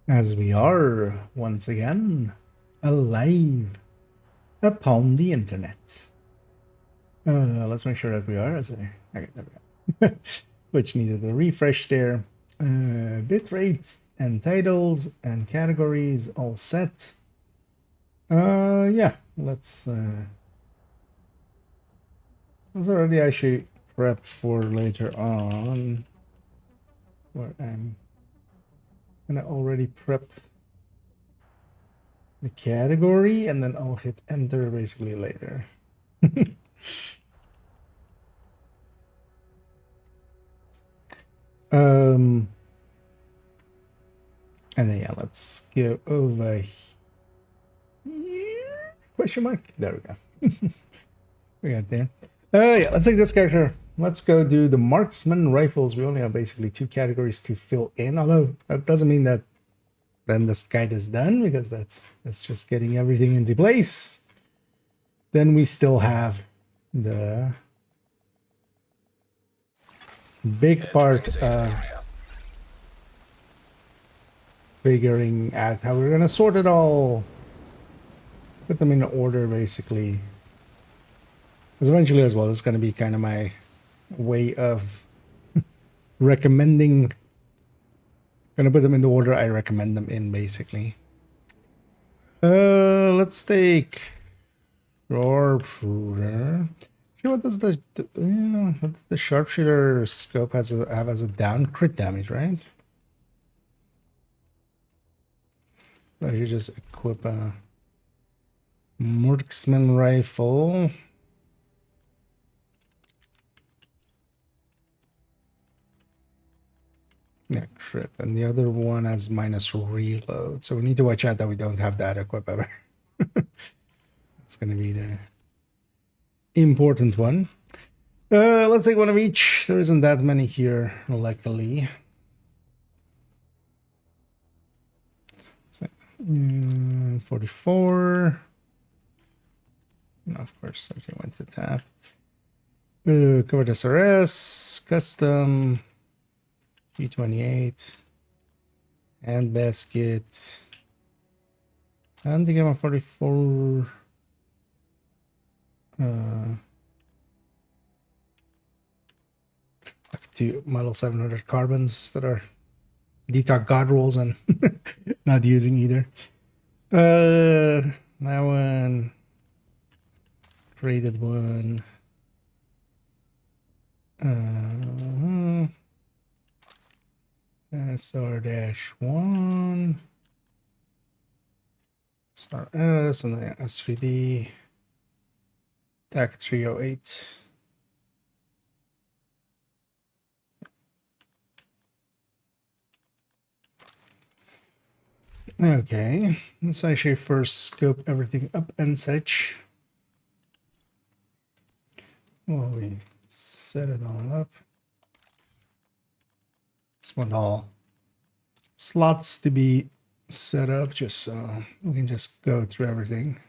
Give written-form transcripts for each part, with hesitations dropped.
As we are once again alive upon the internet. Let's make sure that we are. Okay, there we go. Which needed a refresh there. Bit rates and titles and categories all set. Yeah, let's already actually prep for later on. Where I'm gonna already prep the category and then I'll hit enter basically later. um And then yeah, let's go over here. Question mark. There we go. We got there. Yeah, let's take this character. Let's go do the marksman rifles. We only have basically two categories to fill in, although that doesn't mean that then this guide is done, because that's just getting everything into place. Then we still have the big part of figuring out how we're gonna sort it all, put them in order basically. Because eventually as well, it's going to be kind of my way of recommending. Going to put them in the order I recommend them in, basically. Let's take sharpshooter. What does the sharpshooter scope have as a down crit damage, right? I should just equip a marksman rifle. Yeah, crit. And the other one has minus reload. So we need to watch out that we don't have that equip ever. It's going to be the important one. Let's take one of each. There isn't that many here, luckily. So, 44. No, of course, everything went to tab. Covered SRS, custom, G28, and basket. And the game 44. Have two model 700 carbons that are detox god rolls and not using either. That one. Created one. SR-1. SRS and then SVD. TAC 308. Okay, let's actually first scope everything up and such. Well, we set it all up. Just want all slots to be set up just so we can just go through everything.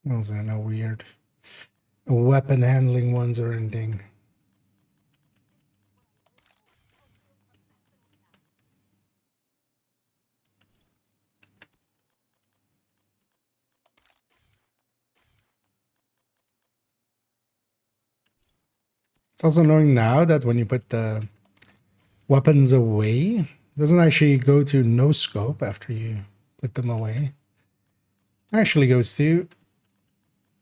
Was there no weird weapon handling ones or anything? It's also knowing now that when you put the weapons away, it doesn't actually go to no scope after you put them away. It actually goes to,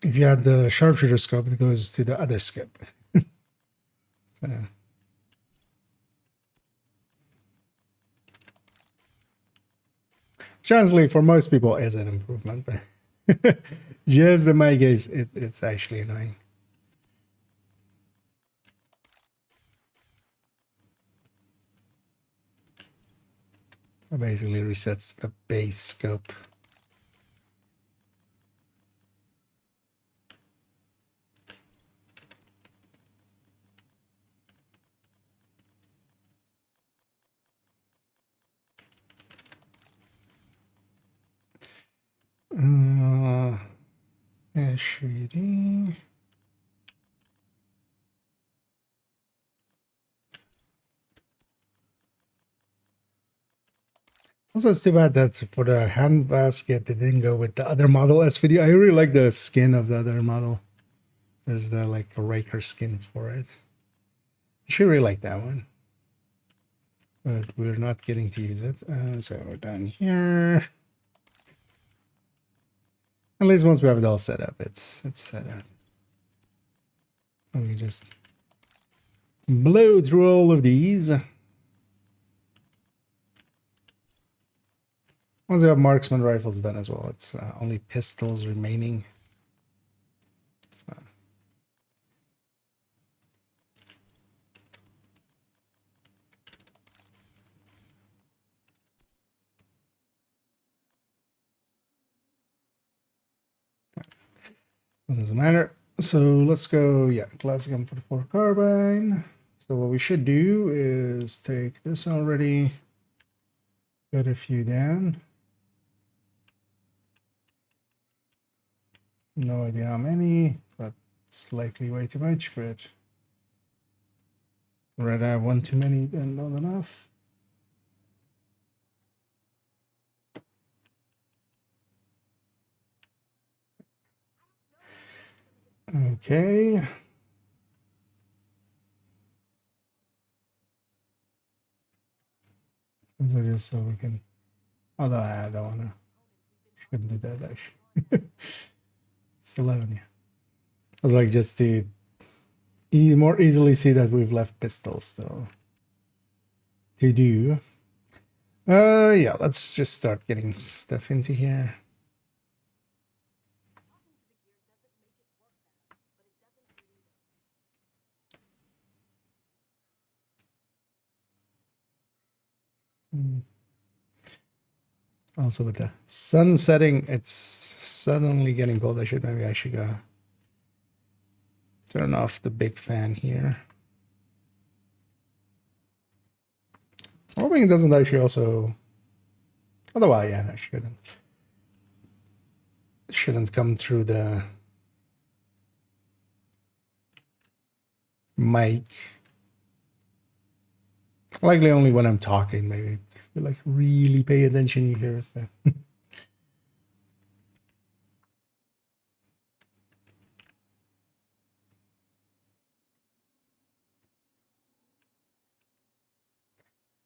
if you had the sharpshooter scope, it goes to the other skip. So, honestly, for most people, is an improvement, but just in my case, it's actually annoying. It basically resets the base scope. shady. Also, it's too bad that for the hand basket they didn't go with the other model as video. I really like the skin of the other model. There's the like a raker skin for it. I should really like that one, but we're not getting to use it. So down here, at least once we have it all set up, it's set up. And we just blow through all of these. Once we have marksman rifles done as well, it's only pistols remaining. So. It doesn't matter. So let's go, yeah, classic M44 carbine. So what we should do is take this already, get a few down. No idea how many, but it's likely way too much, but rather have one too many than not enough. Okay. Just so we can, although I don't want to, shouldn't do that actually. It's 11, yeah. I was like, just to more easily see that we've left pistols still to do. Yeah, let's just start getting stuff into here. Also with the sun setting, it's suddenly getting cold. Maybe I should go turn off the big fan here. I'm hoping it doesn't actually also, otherwise, yeah, I shouldn't come through the mic. Likely only when I'm talking, maybe if you like really pay attention, you hear it.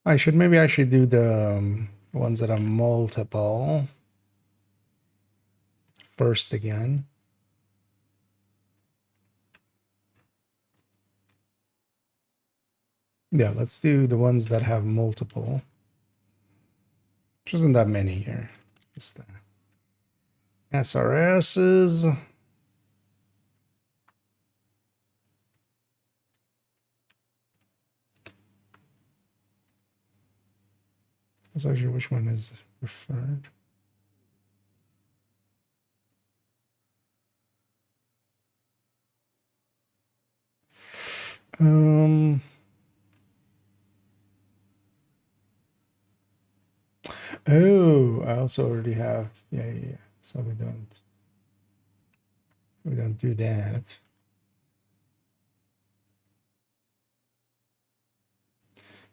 I should do the ones that are multiple first again. Yeah, let's do the ones that have multiple. Which isn't that many here. Just the SRSs. That's actually which one is preferred. Oh, I also already have, yeah. So we don't do that.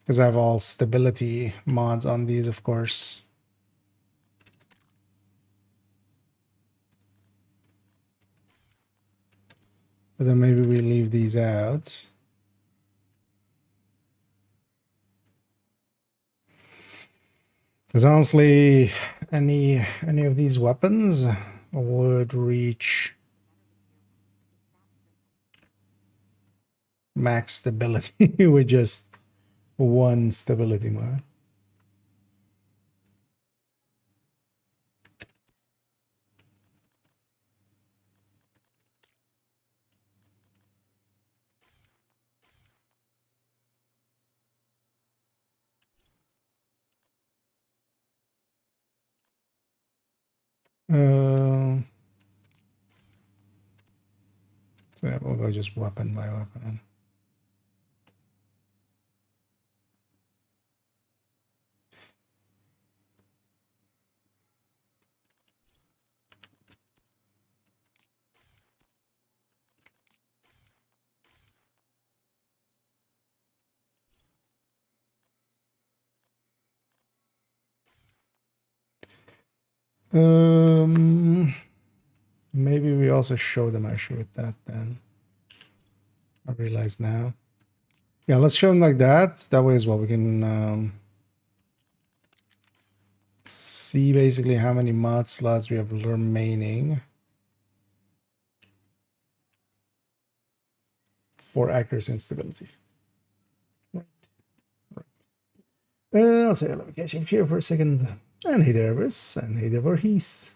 Because I have all stability mods on these, of course. But then maybe we leave these out. Because honestly, any of these weapons would reach max stability with just one stability mod. So yeah, we'll go just weapon by weapon. Maybe we also show them actually with that then. I realize now. Yeah, let's show them like that. That way as well we can see basically how many mod slots we have remaining for accuracy and stability. Right. I'll say hello, catching here for a second. And hey there, Everest, and hey there, Voorhees.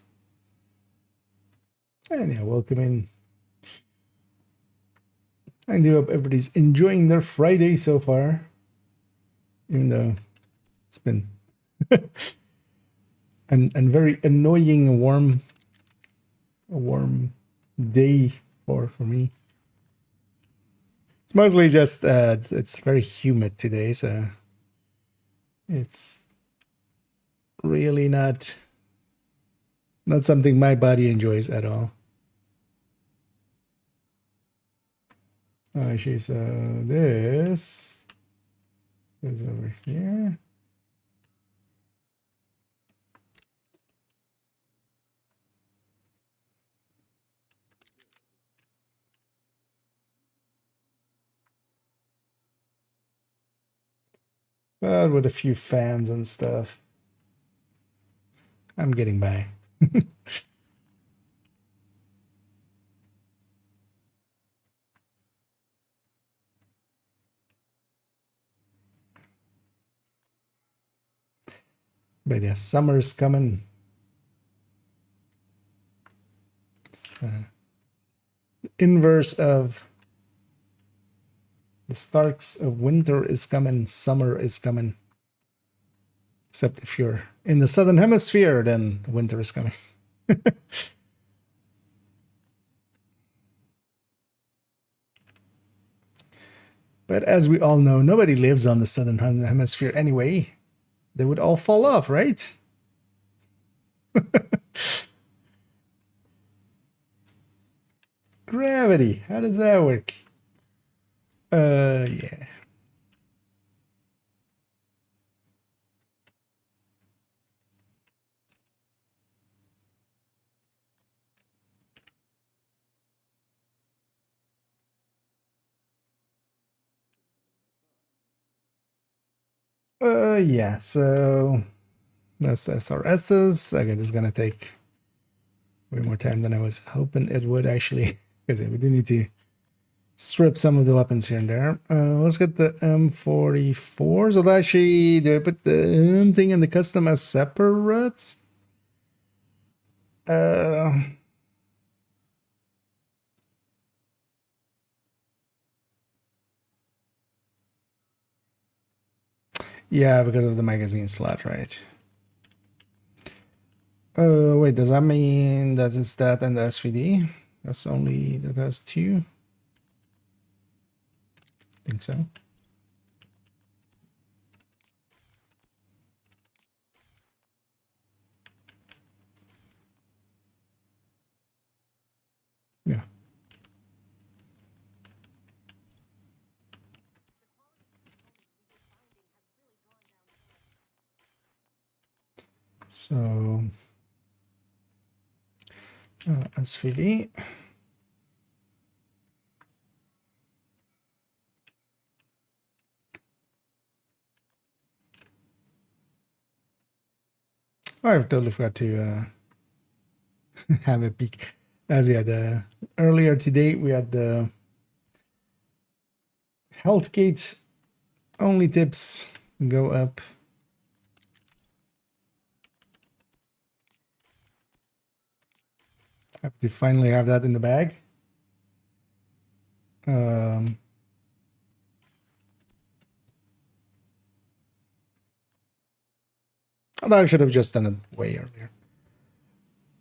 And yeah, welcome in. I do hope everybody's enjoying their Friday so far, even though it's been and very annoying a warm day for me. It's mostly just it's very humid today, so it's really not something my body enjoys at all. Actually, so this is over here. But with a few fans and stuff, I'm getting by. But yeah, summer's coming. It's the inverse of the Starks of winter is coming, summer is coming. Except if you're in the southern hemisphere, then winter is coming. But as we all know, nobody lives on the southern hemisphere anyway. They would all fall off, right? Gravity, how does that work? Yeah. Yeah, so that's the SRSs. Okay, this is gonna take way more time than I was hoping it would actually, because we do need to strip some of the weapons here and there. Let's get the M44. So actually, do I put the M thing and the custom as separate? Yeah, because of the magazine slot, right? Wait, does that mean that it's that and the SVD? That's only, that has two? I think so. Yeah. So, SVD. Oh, I totally forgot to have a peek. As yeah, earlier today we had the health gates only tips go up. Happy to finally have that in the bag. Although I should have just done it way earlier.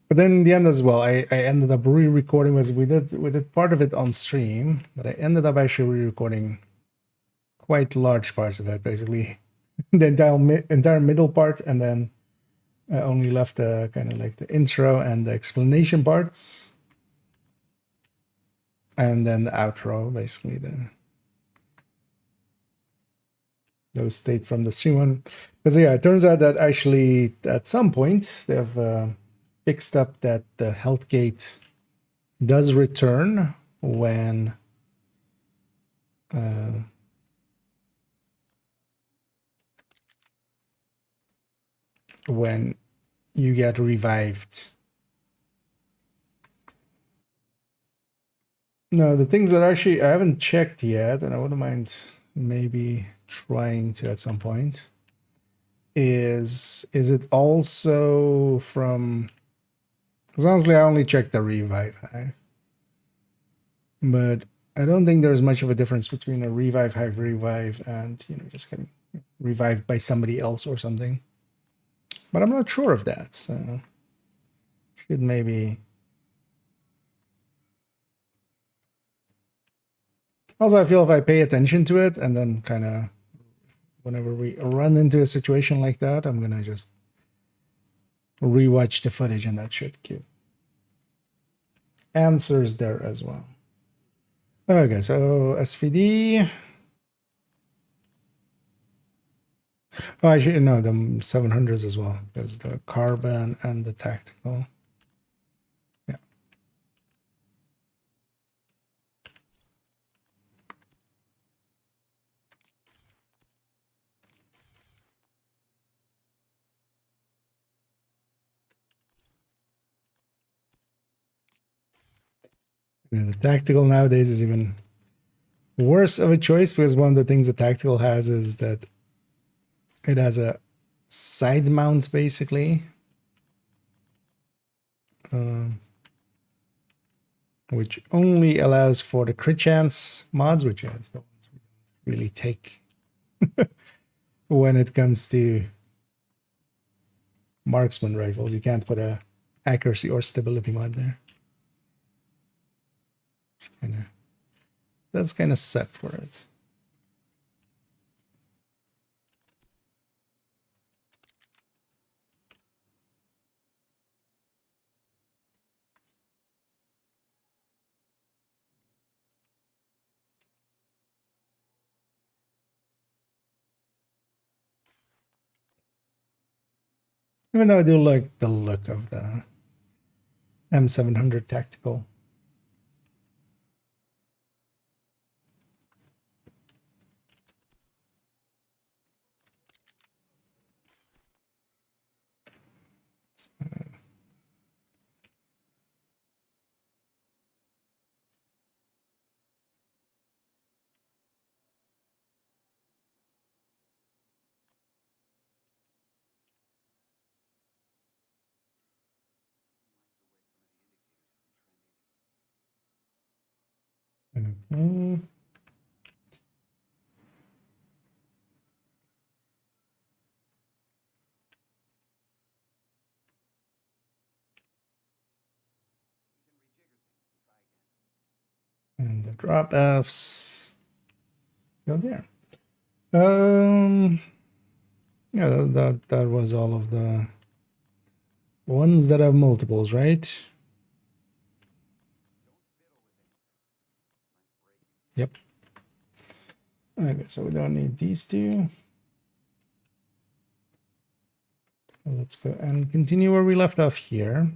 But then in the end as well, I ended up re-recording. We did part of it on stream, but I ended up actually re-recording quite large parts of it, basically the entire middle part, and then I only left the kind of like the intro and the explanation parts, and then the outro, basically those stayed from the stream one. Because yeah, it turns out that actually at some point they have fixed up that the health gate does return when when you get revived. No, the things that actually I haven't checked yet, and I wouldn't mind maybe trying to at some point, is it also from, because honestly I only checked the revive hive, but I don't think there's much of a difference between a revive hive revive and, you know, just getting revived by somebody else or something. But I'm not sure of that, so should maybe. Also, I feel if I pay attention to it and then kind of whenever we run into a situation like that, I'm gonna just rewatch the footage and that should give answers there as well. Okay, so SVD. Oh, I should know the 700s as well, because the carbon and the tactical. Yeah. And the tactical nowadays is even worse of a choice, because one of the things the tactical has is that it has a side mount basically, which only allows for the crit chance mods, which is the ones we don't really take when it comes to marksman rifles. You can't put a accuracy or stability mod there. That's kind of suck for it. Even though I do like the look of the M700 tactical. Okay. And the drop Fs go there. Yeah, that was all of the ones that have multiples, right? Yep. Okay, so we don't need these two. Let's go and continue where we left off here.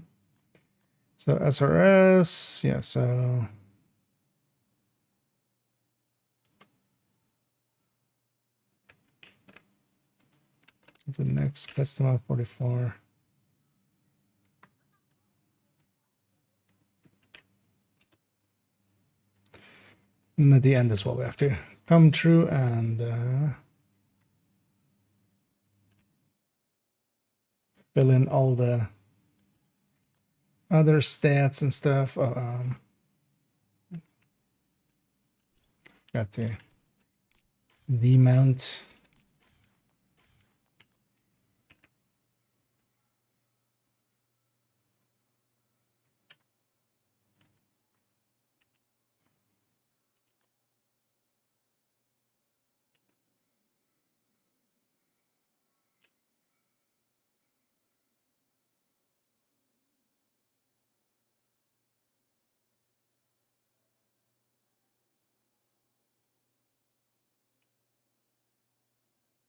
So SRS, yeah, so the next custom 44. And at the end as well, we have to come through and fill in all the other stats and stuff. Got to demount.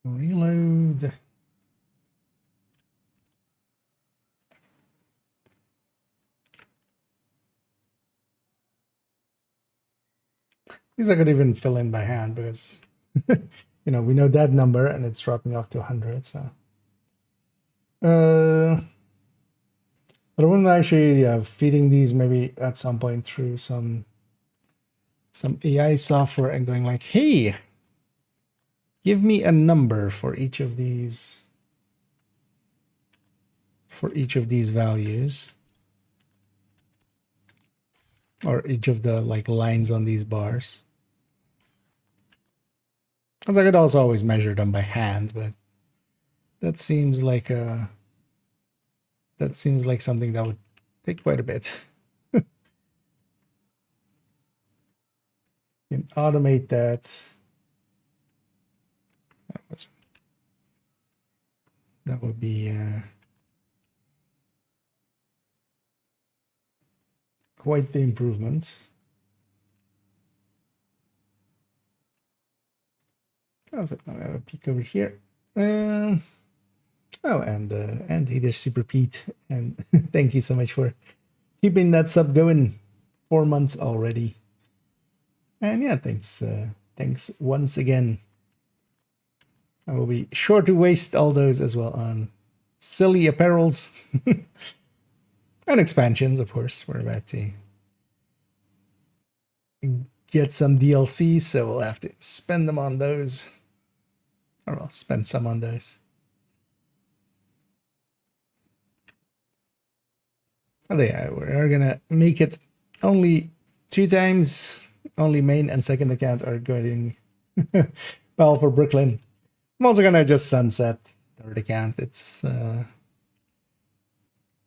Reload. These I could even fill in by hand because, you know, we know that number and it's dropping off to 100. So, but I wouldn't actually feeding these maybe at some point through some AI software and going like, hey, give me a number for each of these values, or each of the like lines on these bars. Because I could also always measure them by hand, but that seems like something that would take quite a bit. You can automate that. That would be quite the improvement. Now I have a peek over here. Oh, and hey there, Super Pete, and thank you so much for keeping that sub going. 4 months already. And yeah, thanks once again. I will be sure to waste all those as well on silly apparels and expansions, of course. We're about to get some DLC, so we'll have to spend them on those. Or I'll spend some on those. Oh yeah, we're gonna make it only 2 times. Only main and second account are going well for Brooklyn. I'm also gonna just sunset third account. It's I'm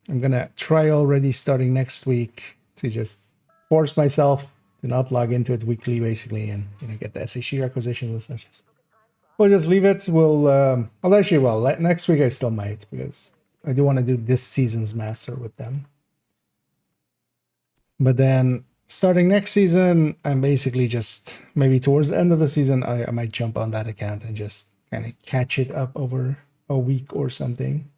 gonna try already starting next week to just force myself to not log into it weekly, basically, and get the SHE acquisitions and such. We'll just leave it. I'll actually, next week I still might, because I do want to do this season's master with them. But then starting next season, I'm basically just maybe towards the end of the season, I might jump on that account and just kind of catch it up over a week or something.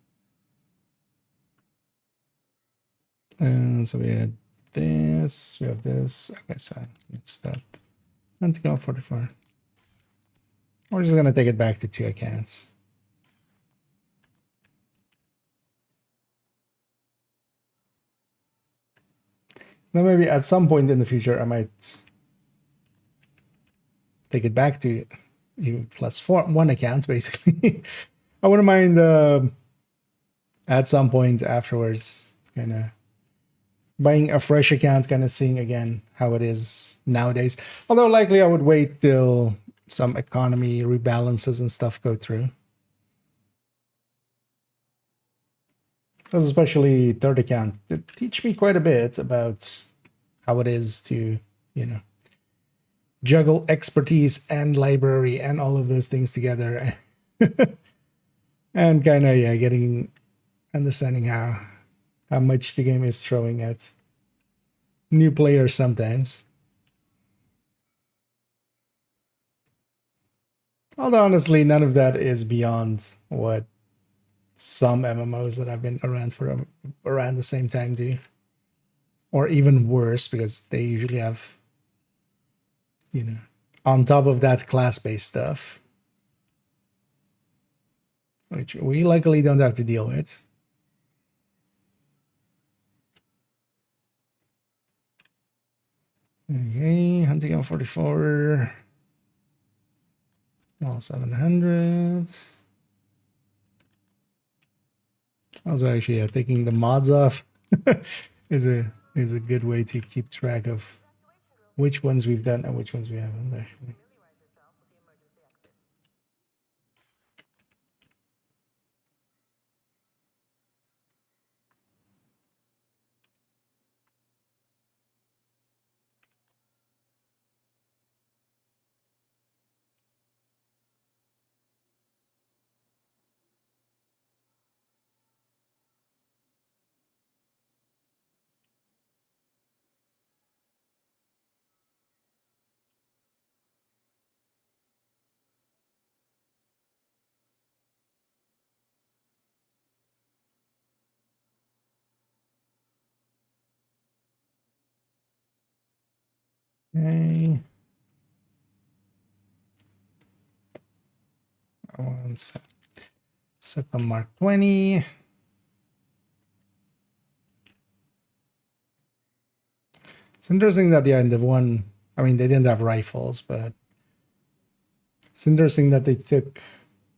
And so we had this, we have this. Okay, so next step. Antigon 44. We're just gonna take it back to 2 accounts. Now maybe at some point in the future I might take it back to even plus 1 account, basically. I wouldn't mind at some point afterwards kind of buying a fresh account, kind of seeing again how it is nowadays. Although likely I would wait till some economy rebalances and stuff go through. Because especially third account, it teach me quite a bit about how it is to, juggle expertise and library and all of those things together. And kind of, understanding how much the game is throwing at new players sometimes. Although honestly, none of that is beyond what some MMOs that have been around for around the same time do. Or even worse, because they usually have, on top of that, class-based stuff, which we luckily don't have to deal with. Okay, hunting on 44. All 700. Also, actually, taking the mods off is a good way to keep track of which ones we've done and which ones we haven't, actually. Okay. One sec. Second Mark 20. It's interesting that, yeah, in the one, I mean, they didn't have rifles, but it's interesting that they took,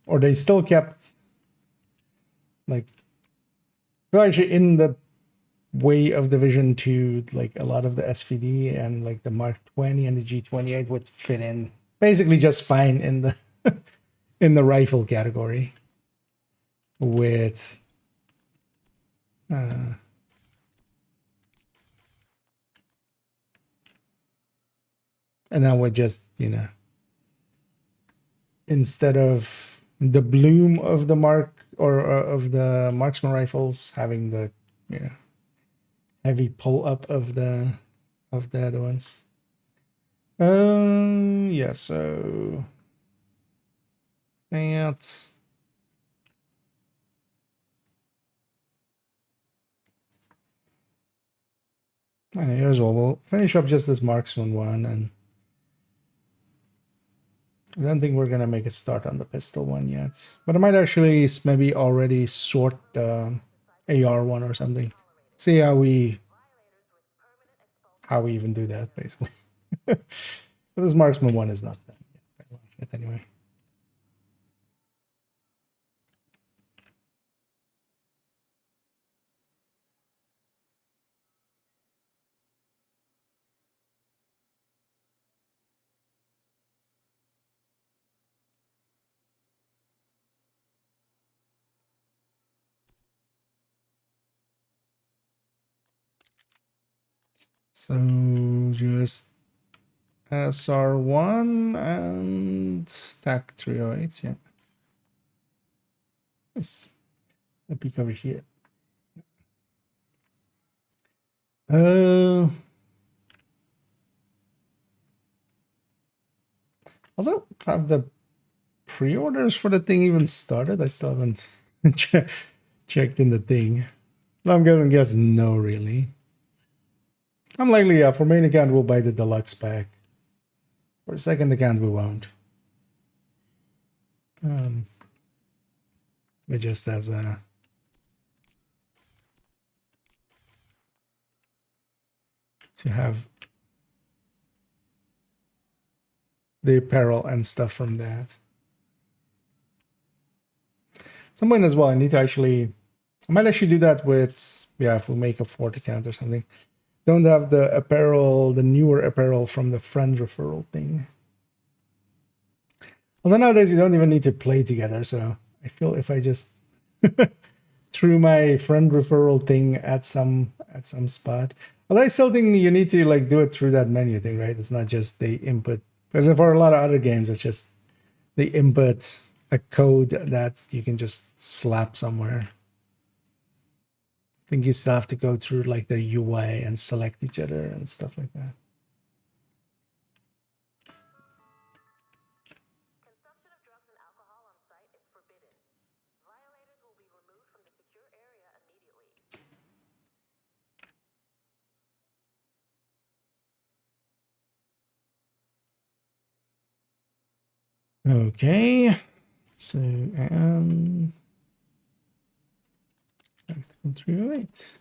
or they still kept, like, well, actually, in the way of Division 2, like, a lot of the SVD and, like, the Mark 20 and the G28 would fit in basically just fine in the in the rifle category with and then with just, you know, instead of the bloom of the mark or of the marksman rifles having the, you know, heavy pull up of the other ones. Yeah, so that. And here's well, we'll finish up just this marksman one, and I don't think we're gonna make a start on the pistol one yet. But I might actually maybe already sort the AR one or something. See how we even do that, basically. But this marksman one is not that yet anyway. So just SR1 and TAC 308, yeah. Nice. A peek over here. Also, have the pre-orders for the thing even started? I still haven't checked in the thing. I'm gonna guess no, really. I'm likely, yeah, for main account we'll buy the deluxe pack. For second account we won't. But just as a to have the apparel and stuff from that. Some point as well, I need to actually, I might actually do that with, yeah, if we make a fourth account or something. Don't have the apparel, the newer apparel from the friend referral thing. Although nowadays you don't even need to play together, so I feel if I just threw my friend referral thing at some spot. But I still think you need to like do it through that menu thing, right? It's not just the input, because for a lot of other games, it's just they input a code that you can just slap somewhere. I think you still have to go through like their UI and select each other and stuff like that. Okay, so and back to 308.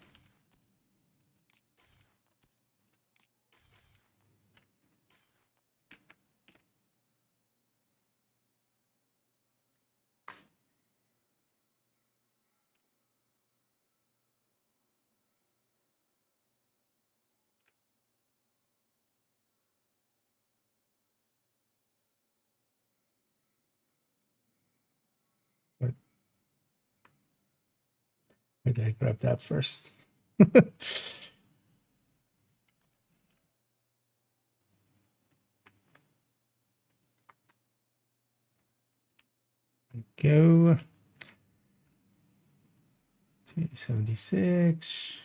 Wait, I grab that first. Go. 276.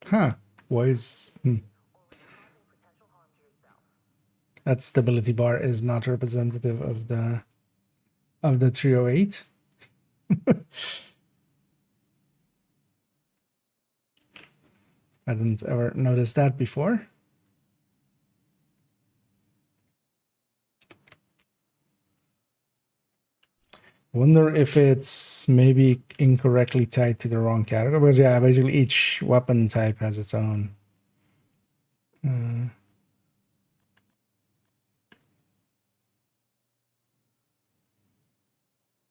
Huh. Was that stability bar is not representative of the 308. I didn't ever notice that before. Wonder if it's maybe incorrectly tied to the wrong category. Because yeah, basically each weapon type has its own.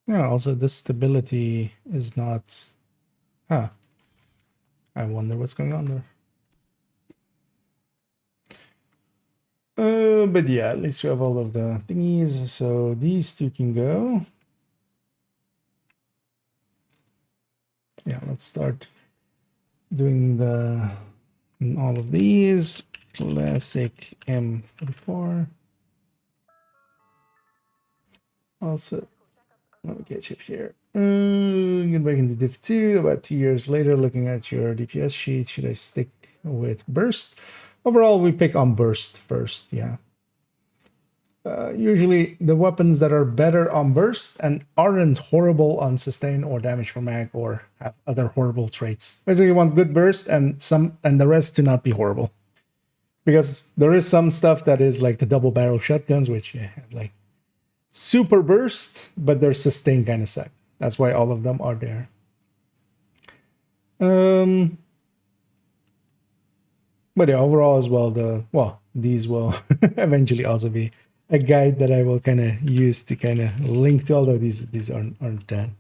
Yeah, also this stability is not. Huh. I wonder what's going on there. But yeah, at least we have all of the thingies. So these two can go. Yeah, let's start doing all of these. Classic M44. Also, let me catch up here. Get back into div 2. About 2 years later, looking at your DPS sheet, should I stick with burst? Overall, we pick on burst first, yeah. Usually the weapons that are better on burst and aren't horrible on sustain or damage per mag or have other horrible traits. Basically, you want good burst and the rest to not be horrible. Because there is some stuff that is like the double barrel shotguns, which have like super burst, but their sustain kind of sucks. That's why all of them are there. But yeah, overall as well, these will eventually also be a guide that I will kind of use to kind of link to, although these aren't done.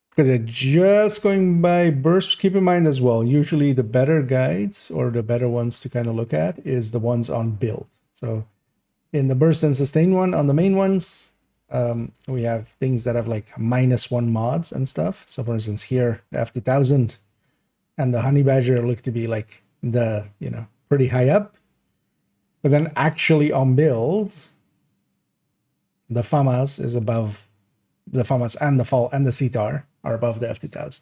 Because just going by bursts, keep in mind as well, usually the better guides or the better ones to kind of look at is the ones on build. So in the burst and sustain one, on the main ones, we have things that have like -1 mods and stuff. So for instance, here, the F2000 and the Honey Badger look to be like the, pretty high up. But then actually on build, the FAMAS is above the FAMAS and the Fall and the CTAR are above the F2000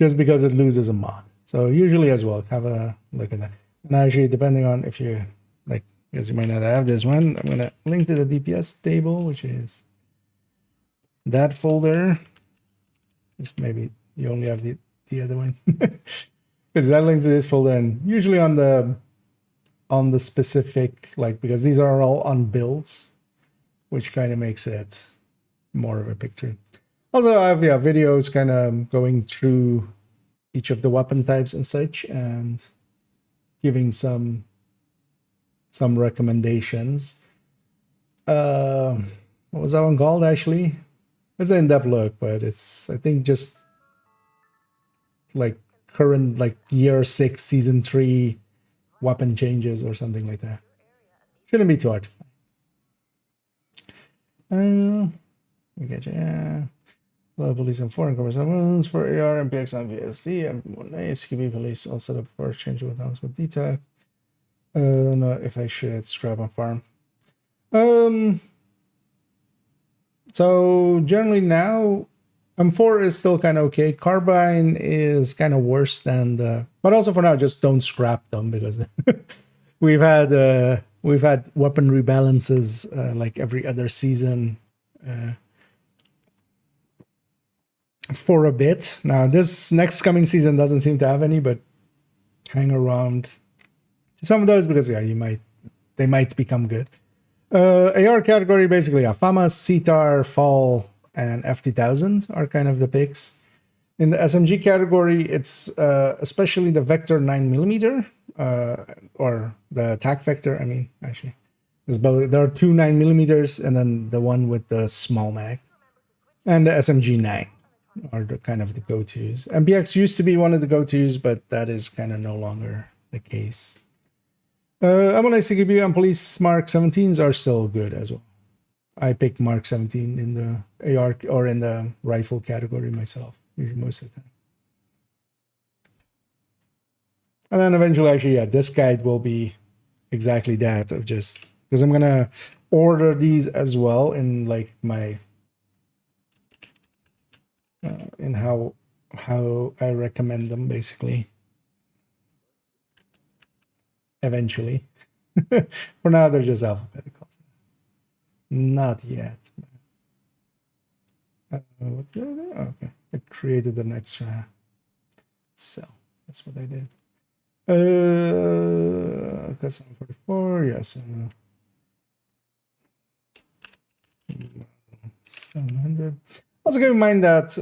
just because it loses a mod. So usually as well, have a look at that. And actually, depending on if you like, because you might not have this one, I'm going to link to the DPS table, which is that folder. Just maybe you only have the other one. Because that links to this folder, and usually on the specific, like, because these are all on builds, which kind of makes it more of a picture. Also, I have videos kind of going through each of the weapon types and such, and giving some recommendations. What was that one called actually? It's an in-depth look, but it's, I think, just like current, like year 6, season 3 weapon changes or something like that. Shouldn't be too hard to find. We get you. Police and foreign conversations for AR, MPX, and VSD, M1A, SQB police all set up for change with house with DTAC. I don't know if I should scrap on farm. So generally now, M4 is still kind of okay. Carbine is kind of worse than the, but also for now, just don't scrap them because we've had weapon rebalances like every other season for a bit. Now this next coming season doesn't seem to have any, but hang around to some of those because they might become good. AR category, basically, FAMAS, CTAR, Fall, and F2000 are kind of the picks. In the SMG category, it's especially the Vector 9mm, or the attack Vector. I mean, actually, there's both. There are 2 9mm, and then the one with the small mag, and the SMG 9 are the kind of the go-tos. MPX used to be one of the go-tos, but that is kind of no longer the case. M1A, CQB, and Police Mark 17s are still good as well. I pick Mark 17 in the AR or in the rifle category myself, usually most of the time. And then eventually, actually, yeah, this guide will be exactly that, of just, because I'm gonna order these as well in like my in how I recommend them, basically. Eventually. For now, they're just alphabetical. Not yet. What did I do? Oh, okay. I created an extra cell. That's what I did. custom 44, yes. 700. Also keep in mind that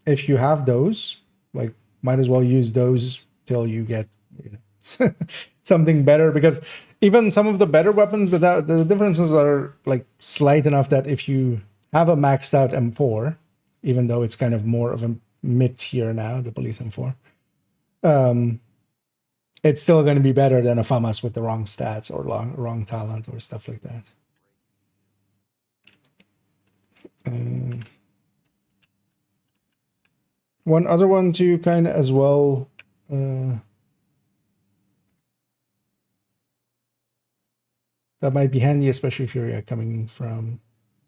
if you have those, like, might as well use those till you get, you know, something better, because even some of the better weapons, the differences are like slight enough that if you have a maxed out M4, even though it's kind of more of a mid tier now, the police M4, it's still going to be better than a FAMAS with the wrong stats or wrong talent or stuff like that. One other one to kind of as well, that might be handy, especially if you're coming from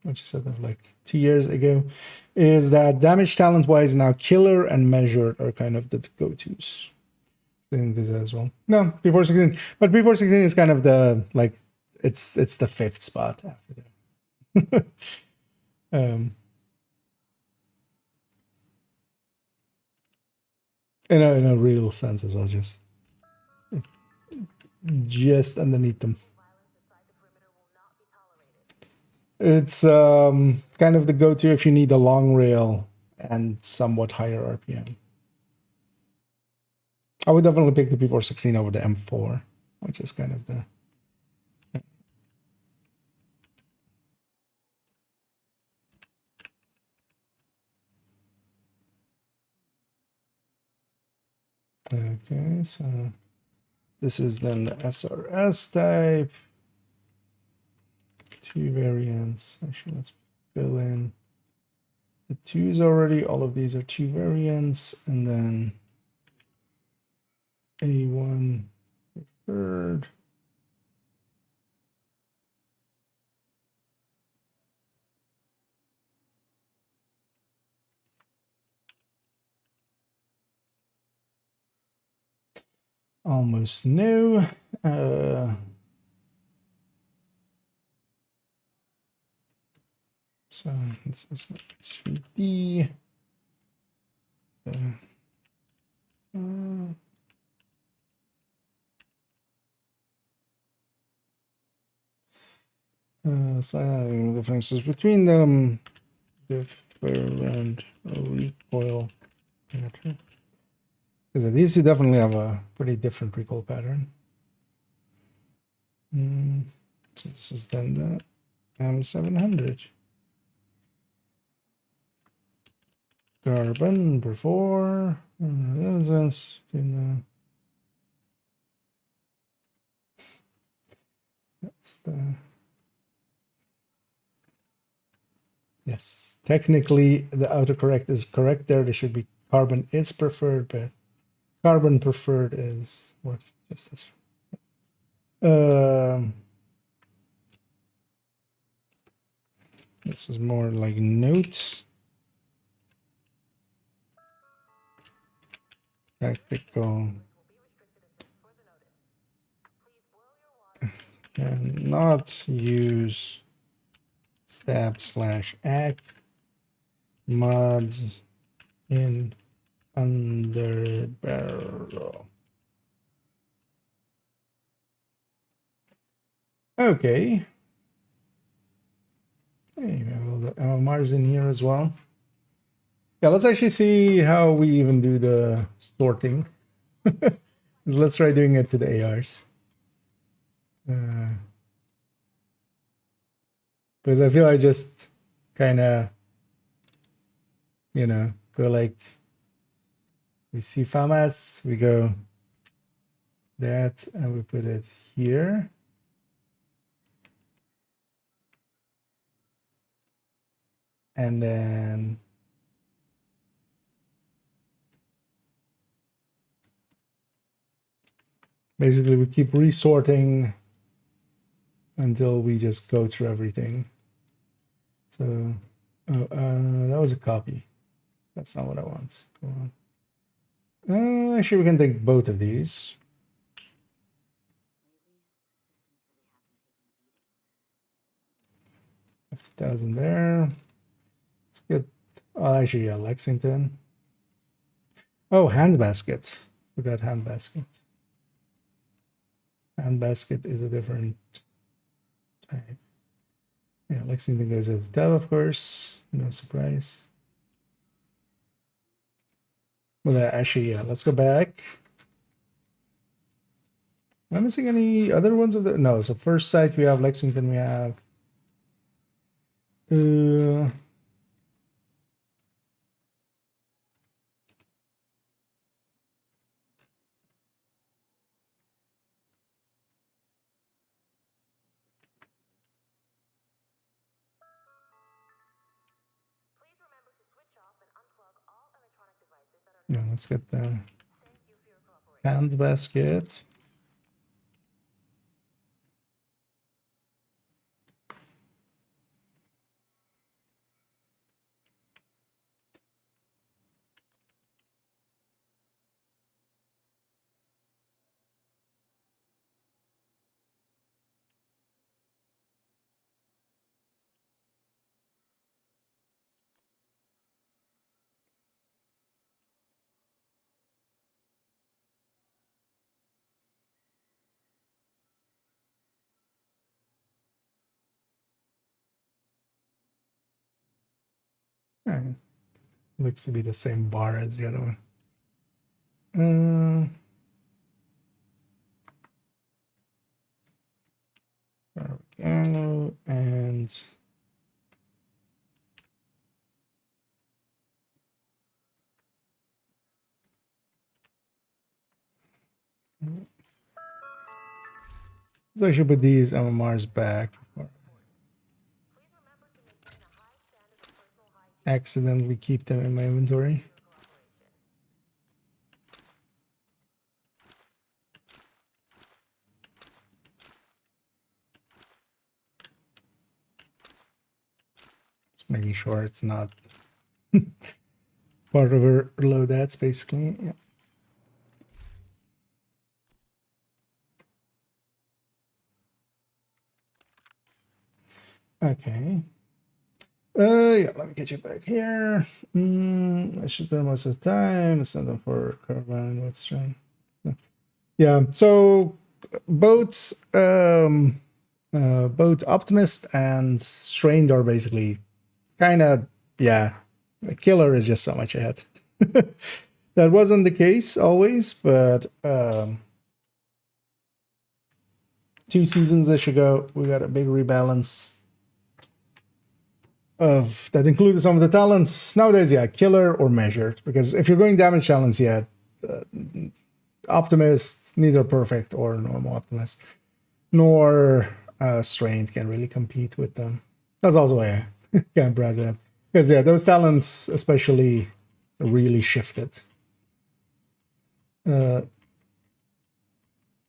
what you said of like 2 years ago, is that damage talent wise now killer and measured are kind of the go-tos. I think this as well. No, P416, but P416 is kind of the like it's the fifth spot after that. In a real sense as well, just underneath them. It's kind of the go-to if you need a long rail and somewhat higher RPM. I would definitely pick the P416 over the M4, which is kind of the... Okay, so this is then the SRS type. 2 variants. Actually, let's fill in the 2s already. All of these are 2 variants, and then A1 preferred. Almost new. So this is the S3D. So differences between them. Different recoil pattern. Because these two definitely have a pretty different recoil pattern. So this is then the M700. Carbon per 4. That's the... Yes, technically the autocorrect is correct there. There should be carbon is preferred, but carbon preferred works just as. This is more like notes. Tactical. Cannot use stab/ac mods in under barrel. Okay. Hey, we have all the MMRs in here as well. Yeah, let's actually see how we even do the sorting. Let's try doing it to the ARs. Because I feel I just kind of, you know, go like, we see FAMAS, we go that, and we put it here. And then basically we keep resorting until we just go through everything. So, that was a copy. That's not what I want. Go on. Actually, we can take both of these. 50,000 there. Let's get, actually, yeah, Lexington. Oh, handbasket. Forgot handbasket. And basket is a different type. Yeah, Lexington goes as dev, of course. No surprise. Well, actually, yeah, let's go back. Am I missing any other ones of the? No, so first site we have Lexington, we have. Yeah, let's get the hand basket. Yeah, looks to be the same bar as the other one. There we go. And so I should put these MMRs back before I accidentally keep them in my inventory. Just making sure it's not part of our loadouts, basically. Yeah. Okay. Yeah, let me get you back here. I should spend most of the time. Send them for carbon with strain. Yeah, so both both optimist and strained are basically kind of, yeah, the killer is just so much ahead. That wasn't the case always, but 2 seasons ago we got a big rebalance of that included some of the talents. Nowadays, yeah, killer or measured, because if you're going damage challenge, yeah, optimist, neither perfect or normal optimist, nor strained can really compete with them. That's also why I kind of brought it up, because yeah, those talents especially really shifted to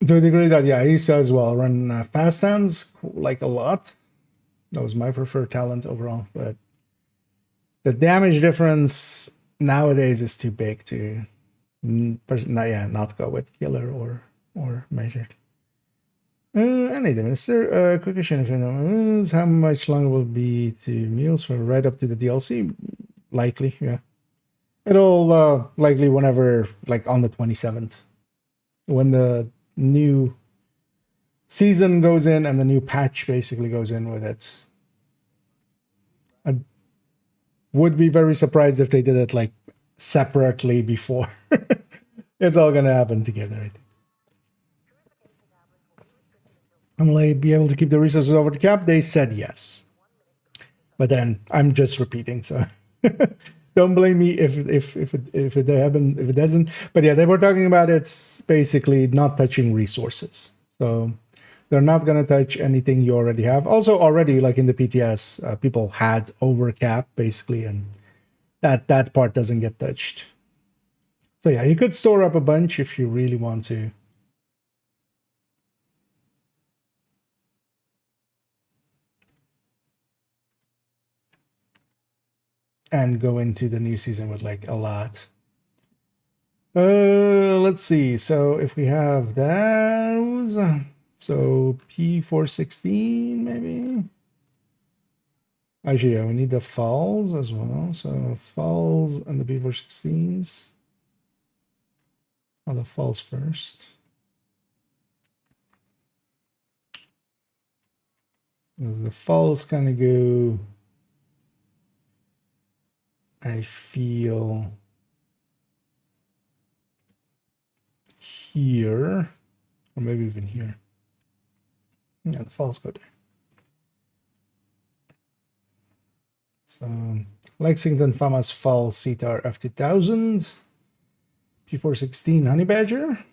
a degree that, yeah, I used to as well run fast hands like a lot. That was my preferred talent overall, but the damage difference nowadays is too big to not go with killer or measured. Any minister, quick question: if you know how much longer will be to meals for right up to the DLC? Likely, yeah. It'll likely whenever, like on the 27th, when the new season goes in and the new patch basically goes in with it. I would be very surprised if they did it like separately before. It's all gonna happen together, I think. Will I be able to keep the resources over the cap? They said yes. But then I'm just repeating, so don't blame me if it happen, if it doesn't. But yeah, they were talking about it's basically not touching resources. So they're not going to touch anything you already have. Also, already like in the PTS, people had over cap basically, and that part doesn't get touched. So yeah, you could store up a bunch if you really want to. And go into the new season with like a lot. Let's see. So if we have those, so P416 maybe. Actually, yeah, we need the falls as well. So falls and the P416s. Oh, the falls first. As the falls kind of go, I feel here, or maybe even here. Yeah, the falls go there. So Lexington Farmers Falls CTAR F2000, P416 Honey Badger.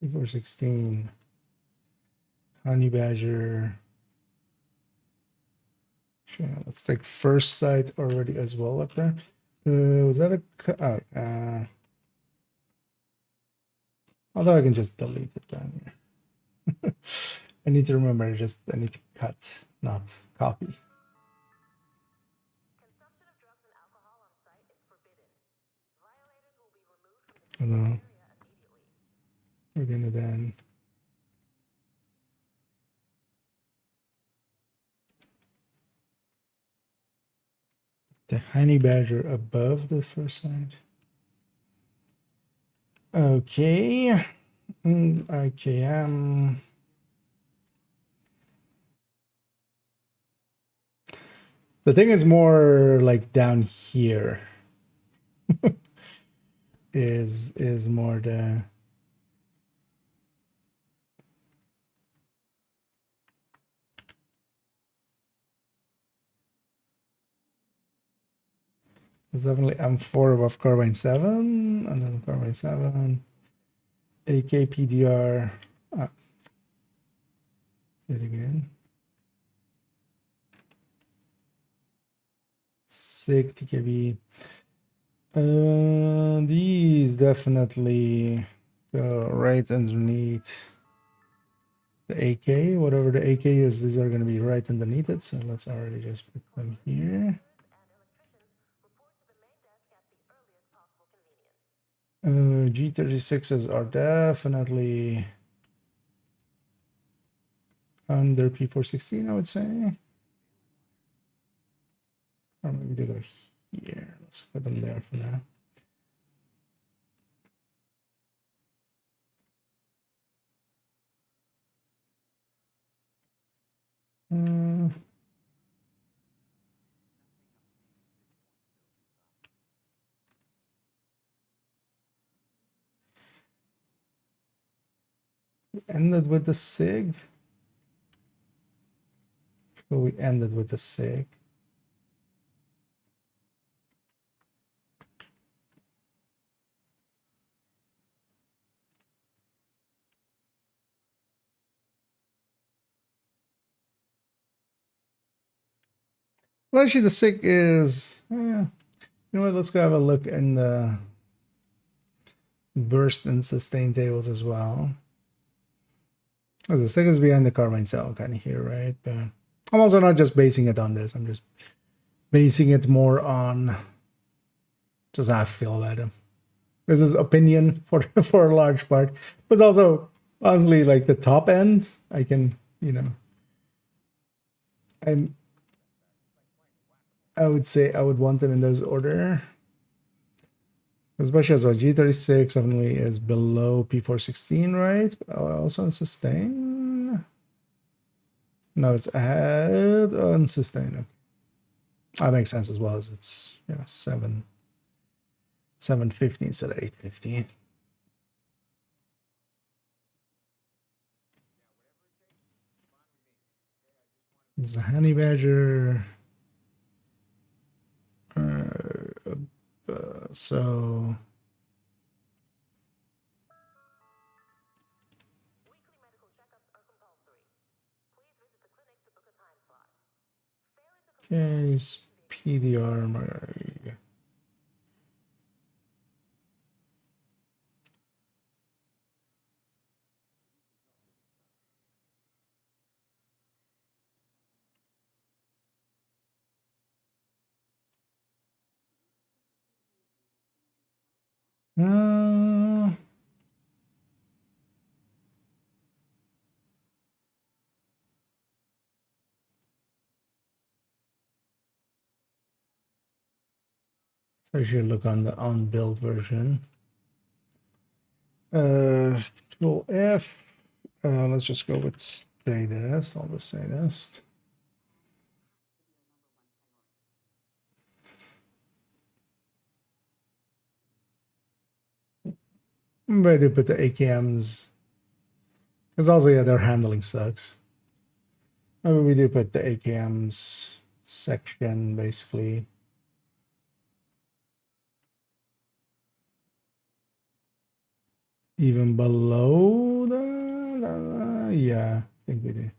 P416 Honey Badger. Sure, let's take first sight already as well up there. Was that a although I can just delete it down here. I need to remember, I need to cut, not copy. Although we're gonna then the honey badger above the first side. Okay. Okay. The thing is more like down here. is more the it's definitely M4 above carbine 7 and then carbine 7 AK PDR it again. SIG TKB. These definitely go right underneath the AK, whatever the AK is, these are going to be right underneath it. So let's already just put them here. G36s are definitely under P416, I would say. Or maybe they go here. Let's put them there for now. We ended with the SIG. So we ended with the SIG. Well, actually, the SIG is. You know what? Let's go have a look in the burst and sustain tables as well. Oh, the SIG is behind the carbine cell, kind of here, right? But I'm also not just basing it on this. I'm just basing it more on just how I feel about him. This is opinion for a large part, but it's also honestly like the top end. I can, I would say I would want them in this order. Especially as well, G36 definitely is below P416, right? Also on sustain. No, it's ahead on sustain. Okay. That makes sense as well, as it's 750 instead of 850. There's a honey badger. So case PDR. So you should look on the unbuilt version. Control F. Let's just go with status. I'll just say this. Maybe they put the AKMs. Because also, yeah, their handling sucks. Maybe we do put the AKMs section, basically. Even below the yeah, I think we do.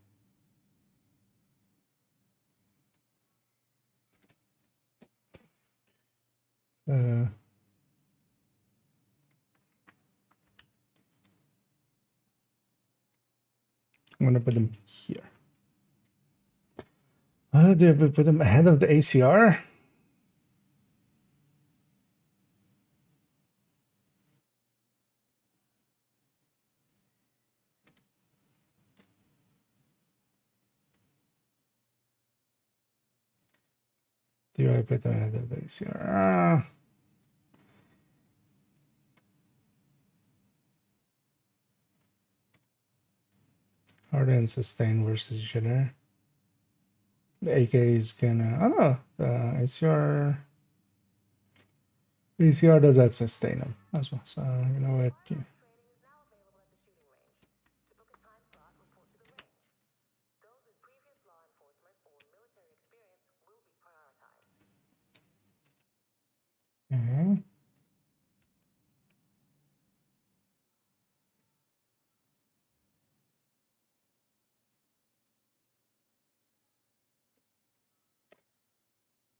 I'm gonna put them here. Did we put them ahead of the ACR? Do I put them ahead of the ACR? Hard and sustain versus jitter. The AK is gonna, I don't know, the ACR does that sustain them as well. So, you know what? Yeah. Okay.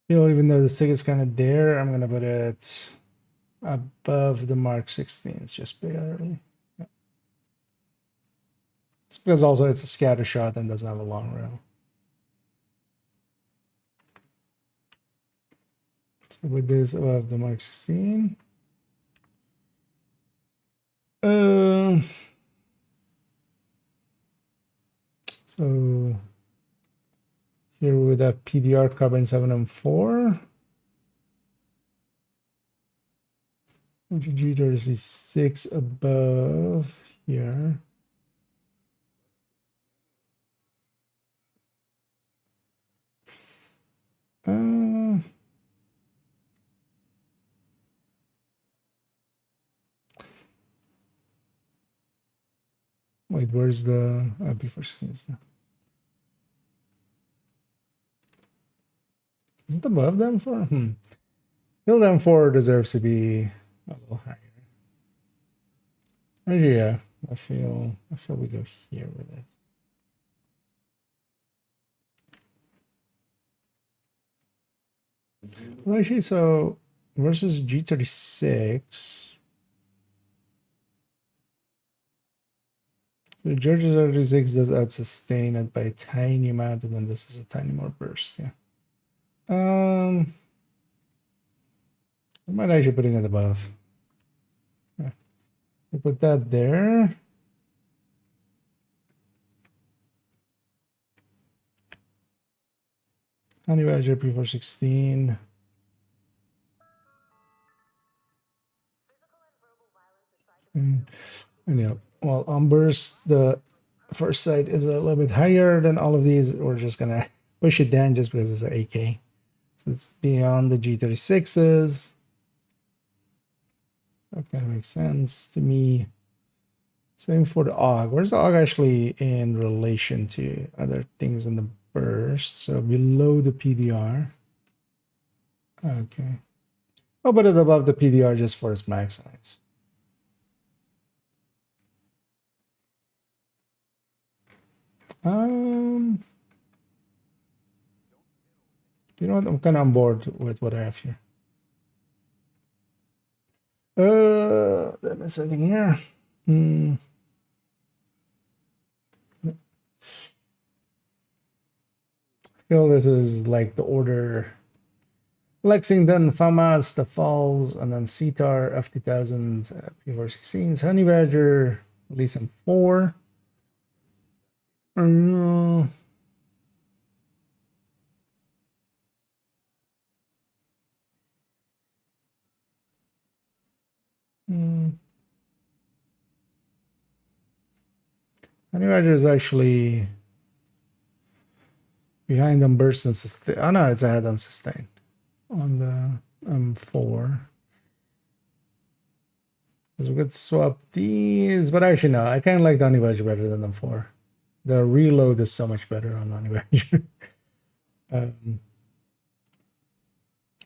You know, even though the SIG is kind of there, I'm gonna put it above the Mark 16. It's just barely. Yeah. It's because also it's a scatter shot and doesn't have a long rail. So with this above the Mark 16. So here with that PDR carbon 7M4. G36 above here. Wait, where's the before skins? Is it above them for? Fill them 4 deserves to be a little higher. Actually, yeah, I feel we go here with it. Well, actually, so versus G36. The Georgia 36 does out sustain it by a tiny amount, and then this is a tiny more burst. Yeah. I might actually putting it above. Yeah. We put that there. Honey Badger P416. And yeah, well, on burst, the first sight is a little bit higher than all of these. We're just gonna push it down just because it's an AK. So it's beyond the G36s. That kind of makes sense to me. Same for the AUG. Where's the AUG actually in relation to other things in the burst? So below the PDR. Okay. Oh, but it's above the PDR just for its max size. You know what? I'm kind of on board with what I have here. Let me setting here. I feel this is like the order Lexington, FAMAS, the Falls, and then CTAR, F2000, P416s, Honey Badger, at least in 4. Honey Badger is actually behind on burst and sustain. Oh no, it's ahead on sustain on the M4. Because we could swap these, but actually no, I kind of like the Honey Badger better than the M4. The reload is so much better on the Honey Badger.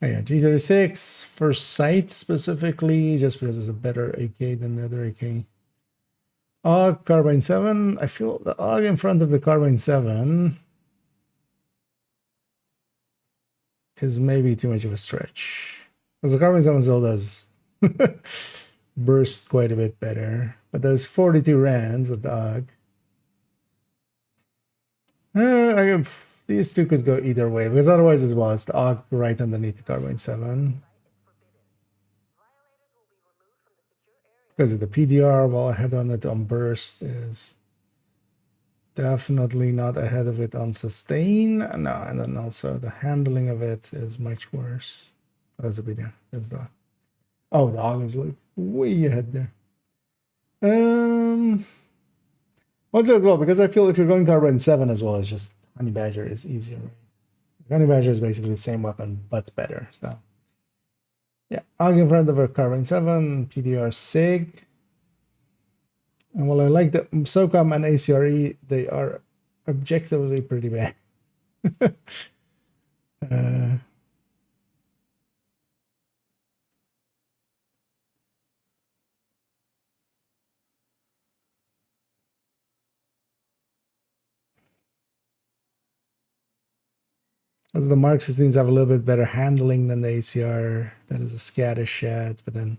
Oh yeah, G36 for sight specifically, just because it's a better AK than the other AK. AUG Carbine 7. I feel the AUG in front of the Carbine 7 is maybe too much of a stretch. Because the Carbine 7 still does burst quite a bit better. But there's 42 rounds of the AUG. These two could go either way, because otherwise as well, it's the AUG right underneath the Carbine 7. Because of the PDR, while ahead on it on burst is definitely not ahead of it on sustain. No, and then also the handling of it is much worse. There's a PDR. There's the the AUG is like way ahead there. Also as well, because I feel if you're going Carbine 7 as well, it's just Honey Badger is easier. Honey Badger is basically the same weapon, but better. So yeah, AUG in front of a Carbine 7, PDR SIG. And while I like the SOCOM and ACRE, they are objectively pretty bad. As the Mark 16s have a little bit better handling than the ACR. That is a scattish shot, but then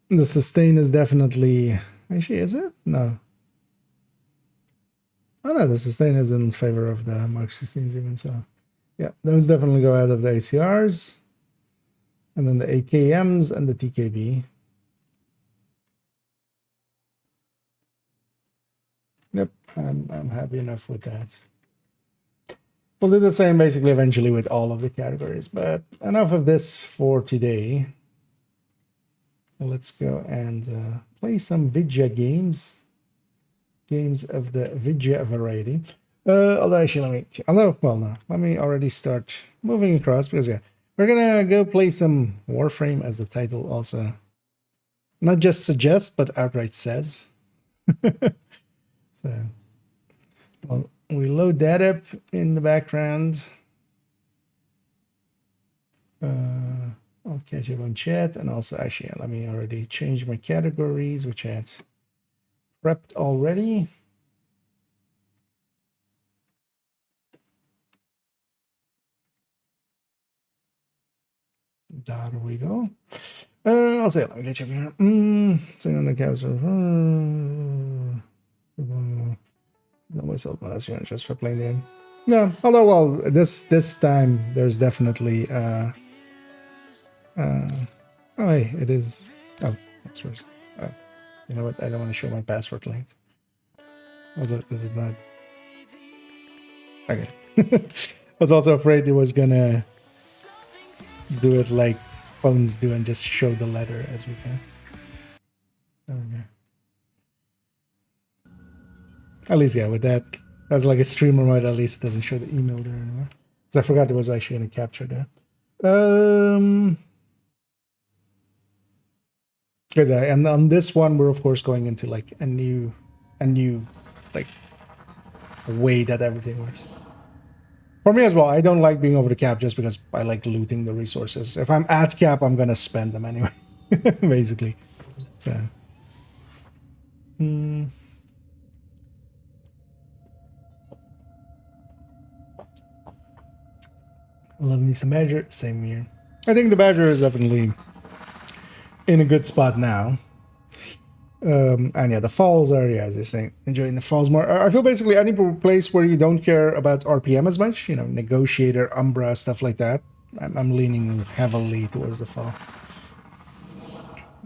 the sustain is definitely... Actually, is it? No. Oh no, the sustain is in favor of the Mark 16s even, so... Yeah, those definitely go out of the ACRs. And then the AKMs and the TKB. Yep, I'm happy enough with that. We'll do the same basically eventually with all of the categories, but enough of this for today. Let's go and play some Vidya games. Games of the Vidya variety. Although actually, let me already start moving across, because yeah, we're gonna go play some Warframe, as the title also not just suggests, but outright says. So, well, we load that up in the background. I'll catch up on chat, and also actually let me already change my categories, which I had prepped already. There we go. I'll say let me catch up here. So on the capture. Myself last year just for playing the game. No, although well, this time there's definitely oh hey, it is. Oh, that's worse. You know what? I don't want to show my password length. Is it not? Okay. I was also afraid it was gonna do it like phones do and just show the letter as we go. There we go. At least, yeah, with that, as like a streamer mode, at least it doesn't show the email there anymore. Because I forgot it was actually going to capture that. Because and on this one, we're of course going into like a new like way that everything works. For me as well, I don't like being over the cap just because I like looting the resources. If I'm at cap, I'm gonna spend them anyway, basically. So. Love me some Badger. Same here. I think the Badger is definitely in a good spot now. And yeah, the falls are, yeah, as you're saying, enjoying the falls more. I feel basically any place where you don't care about RPM as much, you know, Negotiator, Umbra, stuff like that, I'm leaning heavily towards the fall.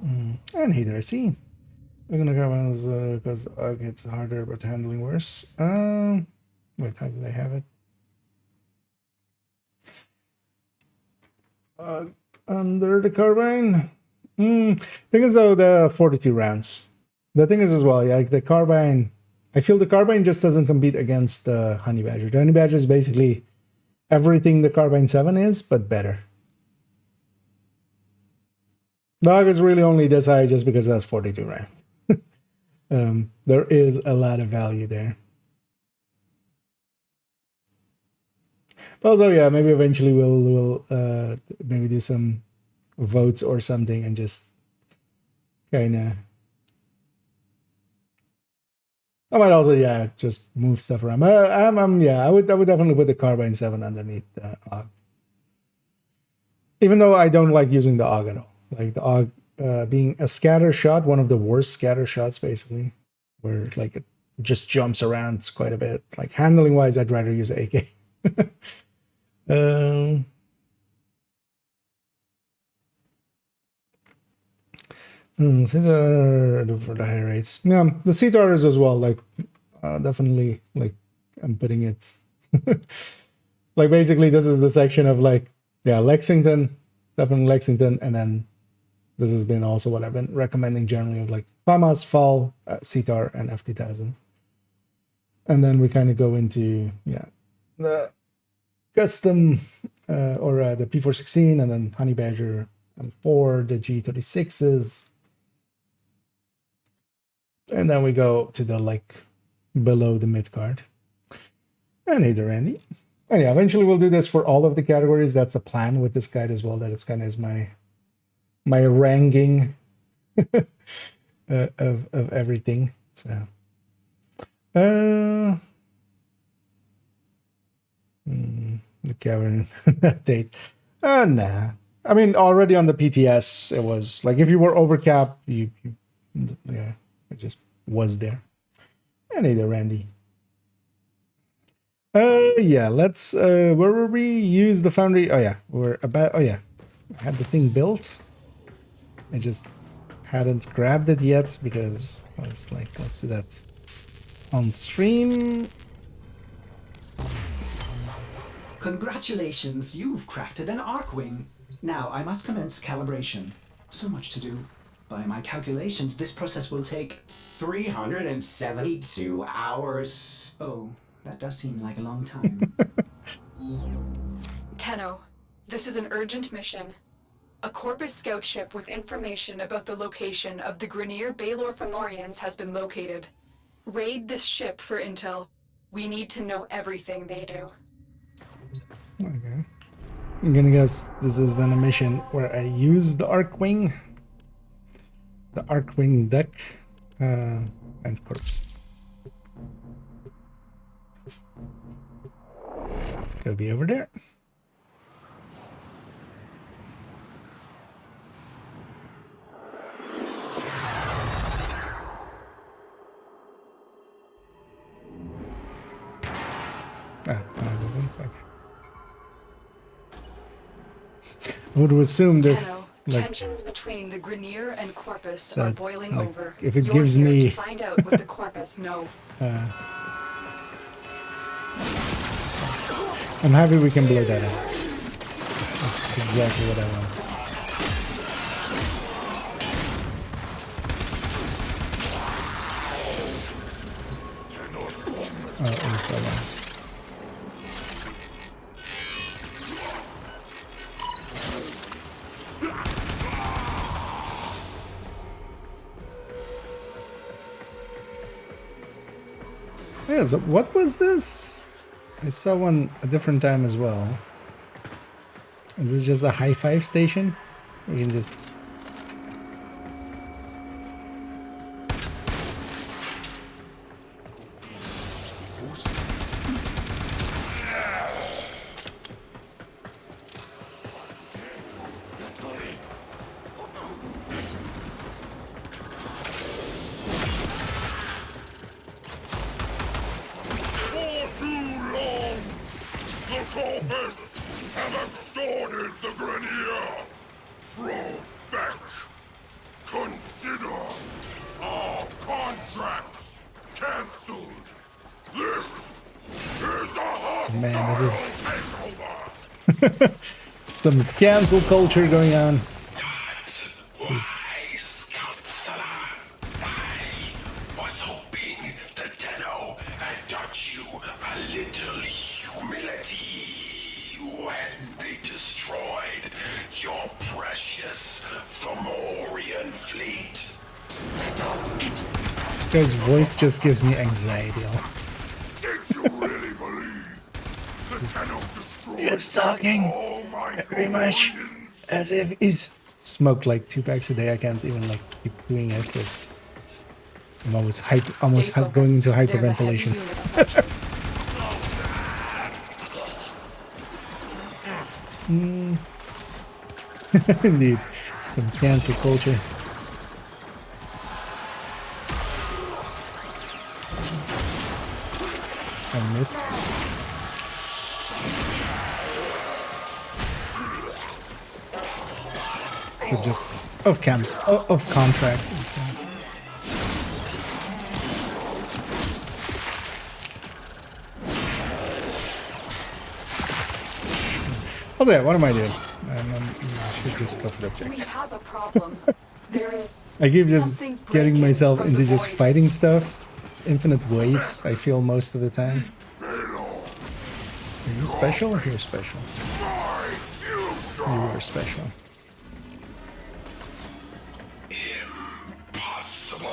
And Heather, I see. I'm gonna go because it's harder but handling worse. Wait, how did I have it? Under the carbine. Thing is though, the 42 rounds. The thing is as well, yeah, like the carbine. I feel the carbine just doesn't compete against the honey badger. The honey badger is basically everything the carbine 7 is, but better. Dog is really only this high just because it has 42 rounds. There is a lot of value there. Also, yeah, maybe eventually we'll maybe do some votes or something and just kind of. I might also, yeah, just move stuff around. Yeah, I would definitely put the carbine 7 underneath the AUG. Even though I don't like using the AUG at all. Like the AUG being a scatter shot, one of the worst scatter shots, basically, where like it just jumps around quite a bit. Like handling wise, I'd rather use AK. CTR for the high rates. Yeah, the CTRs as well. Like, definitely, like, I'm putting it. Like, basically, this is the section of like, yeah, Lexington, definitely Lexington, and then this has been also what I've been recommending generally of like FAMAS, FAL, CTR, and FT1000. And then we kind of go into, yeah, the custom or the P416, and then Honey Badger M4, the G36s. And then we go to the like below the mid card. And hey there, Randy. And yeah, eventually we'll do this for all of the categories. That's a plan with this guide as well. That it's kind of is my ranking of everything. So the cavern update. Nah. I mean, already on the PTS, it was like if you were overcap, you yeah, it just was there. And hey there, Randy. Yeah, let's where were we? Use the foundry. Oh yeah, we're about. Oh yeah, I had the thing built. I just hadn't grabbed it yet because I was like, let's do that on stream. Congratulations, you've crafted an Arcwing. Now I must commence calibration. So much to do. By my calculations, this process will take 372 hours. Oh, that does seem like a long time. Tenno, this is an urgent mission. A Corpus scout ship with information about the location of the Grineer Baelor Fomorians has been located. Raid this ship for intel. We need to know everything they do. Okay. I'm gonna guess this is then a mission where I use the Arcwing. The Arcwing deck and corpse. Let's go be over there. Ah, no, it doesn't. Okay. I would assume that like, tensions between the Grineer and Corpus are boiling like, over. if it gives me to find out what the Corpus know. I'm happy we can blow that out. That's exactly what I want. Oh, at least I want. Yeah, so what was this? I saw one a different time as well. Is this just a high five station? We can just... Man, this is some cancel culture going on. Just Why, Scout I was hoping the Tenno had taught you a little humility when they destroyed your precious Fomorian fleet. this guy's voice just gives me anxiety. Did you really believe the Tenno destroyed He's talking all my very much Fomorians? as if he's smoked like 2 packs a day. I can't even like keep doing it because I'm always Stay focused. going into There's a heavy hyperventilation. unit approaching. Indeed, some cancel culture. I missed. So just of contracts instead. Also, yeah, what am I doing? I should just go for the We objective. have a problem. There is I keep just something getting breaking myself from into the just void. fighting stuff. It's infinite waves, I feel, most of the time. Are you special? You're special. You are special. Impossible.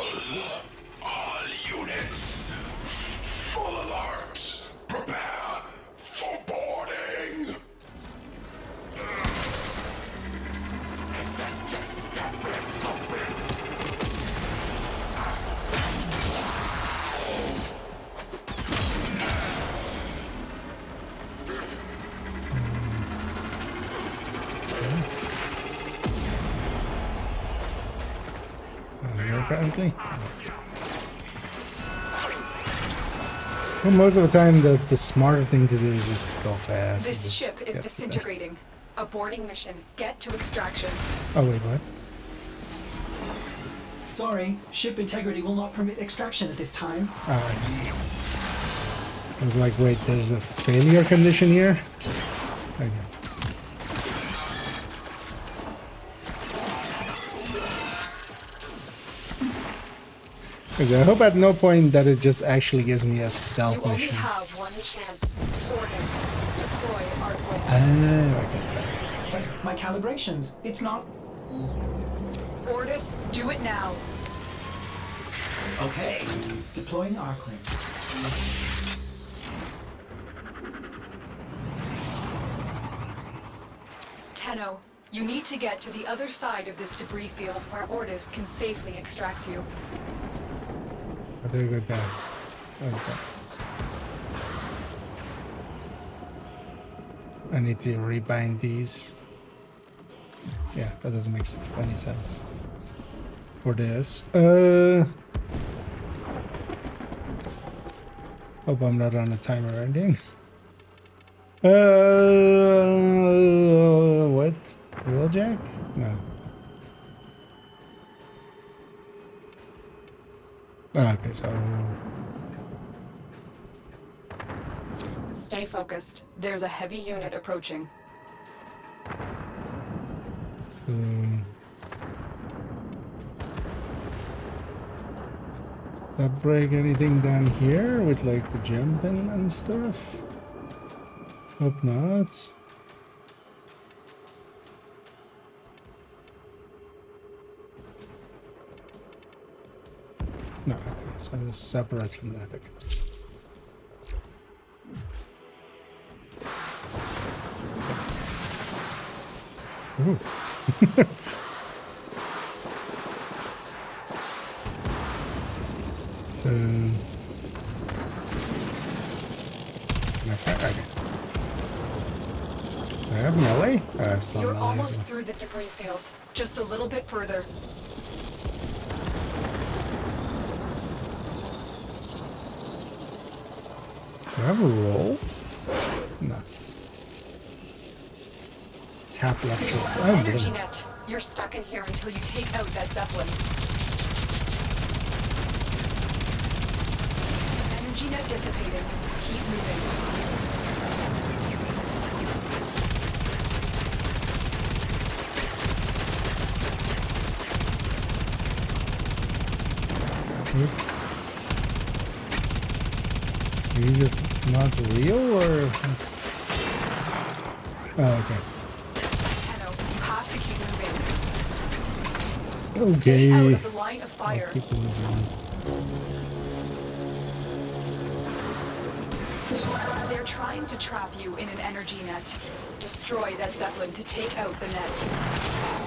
All units, full alert. Prepare for boarding. Here apparently. Well, most of the time, the smarter thing to do is just go fast. and This just ship is get to the- disintegrating. A boarding mission. Get to extraction. Oh wait, what? Sorry, ship integrity will not permit extraction at this time. I was like, wait, there's a failure condition here? Okay. Because I hope at no point that it just actually gives me a You stealth only mission. have one chance. Orders. Deploy Arcway. Okay, sorry. But my calibrations, it's not... Orders, do it now. Okay. Deploying Arcwing. Tenno, you need to get to the other side of this debris field where Ordis can safely extract you. I did a good job. Okay. I need to rebind these. Yeah, that doesn't make any sense. For this. Hope I'm not on a timer or anything. What? Wheeljack? No. Oh, okay, so Stay focused. There's a heavy unit approaching. that break anything down here with like the jumping and stuff? Hope not. No, okay, so this separates from that. Okay. Ooh. So, can I fire? Okay. Do I have melee? I have some You're melee. almost So. through the debris field. Just a little bit further. Do I have a roll? No. Tap left shift. Oh, Energy blink. net. You're stuck in here until you take out that Zeppelin. Energy net dissipated. Keep moving. Are you just not real, or? Oh, okay. Tenno, you have to keep moving. Okay. Stay out of the line of I'll fire. keep moving. They're trying to trap you in an energy net. Destroy that Zeppelin to take out the net.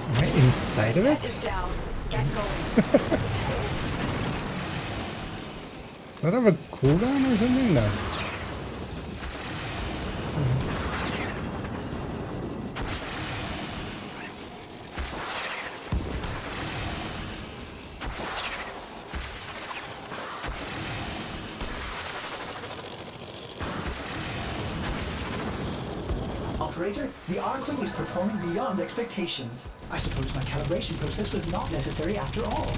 Am I inside of Net is it? down. Get going. Does that have a cooldown or something? No. Operator, the Arcling is performing beyond expectations. I suppose my calibration process was not necessary after all.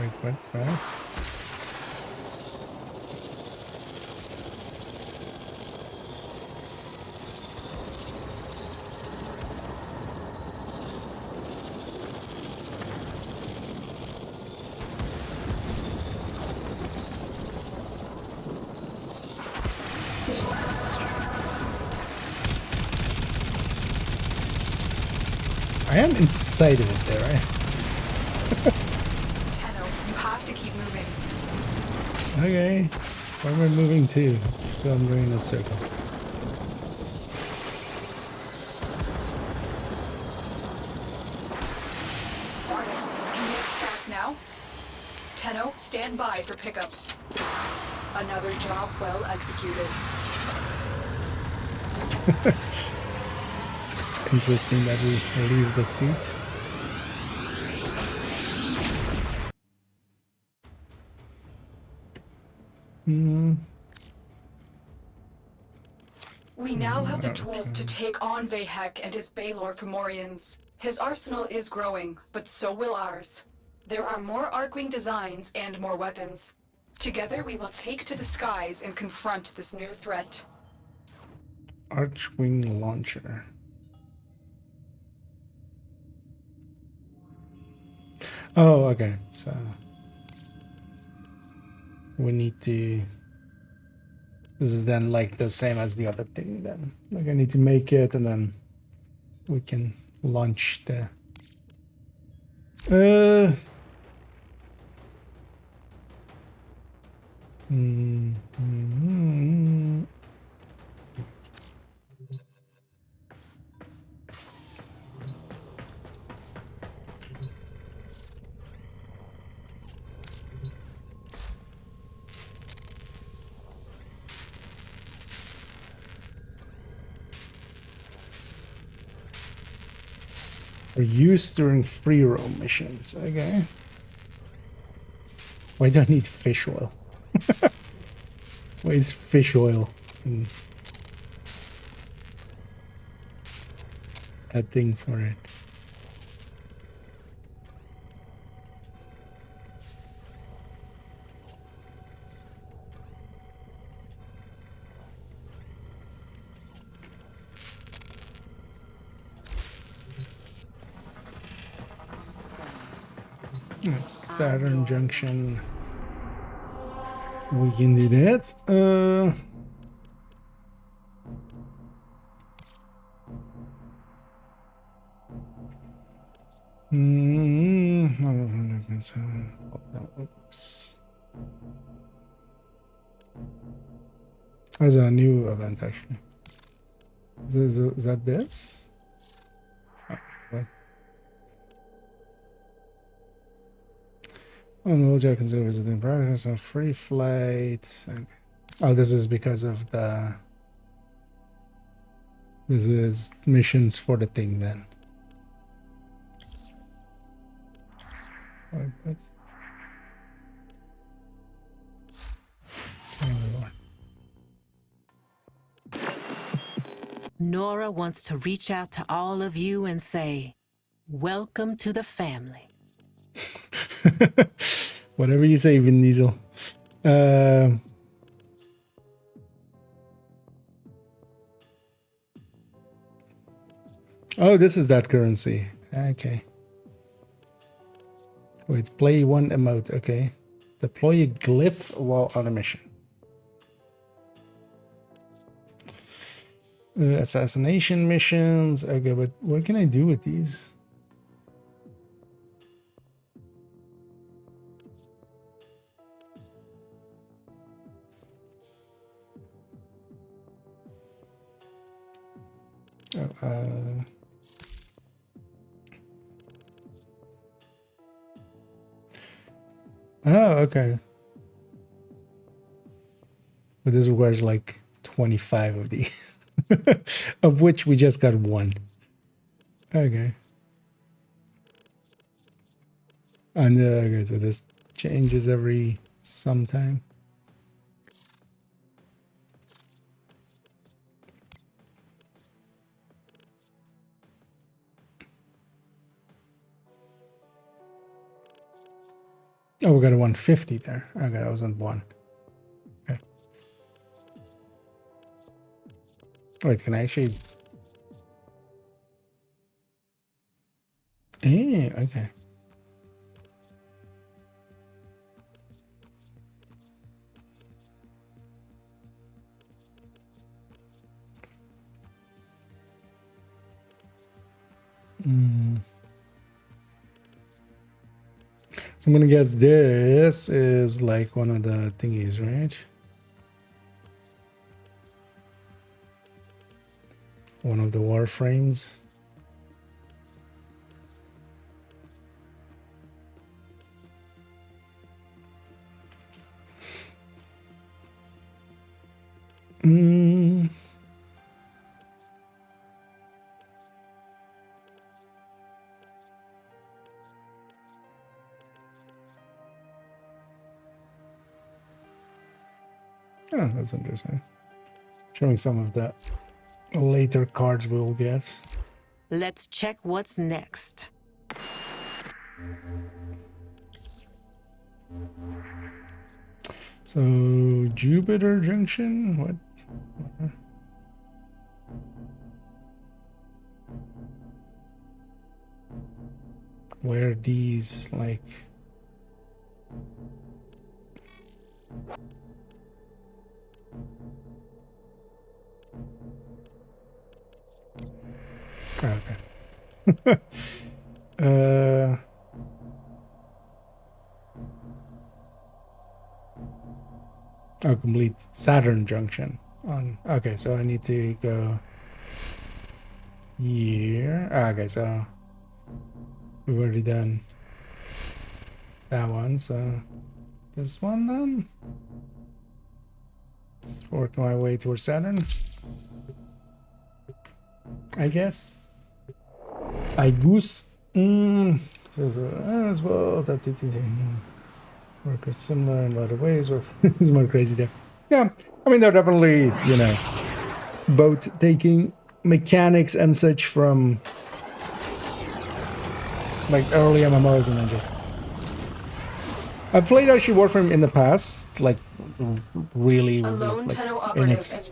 Wait, what? Where? I am inside of it there, right? Tenno, you have to keep moving. Okay. Where am I moving to? So I'm going in a circle. Artis, can you extract now? Tenno, stand by for pickup. Another job well executed. Interesting that we leave the seat. We now have the tools to take on Vahek and his Baelor Fomorians. His arsenal is growing, but so will ours. There are more Arcwing designs and more weapons. Together we will take to the skies and confront this new threat. Archwing launcher. Oh, okay. So we need to. This is then like the same as the other thing. Then, like, I need to make it, and then we can launch the. For use during free roam missions. Okay. Why do I need fish oil? Why is fish oil a thing for it? Saturn Junction. We can do that. There's a new event actually. Is that this? Oh, what? On Wheeljack consider visiting progress on free flights. Okay. Oh, this is because of the. This is missions for the thing then. Okay. Nora wants to reach out to all of you and say, welcome to the family. Whatever you say, Vin Diesel. Oh, this is that currency. Okay. Wait, play one emote. Okay. Deploy a glyph while on a mission. Assassination missions. Okay, but what can I do with these? Oh, oh, okay. But this requires like 25 of these, of which we just got one. Okay. And okay, so this changes every sometime. Oh, we got a 150 there. Okay, that wasn't one. Okay. Wait, can I actually? Okay. So I'm gonna guess this is like one of the thingies, right? One of the warframes. Oh, that's interesting. Showing some of the later cards we will get. Let's check what's next. So, Jupiter Junction? What? Where these, like... Oh, okay. Oh, complete Saturn Junction. Okay, so I need to go here. Okay, so we've already done that one, so this one then. Just working my way towards Saturn, I guess. I goose. So as well. Workers similar in a lot of ways, or it's more crazy there. Yeah, I mean, they're definitely, you know, boat taking mechanics and such from like early MMOs, and then just. I've played actually Warframe in the past, like really, like, in its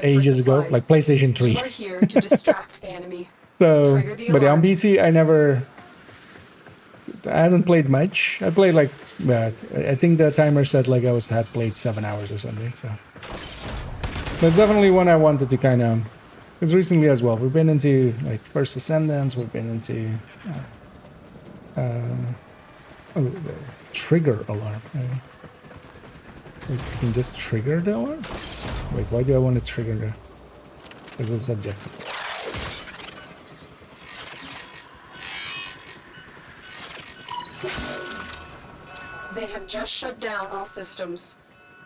ages ago, like PlayStation 3. We're here to distract the enemy. So, but on PC, I hadn't played much. I played like, but I think the timer said like had played 7 hours or something. So that's definitely one I wanted to kind of, because recently as well, we've been into like First Ascendants, we've been into, the trigger alarm. Wait, I can just trigger the alarm? Wait, why do I want to trigger the, this is subjective. They have just shut down all systems.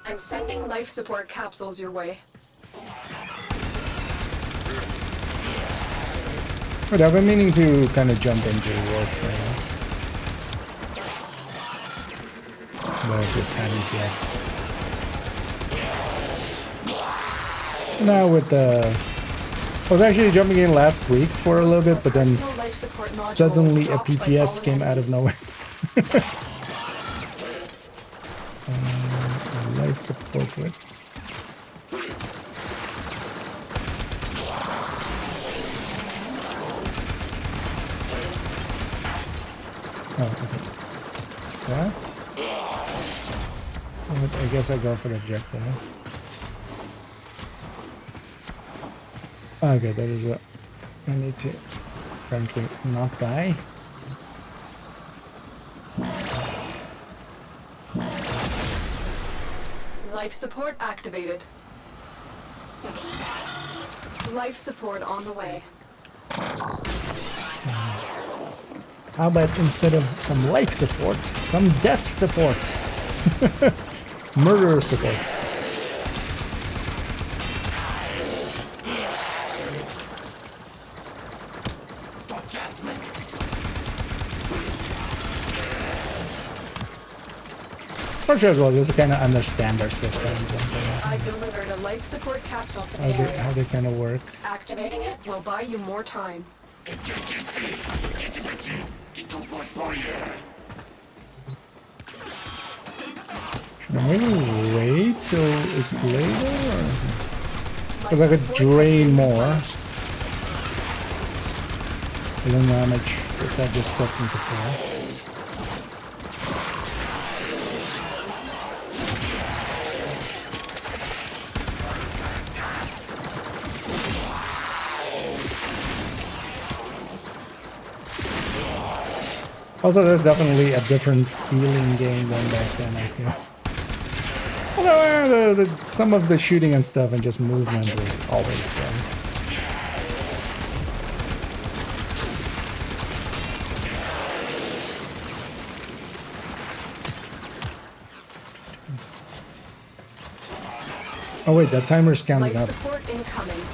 I'm sending life support capsules your way. But I've been meaning to kind of jump into Warframe. But I just haven't yet. Now with the... I was actually jumping in last week for a little bit, but then suddenly a PTS came out of nowhere. Life support with. I guess I go for the objective. Okay, there is a... I need to apparently not die. Life support activated. Life support on the way. How about instead of some life support, some death support? Murder support. For sure as well, just to kind of understand their systems and I've delivered a life support capsule to the how area. they kind of work. Activating it will buy you more time. Should I maybe wait till it's later? Because I could drain more. I don't know how much if that just sets me to full. Also, there's definitely a different feeling game than back then, I feel. Although some of the shooting and stuff and just movement was always there. Oh wait, that timer's counting Life up. support incoming.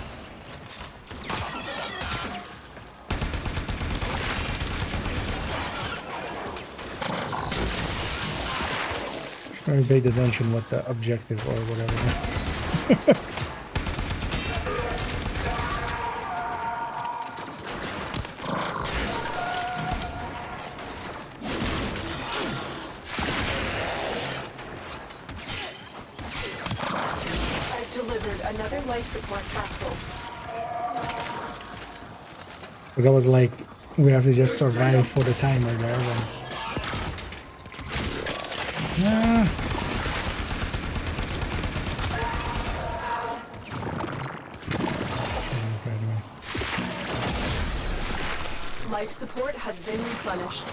Maybe paid attention what the objective or whatever. I've delivered another life support capsule. Because I was like, we have to just survive for the timer there. Then. Yeah. Life support has been replenished.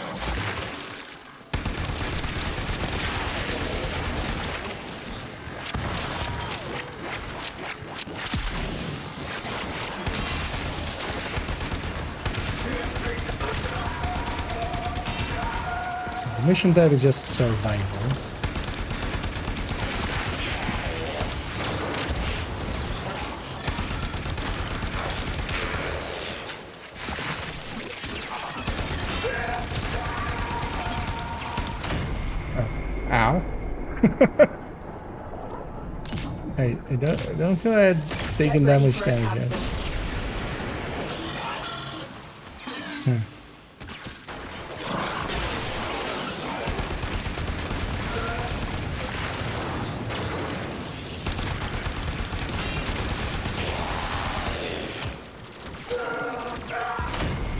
The mission type is just survival. Ow. I don't feel I had taken that much damage yet.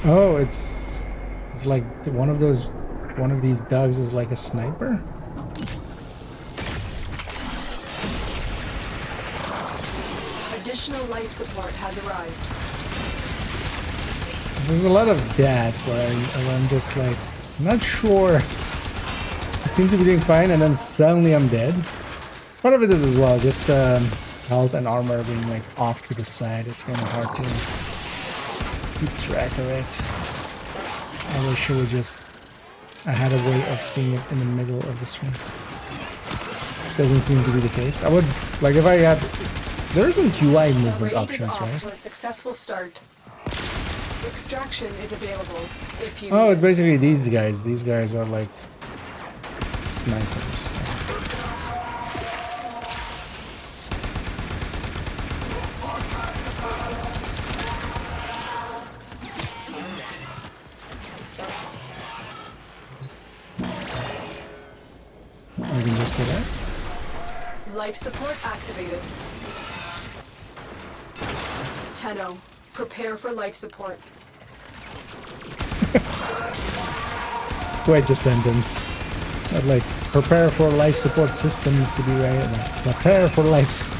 Oh, it's like one of these dogs is like a sniper. Additional life support has arrived. There's a lot of that where I'm just like not sure. I seem to be doing fine, and then suddenly I'm dead. Part of it is as well just health and armor being like off to the side. It's kind of hard to keep track of it. I wish I had a way of seeing it in the middle of the screen. Doesn't seem to be the case. I would like if I had. There isn't UI movement options, right? To a successful start. Extraction is available if you. Oh, it's basically these guys. These guys are like snipers. I can just get that. Life support activated. Tenno, prepare for life support. It's quite the sentence. But like, prepare for life support systems to be right. Prepare for life support.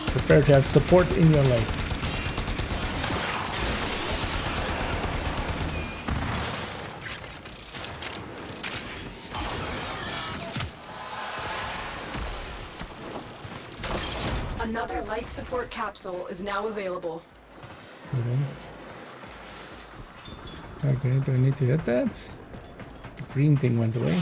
Prepare to have support in your life. Another life support capsule is now available. Okay, do I need to hit that? The green thing went away.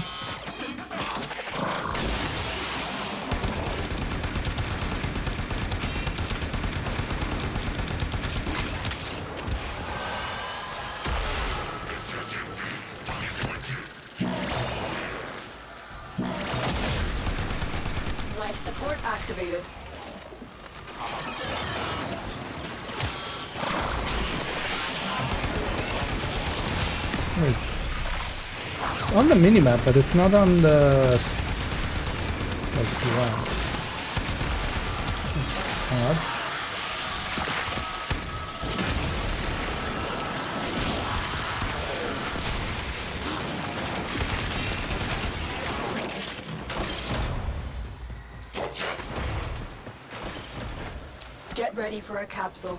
Life support activated. Wait. On the minimap, but it's not on the like ground. It's odd. Get ready for a capsule.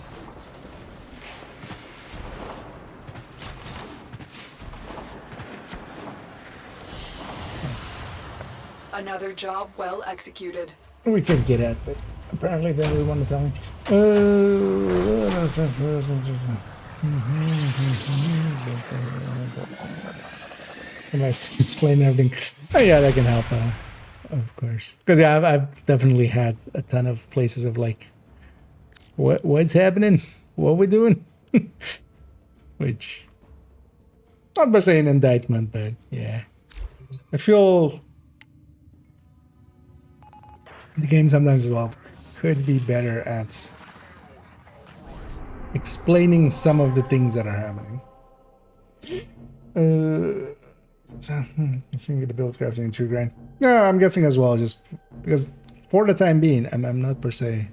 Another job well executed. We could get at, but apparently they really want to tell me. Am I explaining everything? Oh yeah, that can help, of course. Because yeah, I've definitely had a ton of places of like, what's happening? What we doing? Which, not per se an indictment, but yeah, I feel the game sometimes as well could be better at explaining some of the things that are happening. I think the build crafting 2 grand. Yeah, I'm guessing as well, just because for the time being, I'm not per se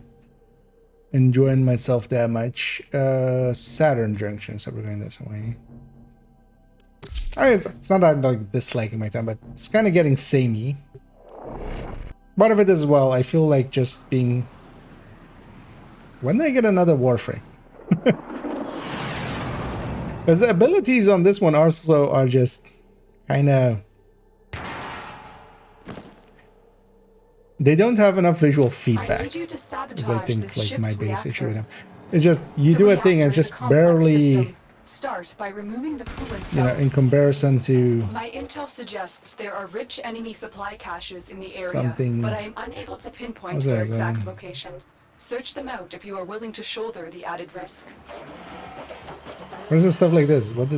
enjoying myself that much. Saturn Junction, so we're going this way. I mean, it's not that I'm like disliking my time, but it's kind of getting samey. Part of it as well, I feel like just being... When do I get another Warframe? Because the abilities on this one also are just kind of... They don't have enough visual feedback. Is I think like my biggest issue with them. It's just, you do a thing and it's just barely... Start by removing the coolant cells. You know, in comparison to... My intel suggests there are rich enemy supply caches in the area, something... but I am unable to pinpoint their exact location. Search them out if you are willing to shoulder the added risk. What is stuff like this? What?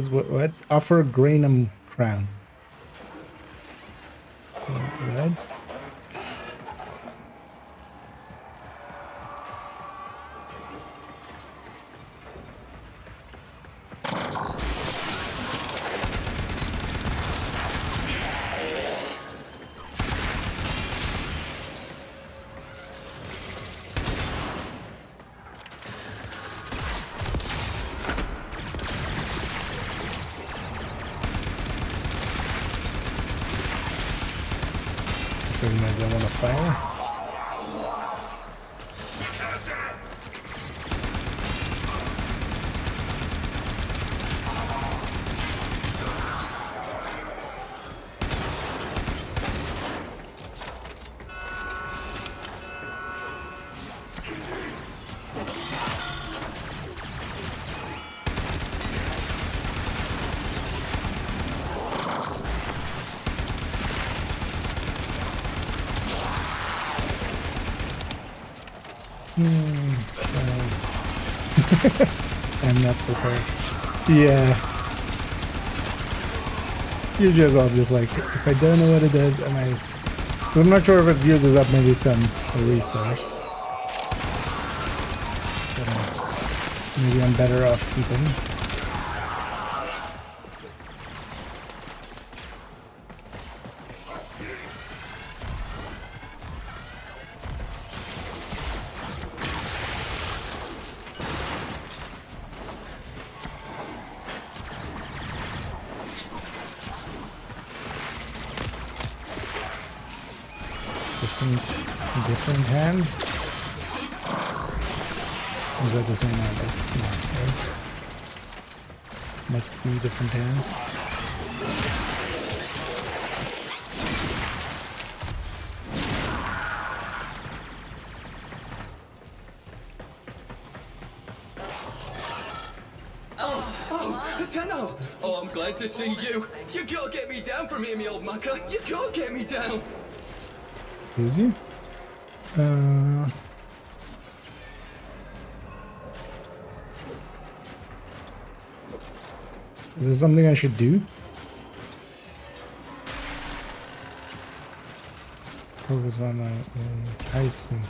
Offer Granum Crown. What? So you might don't want to fire. I'm not prepared. Yeah. Usually as well, just like, if I don't know what it is, I might... 'Cause I'm not sure if it uses up maybe some resource. But, maybe I'm better off keeping. Different hands? Or is that the same hand? No, right? Must be different hands. Tenno! Oh, I'm glad to see you. You gotta get me down from here, me old mucker. You gotta get me down. Excuse you? Is this something I should do? Focus on my icing.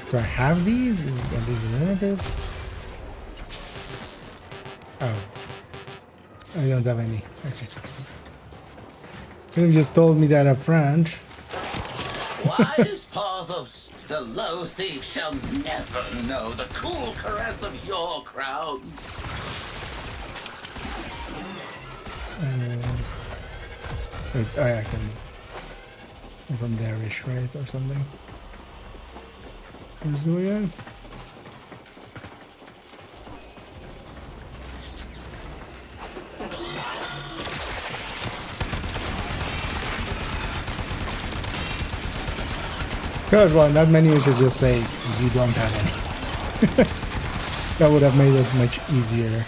Do I have these? Are these limited? Oh. I don't have any. Okay. Could have just told me that up front. Wise Parvos, the low thief shall never know the cool caress of your crown. Wait, I can from there-ish, right, or something. Where's the way out? Because, well, in that menu you should just say you don't have any. That would have made it much easier.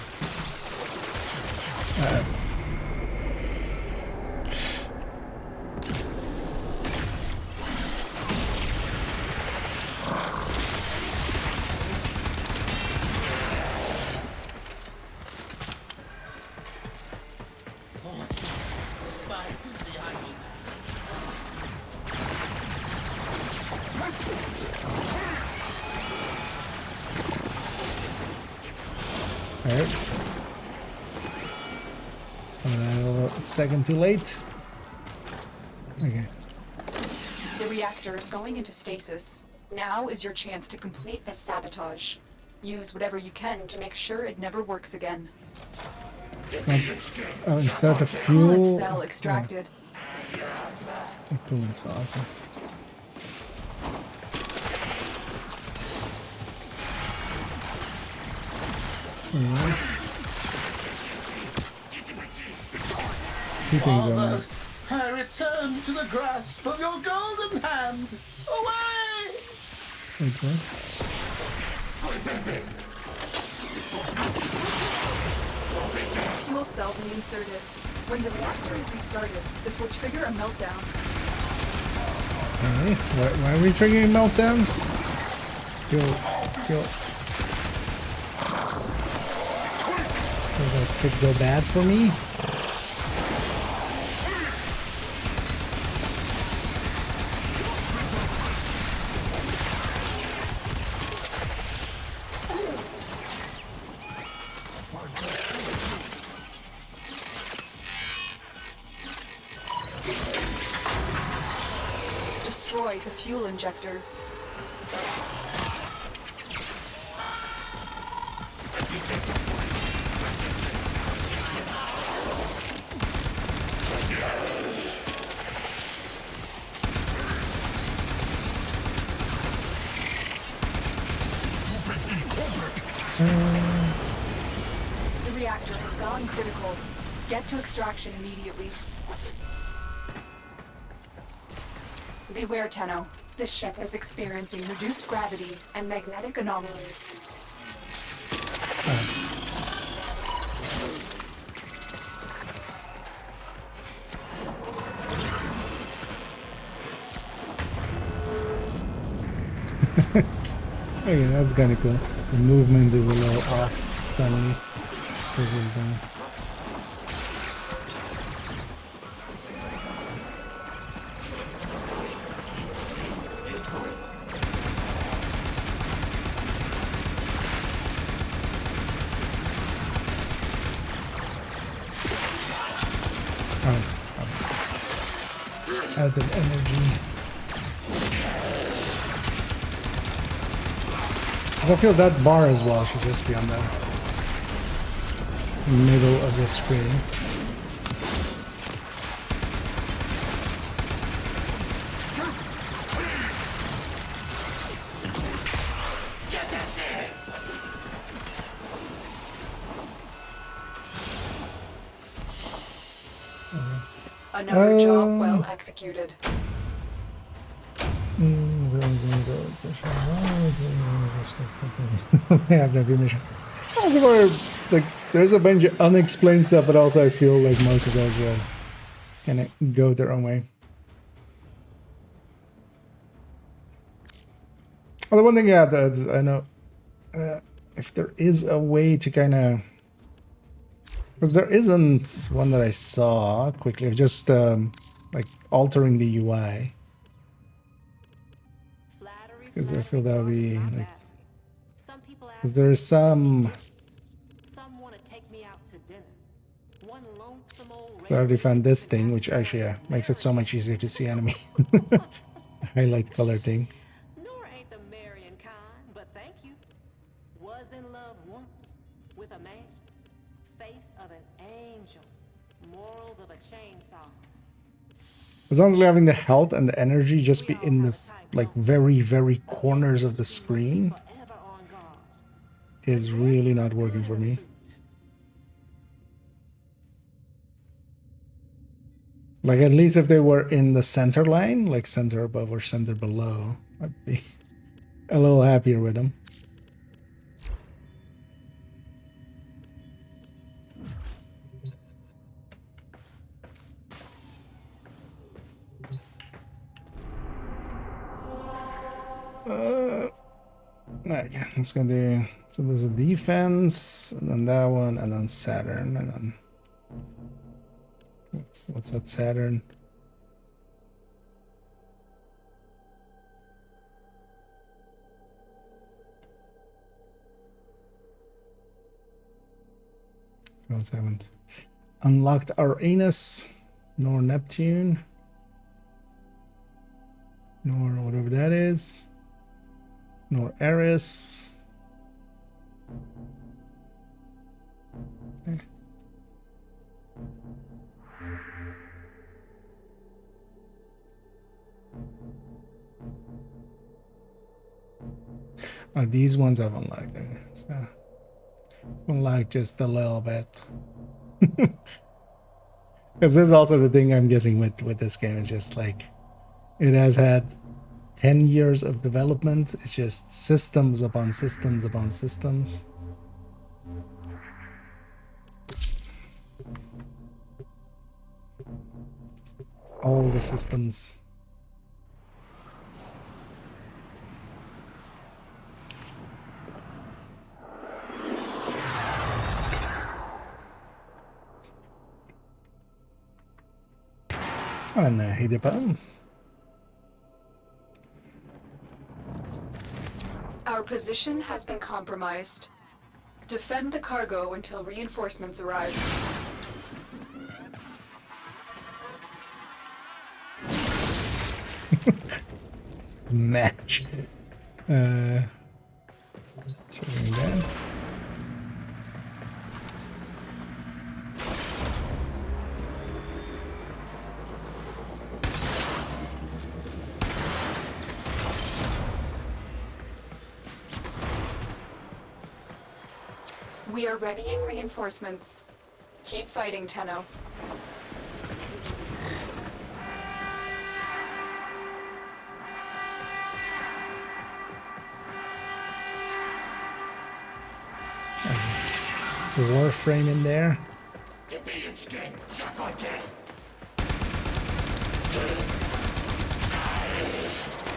Alright. So a second too late. Okay. The reactor is going into stasis. Now is your chance to complete this sabotage. Use whatever you can to make sure it never works again. It's not. Oh, insert the Coolant fuel. cell extracted. Oh, coolant cell. Okay. Alright. Two things on that. Parvos, I return to the grasp of your golden hand. Away! Wait, what? Fuel cell reinserted. When the reactor is restarted, this will trigger a meltdown. Okay. Why are we triggering meltdowns? Kill. That could go bad for me. Destroy the fuel injectors. The reactor has gone critical. Get to extraction immediately. Beware, Tenno. This ship is experiencing reduced gravity and magnetic anomalies. Okay, that's kind of cool. The movement is a little off, suddenly. Because of the... out of energy. I feel that bar as well should just be on the middle of the screen. Another job well executed. I have no mission. Like, there's a bunch of unexplained stuff, but also I feel like most of those will kind of go their own way. Well, the one thing, yeah, that I know, if there is a way to kind of, because there isn't one that I saw quickly, of just like altering the UI. Because I feel that would be like, because there is some. So I already found this thing, which actually makes it so much easier to see enemies. Highlight color thing. Nor ain't the marrying kind, but thank you. Was in love once with a man, face of an angel, morals of a chainsaw. As long as having the health and the energy just be in this like very, very corners of the screen is really not working for me. Like, at least if they were in the center line, like center above or center below, I'd be a little happier with them. Okay, let's go do. So there's a defense, and then that one, and then Saturn, and then what's that Saturn? We also haven't unlocked Uranus, nor Neptune, nor whatever that is. Nor Eris. Okay. Oh, these ones I've unlocked there. So unlocked just a little bit. Because this is also the thing I'm guessing with this game, is just like it has had 10 years of development. It's just systems upon systems upon systems. All the systems. And hit the button. Our position has been compromised. Defend the cargo until reinforcements arrive. Match. Let's bring that. We are readying reinforcements. Keep fighting, Tenno. The Warframe in there. I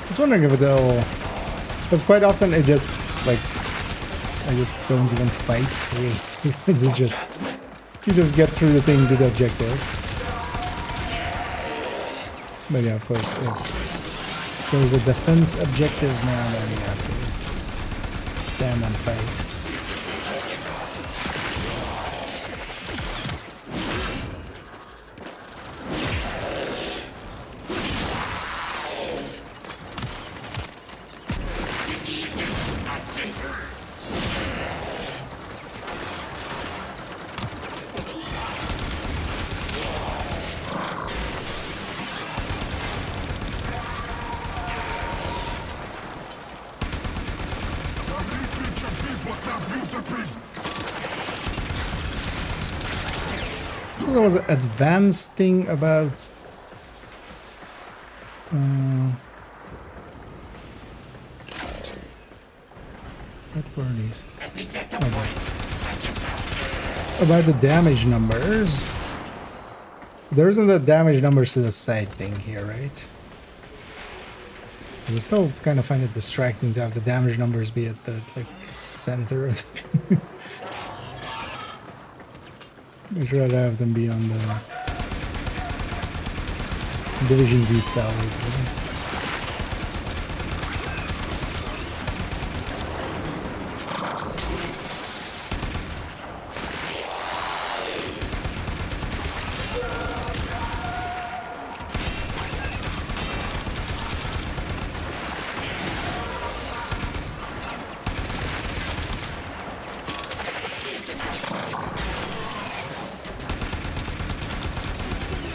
was wondering if it'll, because quite often it just like I just don't even fight really. Because it's just you just get through the thing to the objective. But yeah, of course, if there's a defense objective now, then you have to stand and fight. So there was an advanced thing about what were these? About the damage numbers. There isn't the damage numbers to the side thing here, right? I still kind of find it distracting to have the damage numbers be at the like center of the view. I'd rather have them be on the Division D style, basically.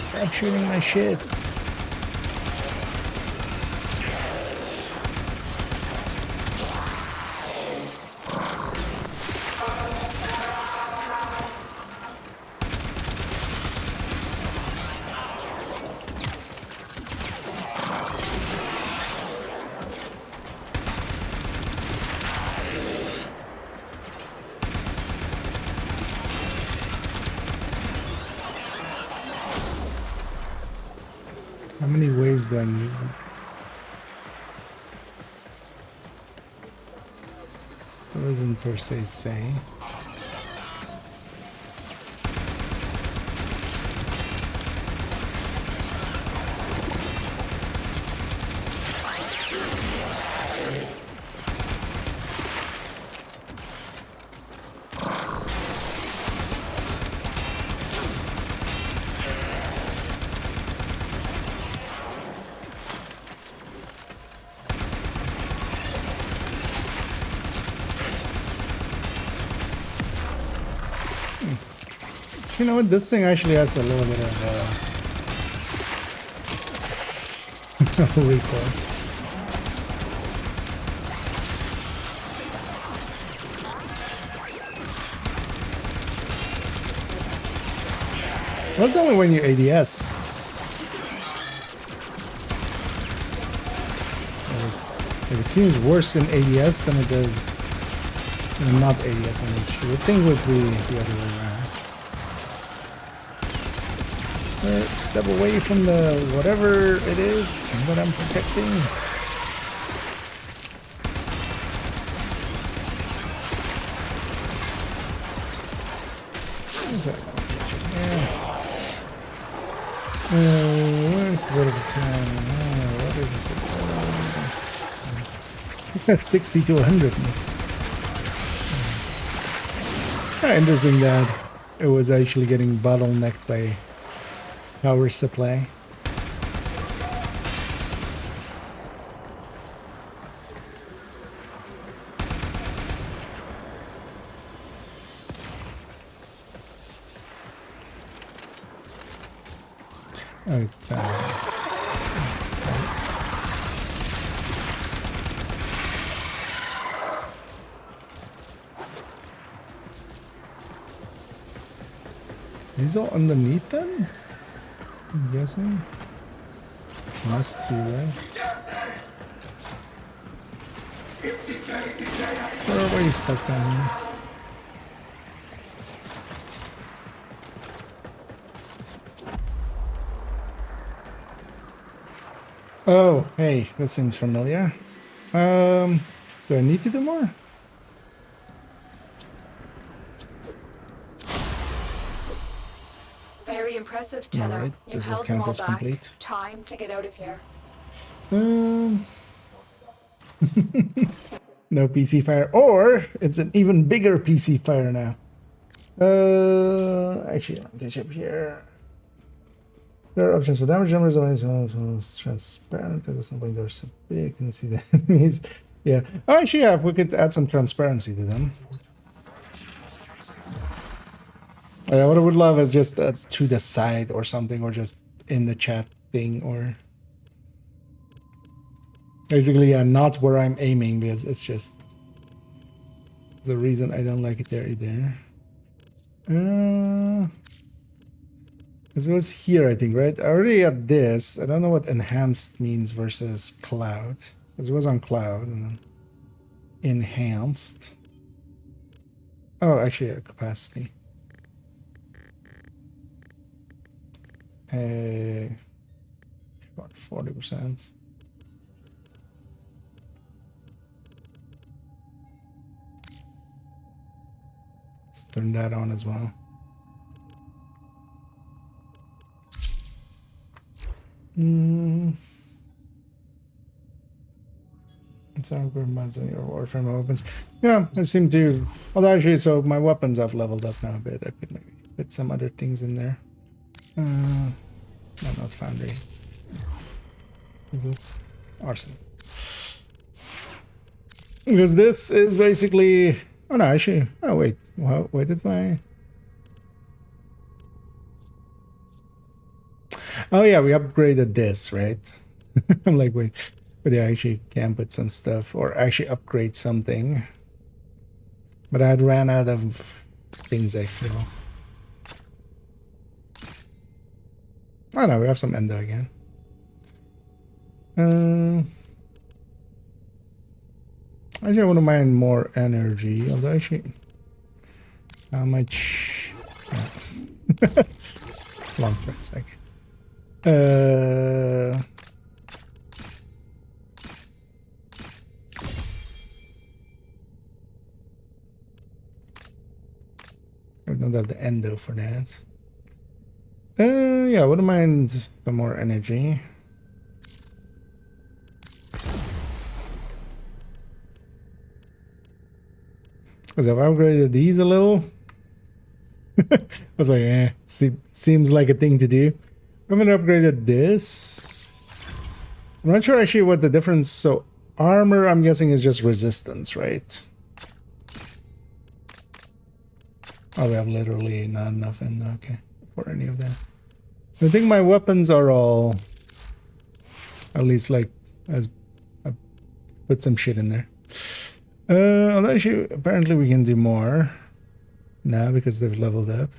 Stop shooting my shit. How many waves do I need? It doesn't per se say. You know what? This thing actually has a little bit of recoil. That's only when you ADS. If it seems worse in ADS than it does in not ADS, I would think would be the other way around. So step away from the whatever it is that I'm protecting. Where's that? Where's what is it? 60 to 100 miss. Interesting that it was actually getting bottlenecked by power supply. Oh, it's that. These all underneath them? I'm guessing. Must be, right? So why are you stuck down here? Oh, hey, that seems familiar. Do I need to do more? Very impressive, Tenno. Alright, You does it held them count all as back. complete? Time to get out of here. No PC fire, or it's an even bigger PC fire now. Actually, I'll catch up here. There are options for damage numbers. So it's transparent because it's not they're so big. You can see the enemies. Yeah. Oh, actually, yeah, we could add some transparency to them. What I would love is just to the side or something, or just in the chat thing, or basically, not where I'm aiming, because it's just the reason I don't like it there either. This was here, I think, right? I already had this. I don't know what enhanced means versus cloud. Because it was on cloud and then enhanced. Oh, actually, capacity. 40%. Let's turn that on as well. It's how good mods on your Warframe weapons. Yeah, I seem to. Although actually, so my weapons have leveled up now a bit. I could maybe put some other things in there. No, not Foundry. Is it? Arsenal. Because this is basically. Oh no, actually. Oh wait. Well, wait, did my. Oh yeah, we upgraded this, right? I'm like, wait. But yeah, I actually can put some stuff or actually upgrade something. But I had ran out of things, I feel. Oh no, we have some endo again. Actually, I wouldn't mind more energy. Although actually, how much? Yeah. Long for a second. I don't have the endo for that. Yeah, I wouldn't mind some more energy. Because I've upgraded these a little. I was like, seems like a thing to do. I'm gonna upgrade this. I'm not sure actually what the difference. So armor, I'm guessing, is just resistance, right? Oh, we have literally not enough in okay for any of that. I think my weapons are all, at least like, as I put some shit in there. Although actually, apparently we can do more now because they've leveled up.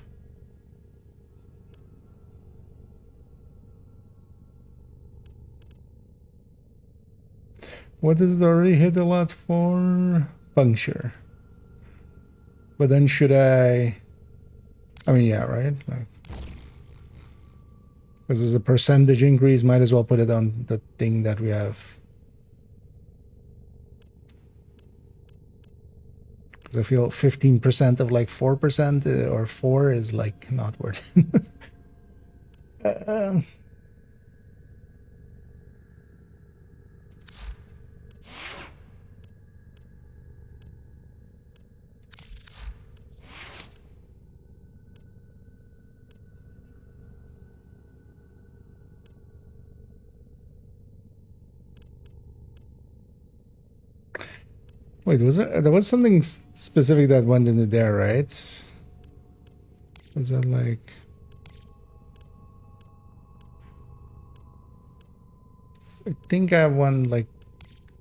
What does it already hit a lot for? Puncture. But then should I mean, yeah, right? Like, because there's a percentage increase, might as well put it on the thing that we have. Because I feel 15% of like 4% or 4 is like not worth it. Wait, there was something specific that went into there, right? Was that like... I think I have one like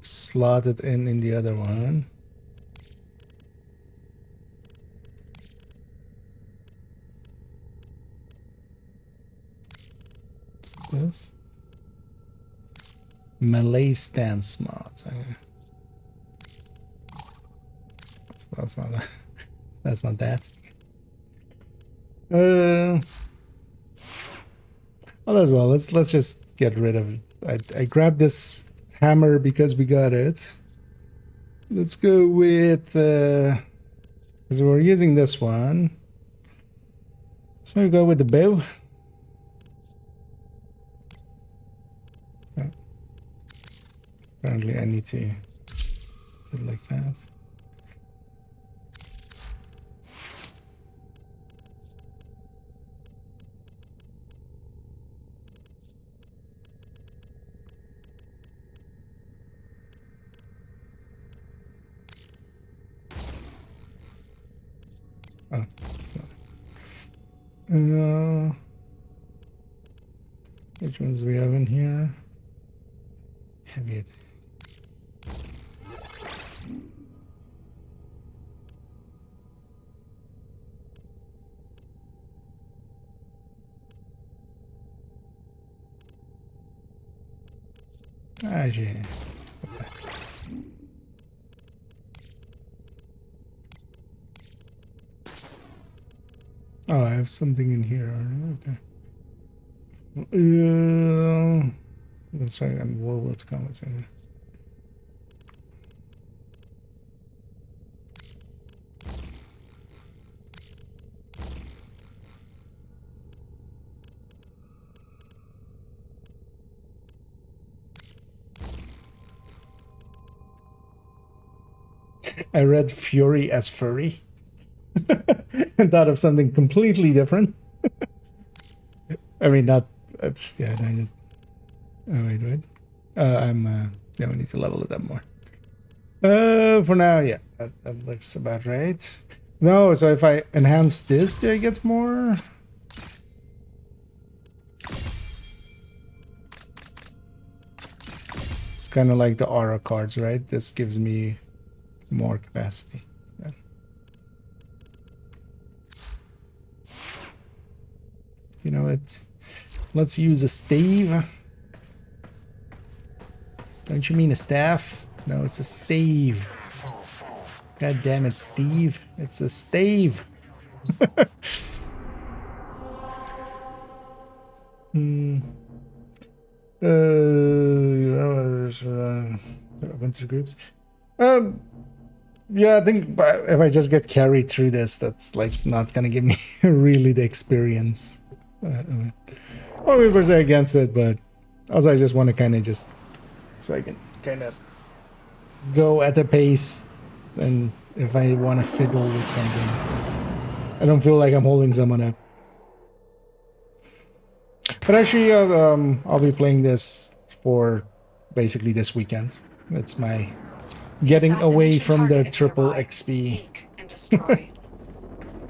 slotted in the other one. What's this? Melee stance mods. Okay. So that's not that. That's not that. Oh, as well. Let's just get rid of it. I grabbed this hammer because we got it. Let's go with because we're using this one. Let's maybe go with the bow. Oh. Apparently I need to do it like that. Oh, it's not. Which ones do we have in here? Heavy. Actually, oh, I have something in here already. Okay. Let's try on World Comments. I read Fury as furry and thought of something completely different. I mean, not. Yeah, I just. Oh, wait. Yeah, we need to level it up more. For now, yeah, that looks about right. No, so if I enhance this, do I get more? It's kind of like the aura cards, right? This gives me more capacity. Yeah. You know what? Let's use a stave. Don't you mean a staff? No, it's a stave. God damn it, Steve. It's a stave. Winter groups. Yeah, I think if I just get carried through this, that's like not gonna give me really the experience. Or we per se against it, but also I just want to kind of just so I can kind of go at a pace, and if I want to fiddle with something, I don't feel like I'm holding someone up. But actually, I'll be playing this for basically this weekend. That's my getting away from the triple XP. Seek and destroy.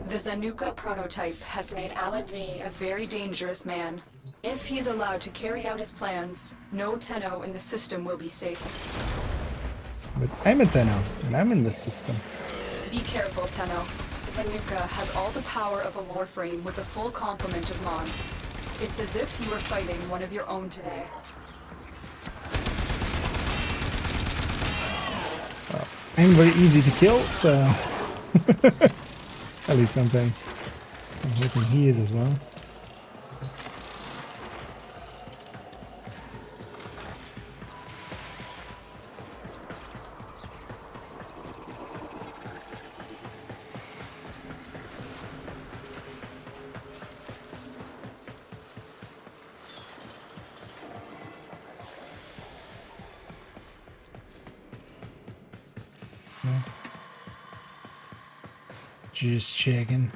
The Zanuka prototype has made Alan V a very dangerous man. If he's allowed to carry out his plans, no Tenno in the system will be safe. But I'm a Tenno, and I'm in this system. Be careful, Tenno. Zanuka has all the power of a warframe with a full complement of mods. It's as if you were fighting one of your own today. Well, I'm very easy to kill, so... At least sometimes. I'm hoping he is as well. Just checking.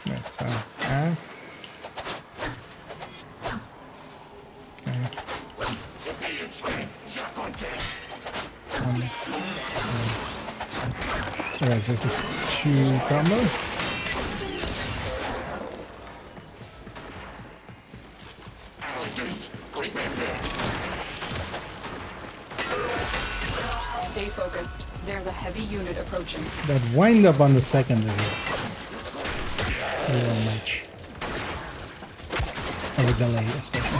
That's okay. Alright, so it's a 2 combo. Stay focused. There's a heavy unit approaching. That wind up on the second is a little much. Or a delay, especially.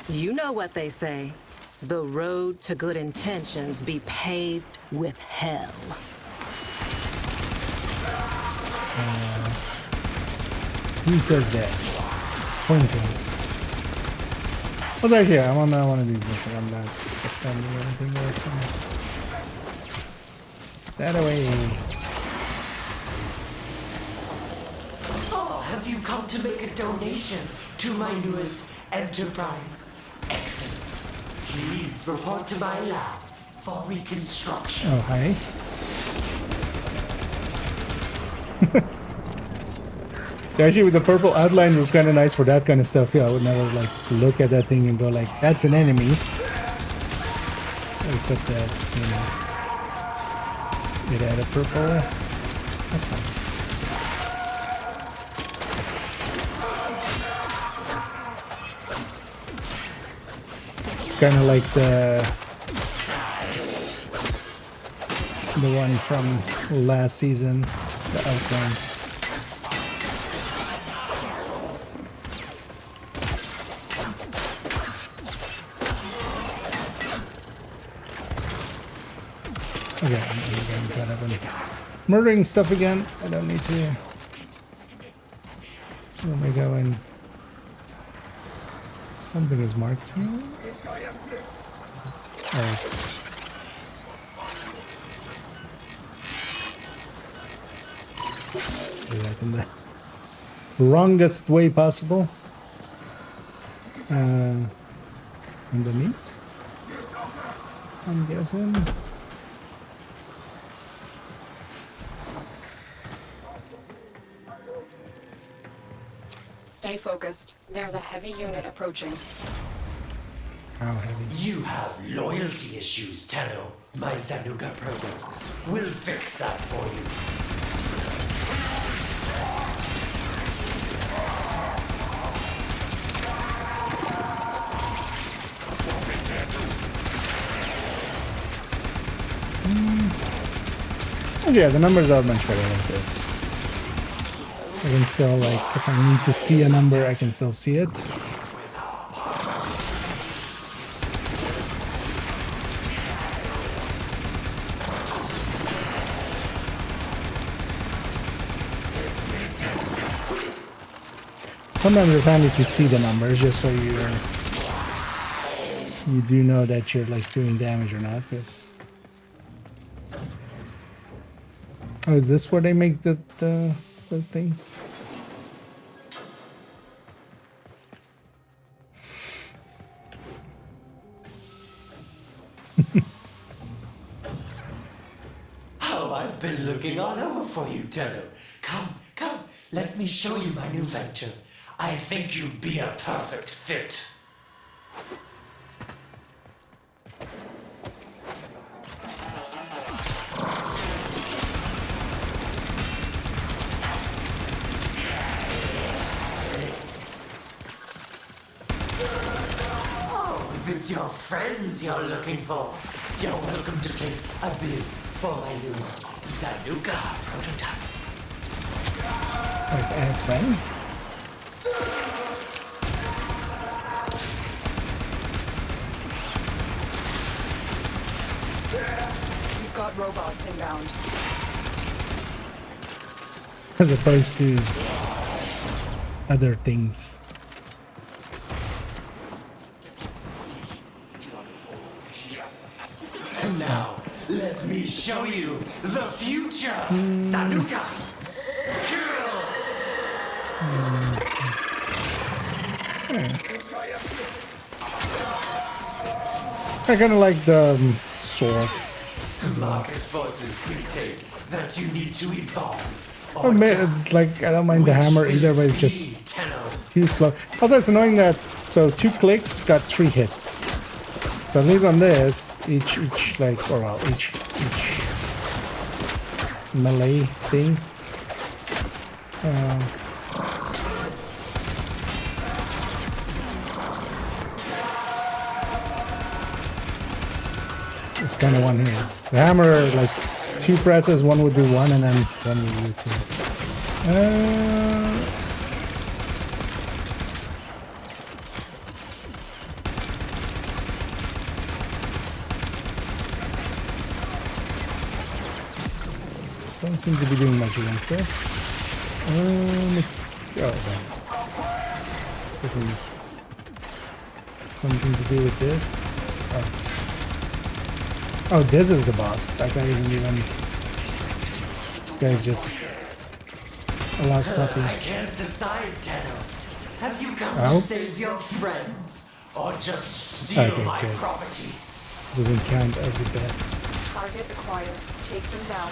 You know what they say. The road to good intentions be paved with hell. Who says that? Point to him. What's out here? I'm on one of these missions. I'm not defending anything that's that away. Oh, have you come to make a donation to my newest enterprise? Excellent. Please report to my lab for reconstruction. Oh, hi. Actually, with the purple outlines, it's kind of nice for that kind of stuff too. I would never like look at that thing and go like, "That's an enemy." Except that, you know, it had a purple. Okay. It's kind of like the one from last season. the outlines. Okay, I'm kind of murdering stuff again. I don't need to. Where am I going? Something is marked here. Alright. Do that in the wrongest way possible. Underneath, I'm guessing. Stay focused. There's a heavy unit approaching. How heavy? You have loyalty issues, Tenno. My Zanuka program will fix that for you. Yeah, the numbers are much better like this. I can still, like, if I need to see a number, I can still see it. Sometimes it's handy to see the numbers just so you do know that you're like doing damage or not. Because oh, is this where they make those things? Oh, I've been looking all over for you, Tenno. Come, let me show you my new venture. I think you'd be a perfect fit. Oh, if it's your friends you're looking for, you're welcome to place a bid for my newest Zanuka prototype. Like, I have friends? We've got robots inbound. As opposed to other things. And now, let me show you the future! Zanuka! Kill! I kind of like the sword. Market forces dictate that you need to evolve. Oh, man, it's like, I don't mind the hammer either, but it's just too slow. Also, it's annoying that, so 2 clicks got 3 hits. So at least on this, each like, or well, each melee thing. It's kind of one hit. The hammer, like 2 presses, one would do 1, and then one would do 2. Don't seem to be doing much against that. Oh, doesn't something to do with this? Oh, this is the boss. That guy isn't even. This guy's just a lost puppy. I can't decide, Tenno. Have you come to save your friends or just steal my property? Doesn't count as a bet. Target acquired. Take them down.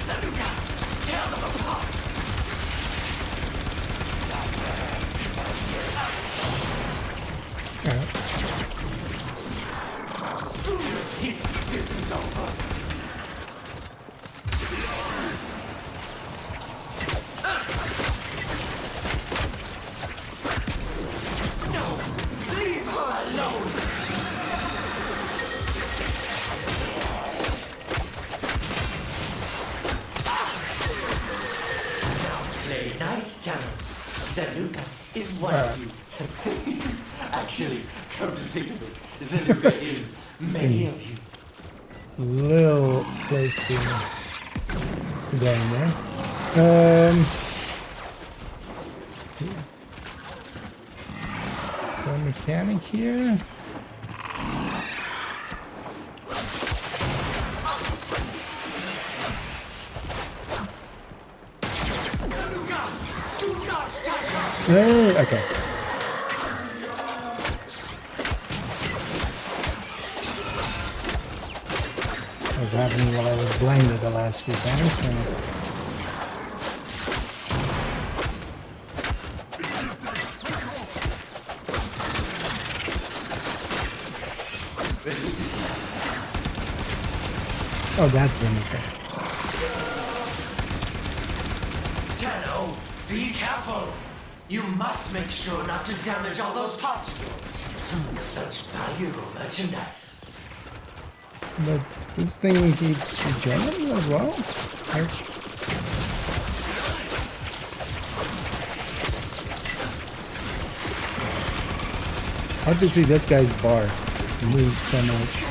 Zanuka, tear them apart. Do you think this is over? No! Leave her alone! Zanuka is one of you. Actually, come to think of it, Zanuka is many of you. Little close to going there. So mechanic here. Zanuka, do not touch her! Hey, okay. That was happening while I was blinded the last few times. So. Oh, that's him. Okay. Tenno, be careful! You must make sure not to damage all those parts of yours. Such valuable merchandise. But this thing keeps regenerating as well? Like, it's hard to see this guy's bar. He moves so much.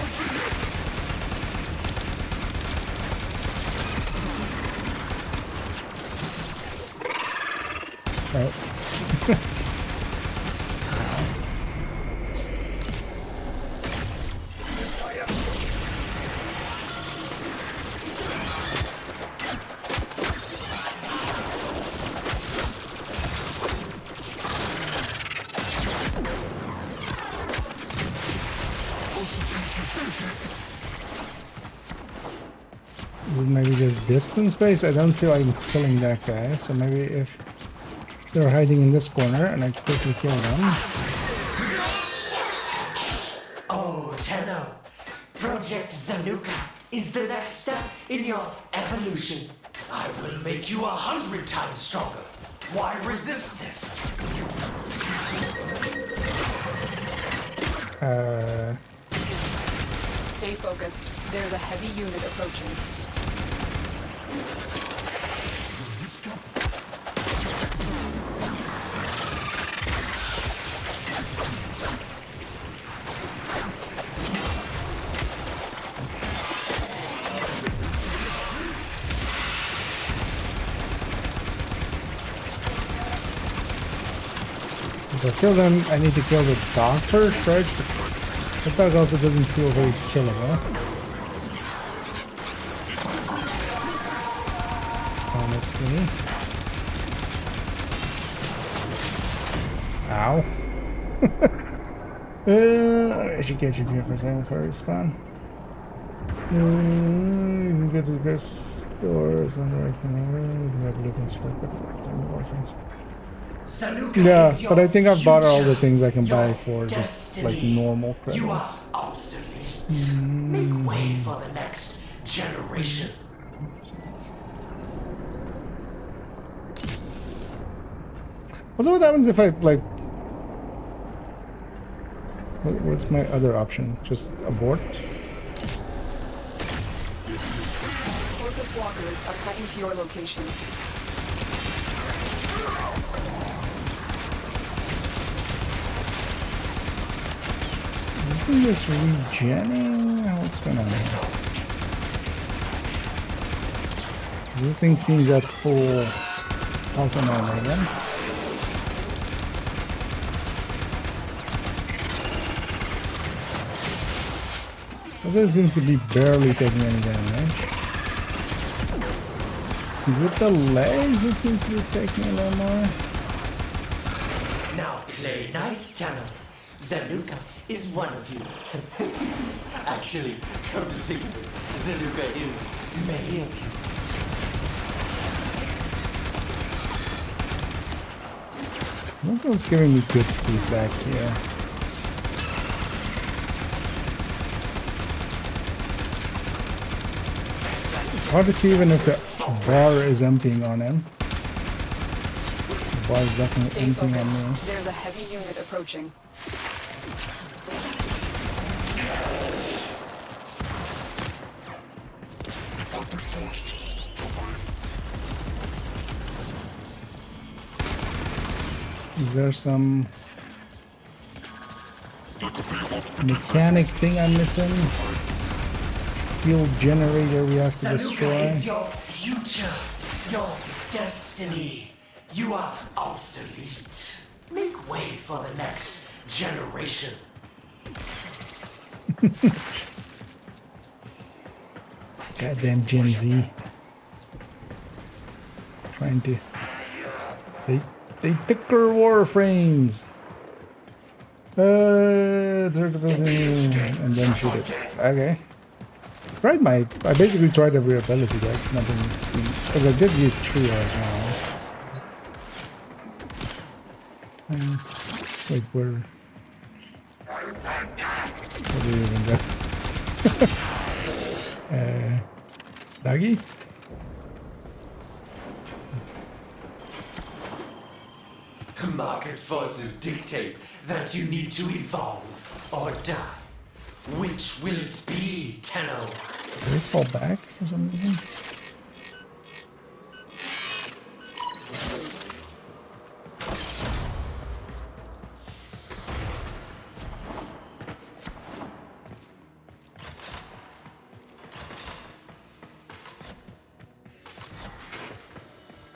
Oh. Is it maybe just distance based? I don't feel like I'm killing that guy, so maybe if they're hiding in this corner and I quickly kill them. Oh, Tenno, Project Zanuka is the next step in your evolution. I will make you 100 times stronger. Why resist this? Stay focused. There's a heavy unit approaching. If I kill them, I need to kill the dog first, right? The dog also doesn't feel very killable. Honestly. Ow. I should catch you here for a second before I respawn. You can go to the grocery stores on the right hand. You can have blueprints for orphans. Zanuka Yeah, is your but I think I've bought all the future, things I can buy your for just destiny. like normal You are credits. obsolete. Make way for the next generation. Also, what happens if I like? What's my other option? Just abort? Corpus walkers are heading to your location. Is this thing just regenning? What's going on here? This thing seems at full health and armor again. This seems to be barely taking any damage. Is it the legs that seem to be taking a little more? Now play nice, Tenno. Zanuka is one of you. Actually, come to think of it, Zanuka is many of you. Nothing's giving me good feedback here. It's hard to see even if the bar is emptying on him. The bar is definitely Stay emptying focused. on me. There's a heavy unit approaching. Is there some mechanic thing I'm missing? Fuel generator we have to Zanuka destroy. is your future, your destiny. You are obsolete. Make way for the next generation. Goddamn Gen Z. Trying to... They took our warframes! And then shoot it. Okay. I basically tried every ability, like nothing seemed... Because I did use trio as well. Wait, where do you even go? Doggy? Market forces dictate that you need to evolve or die. Which will it be, Tenno? Did they fall back for some reason?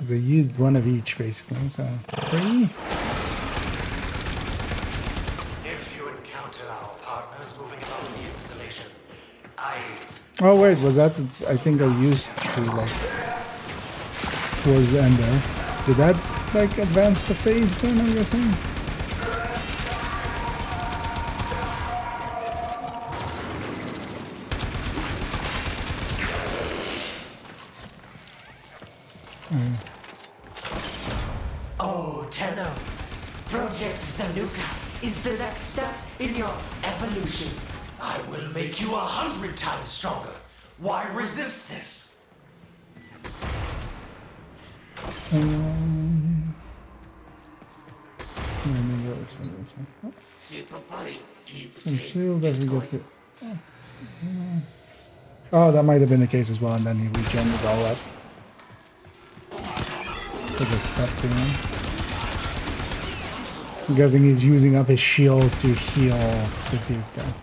They used one of each basically, so 3. If you encounter our partners moving about the installation, eyes. Oh wait, was that I think I used 3 like towards the end there. Did that like advance the phase then, I'm guessing? Oh, Tenno. Project Zanuka is the next step in your evolution. I will make you 100 times stronger. Why resist this? Some shield that we get to. Oh, that might have been the case as well, and then he regened it all up. With a step thing. I'm guessing he's using up his shield to heal the dude though.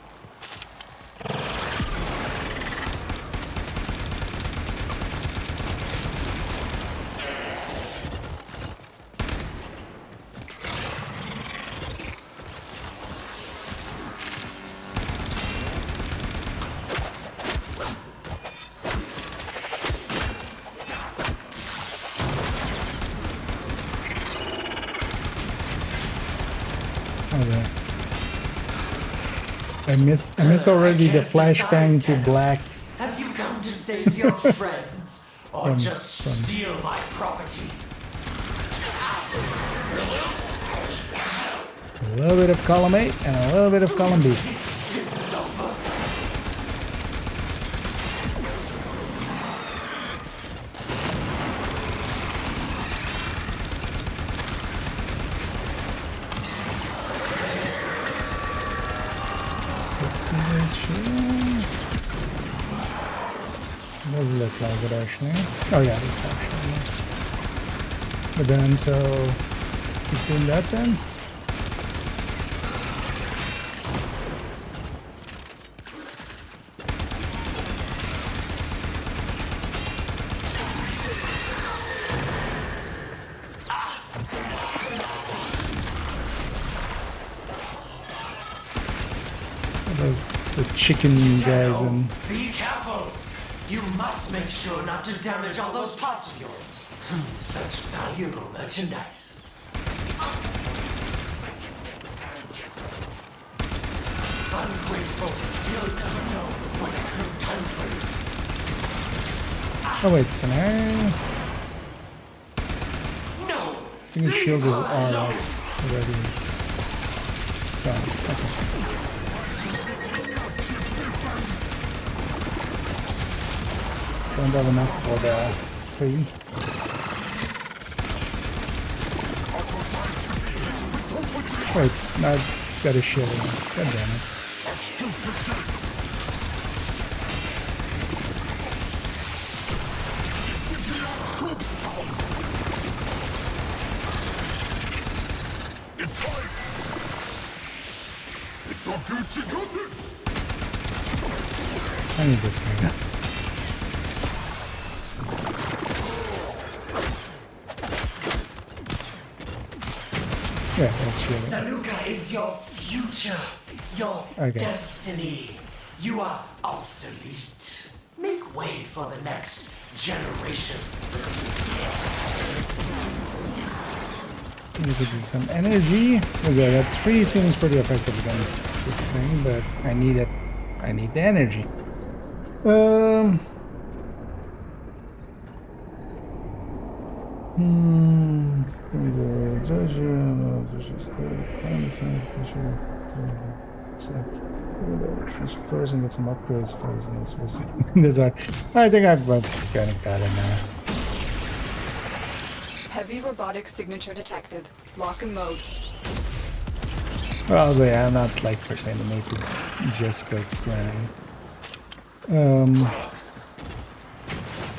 I miss already the flashbang to black. Have you come to save your friends or just steal my property? A little bit of column A and a little bit of column B. This is over. What does it look like it actually? Oh yeah, it's actually. But then, so keep doing that then. The chicken guys and Be careful. You must make sure not to damage all those parts of yours. Such valuable merchandise. Ungrateful. You'll never know what I could have done for you. oh wait, can I? No. I think his shield is all up already. Oh, okay. Don't have enough for the 3. Wait, now I've got a shield in. God damn it. I need this guy. Yeah, that's true. Zanuka is your future, your destiny. You are obsolete. Make way for the next generation. Need to do some energy. Because that 3 seems pretty effective against this thing, but I need it. I need the energy. She's frozen, get some upgrades frozen. It's supposed to this one. I think I've kind of got it now. Heavy robotic signature detected. Lock and load. Well, so yeah, I'm not like per se in the mood to just go grind.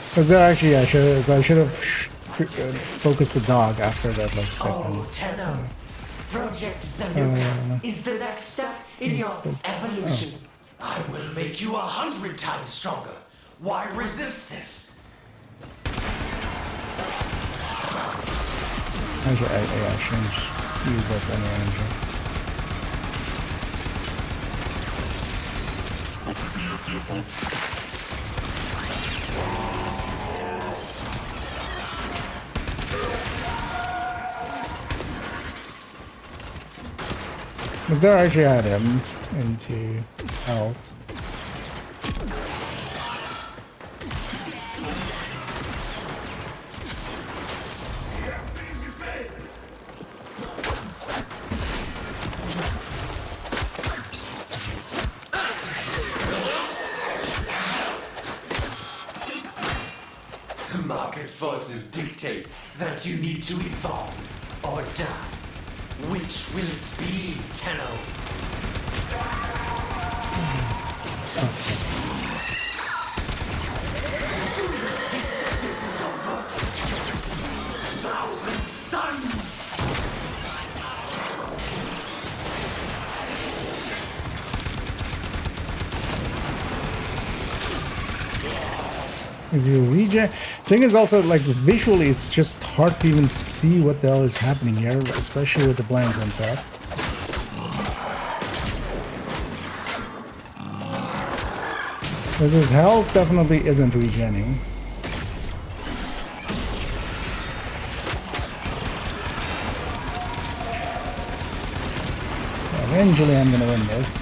Because there actually, I should have focused the dog after that like second. Oh, Tenno. Project Zanuka is the next step in your evolution. I will make you 100 times stronger. Why resist this? Actually, I shouldn't use up any energy. Is there actually add him into health? Market forces dictate that you need to evolve or die. Which will it be, Tenno? This is over. 1,000 suns! Is he a regen? Thing is also like visually, it's just hard to even see what the hell is happening here, especially with the blinds on top. Because his health definitely isn't regenning. So eventually, I'm gonna win this.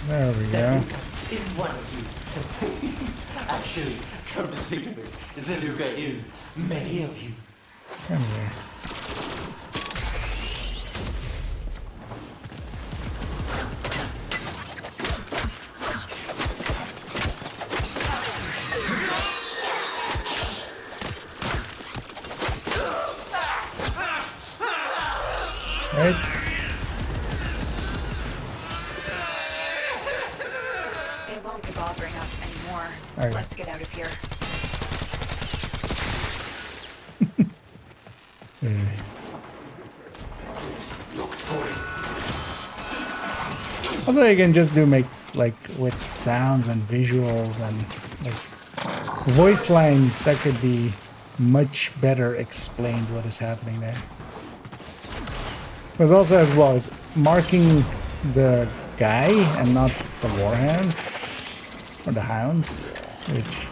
There we go. Zanuka is one of you. Actually, come to think of it, Zanuka is many of you. Come here. Right? Bothering us anymore. Okay. Let's get out of here. Also, you can just do make like with sounds and visuals and like voice lines that could be much better explained what is happening there. Because also as well, it's marking the guy and not the warhound. Or the hound, which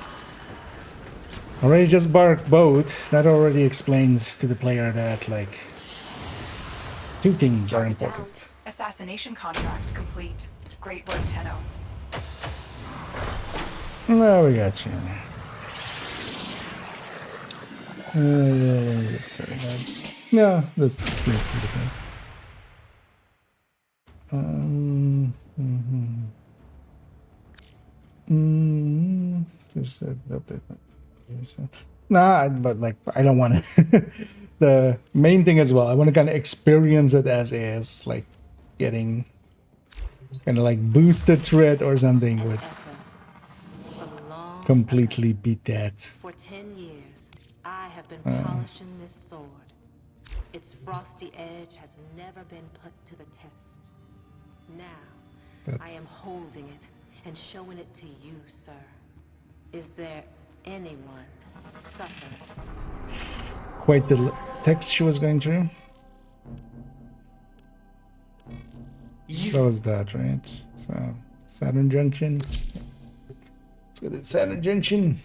already just bark both. That already explains to the player that like 2 things are important. Assassination contract complete. Great work, Tenno. Now we got you. No, this seems to be the case. There's a bit. Nah, but like I don't want to. The main thing as well, I want to kind of experience it as is, like getting kind of like boosted through it or something would completely beat that. For 10 years, I have been polishing this sword. Its frosty edge has never been put to the test. Now, I That's am holding it and showing it to you, sir. Is there anyone suffering? quite the text she was going through. That was that, right? So, Saturn Junction. Let's go to Saturn Junction.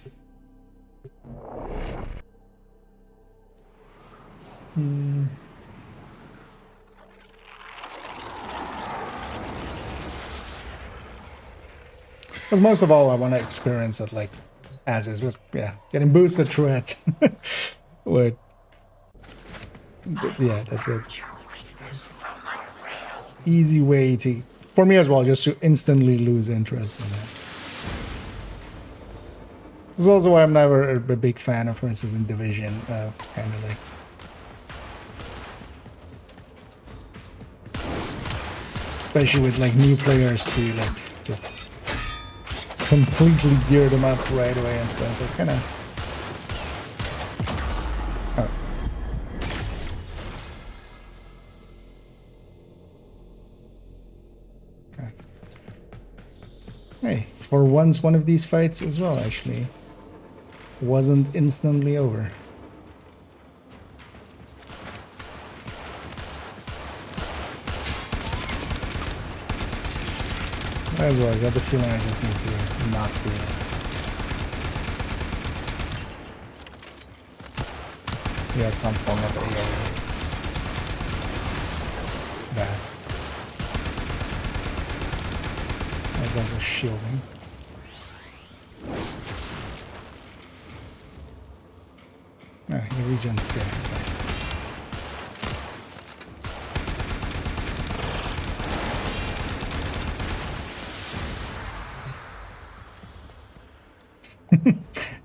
Because most of all, I want to experience it like as is. Was yeah, getting boosted through it. But yeah, that's it. Easy way to, for me as well, just to instantly lose interest in it. This is also why I'm never a big fan of, for instance, in Division, kind of like. Especially with like new players to like just completely gear them up right away and stuff. It kind of. Oh. Okay. Hey, for once, one of these fights as well actually wasn't instantly over. As well, I got the feeling I just need to not be got some form of AoE. That. That's also shielding. Oh, he regens there.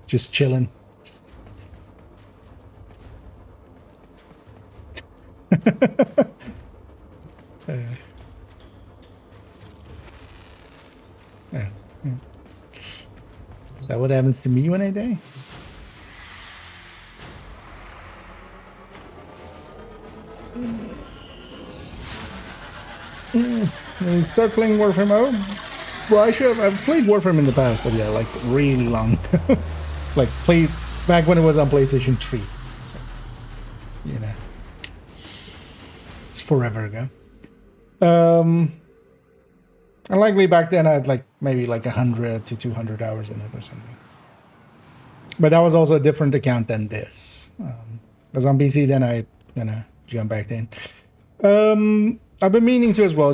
Just chilling. Just yeah. Is that what happens to me when I die? Start playing Warframe. Oh, well, I've played Warframe in the past, but yeah, like really long. Like played back when it was on PlayStation 3. So, you know, it's forever ago. And likely back then I had like maybe like 100 to 200 hours in it or something. But that was also a different account than this. Because on PC then I jump back in. I've been meaning to as well.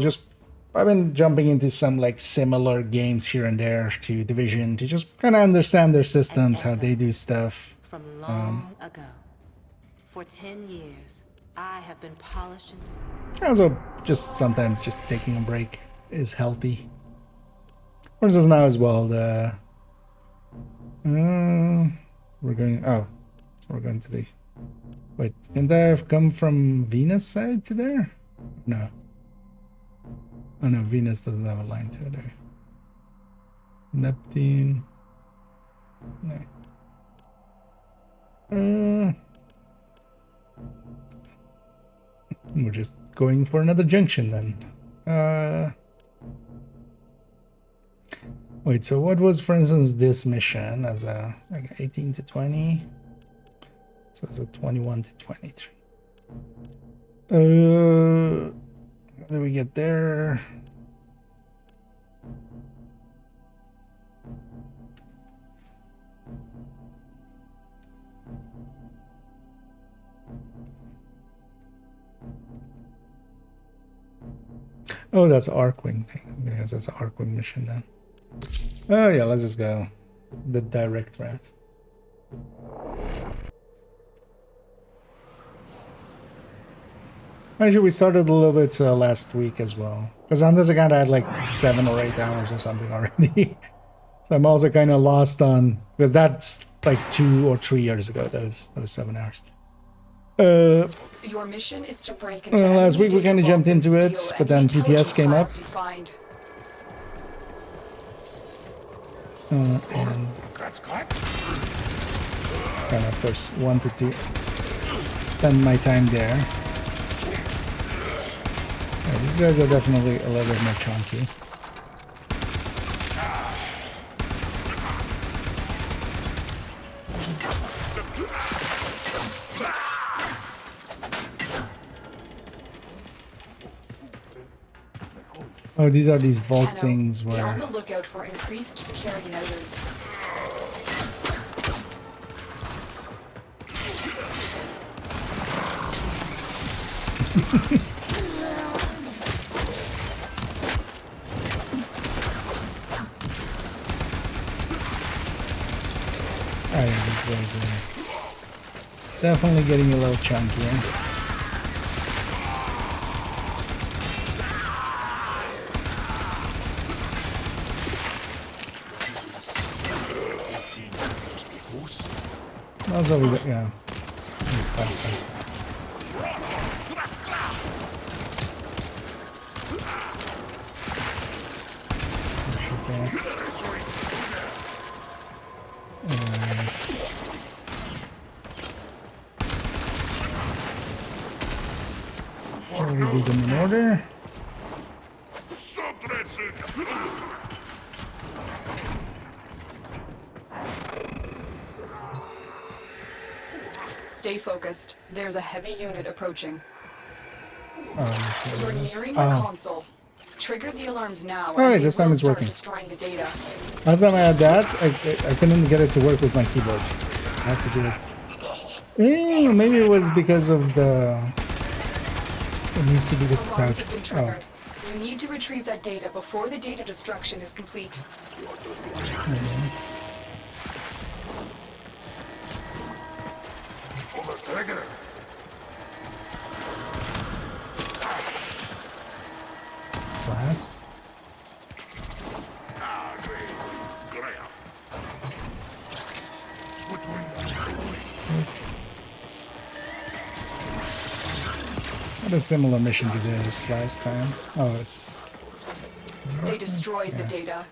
I've been jumping into some like similar games here and there to Division to just kind of understand their systems, how they do stuff. From long ago, for 10 years, I have been polishing. Also, just sometimes just taking a break is healthy. For instance, now as well, we're going to the. Wait, can that have come from Venus side to there? No. Oh no, Venus doesn't have a line to it there. Neptune. No. We're just going for another junction then. Wait, so what was, for instance, this mission as a like 18 to 20? So it's a 21 to 23. How do we get there? Oh, that's Arcwing thing. Because that's an Arcwing mission then. Oh yeah, let's just go the direct route. Actually, we started a little bit last week as well. Because on this account I had like 7 or 8 hours or something already. So I'm also kind of lost on... Because that's like 2 or 3 years ago, those 7 hours. Your mission is to break into last week we kind of jumped into it, but then PTS came up. And kind of, of course, wanted to spend my time there. Yeah, these guys are definitely a little bit more chunky. Oh, these are these vault Tenno, things be on where... the lookout for increased security measures. Oh yeah, these guys are definitely getting a little chunkier. That's all we got, yeah. Shall we do them in order? Stay focused. There's a heavy unit approaching. Oh, You're nearing the console. Trigger the alarms now. All right, and they this time will it's start working. destroying the data. Last time I had that, I couldn't get it to work with my keyboard. I had to do it. Maybe it was because of the... It needs to be the Alarms crouch. have been Oh. triggered. You need to retrieve that data before the data destruction is complete. It's glass. Had a similar mission to this last time. Oh, it's... They destroyed the data.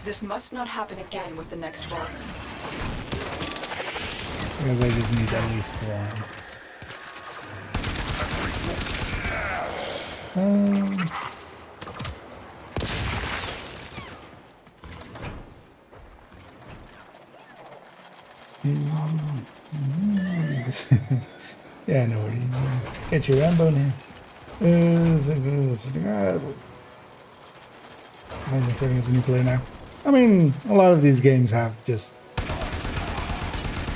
This must not happen again with the next vault. Because I just need at least one. Yeah, I know what he's doing. Get your Rambo now. I'm serving as a nuclear now. I mean, a lot of these games have just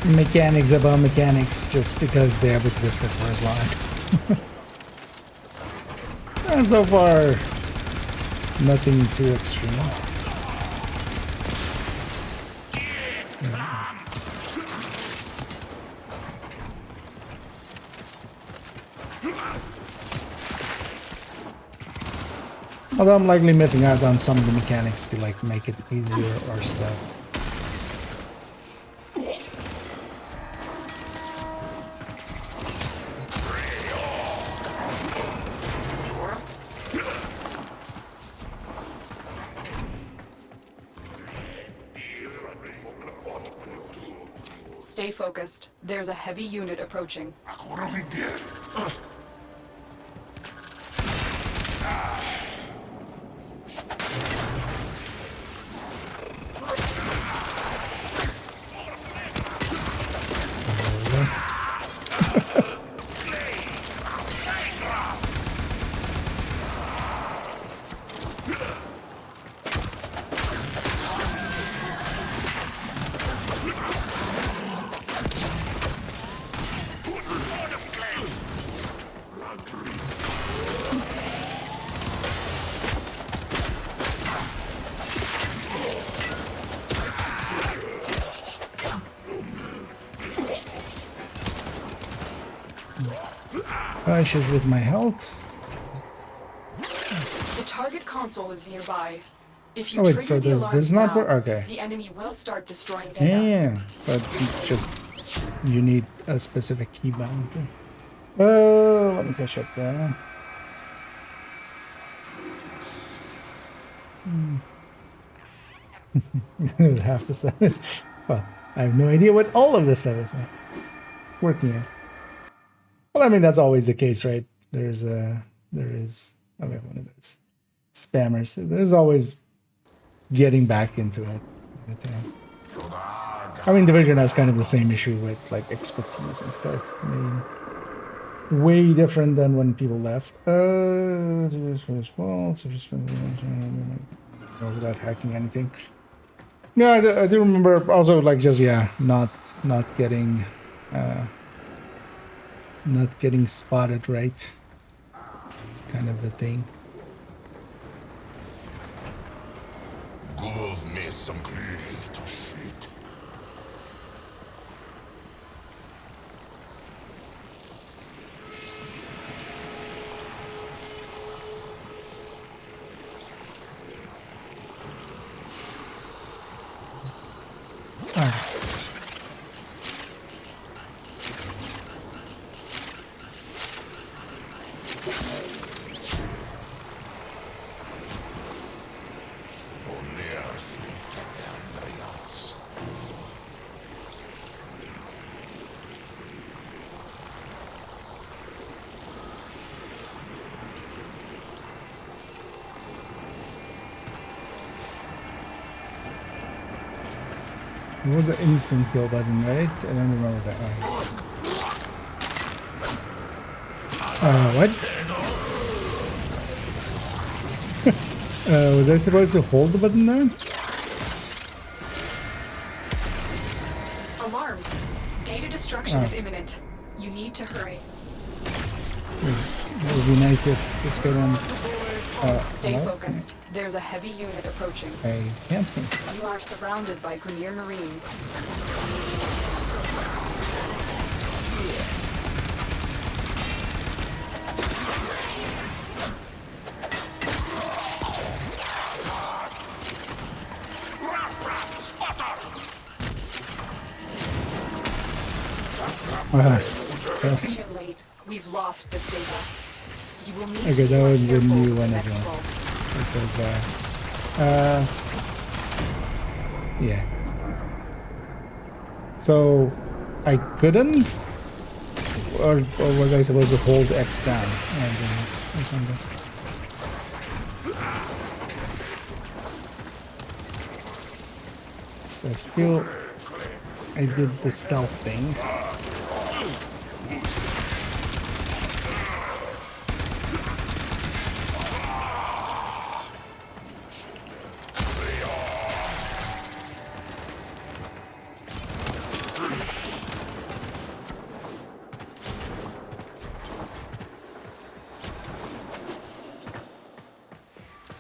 mechanics about mechanics just because they have existed for as long as. And so far, nothing too extreme. Although I'm likely missing out on some of the mechanics to like make it easier or stuff. Stay focused. There's a heavy unit approaching. Issues with my health. The target console is nearby. If you Oh wait, trigger so the does alarms this not now, work? Okay. the enemy will start destroying data. Damn. So it's just you need a specific key bound. Oh, let me catch up there. Half the stuff is. Well, I have no idea what all of this stuff is. Working out. Well, I mean, that's always the case, right? There is, I mean, one of those spammers. There's always getting back into it. But, I mean, Division has kind of the same issue with like expertise and stuff. I mean, way different than when people left. Without hacking anything. Yeah, I do remember also like just not getting spotted right. It's kind of the thing. It was an instant kill button, right? I don't remember that. What? Was I supposed to hold the button then? Alarms. Data destruction is imminent. You need to hurry. That would be nice if this guy then... Stay focused. There's a heavy unit approaching. I can't move. You are surrounded by Grenier Marines. It's too late. We've lost this data. You will need Okay, to that was a careful new with the one as next well. vault. Because, yeah. So, I couldn't? Or was I supposed to hold X down? Or something? So I feel I did the stealth thing.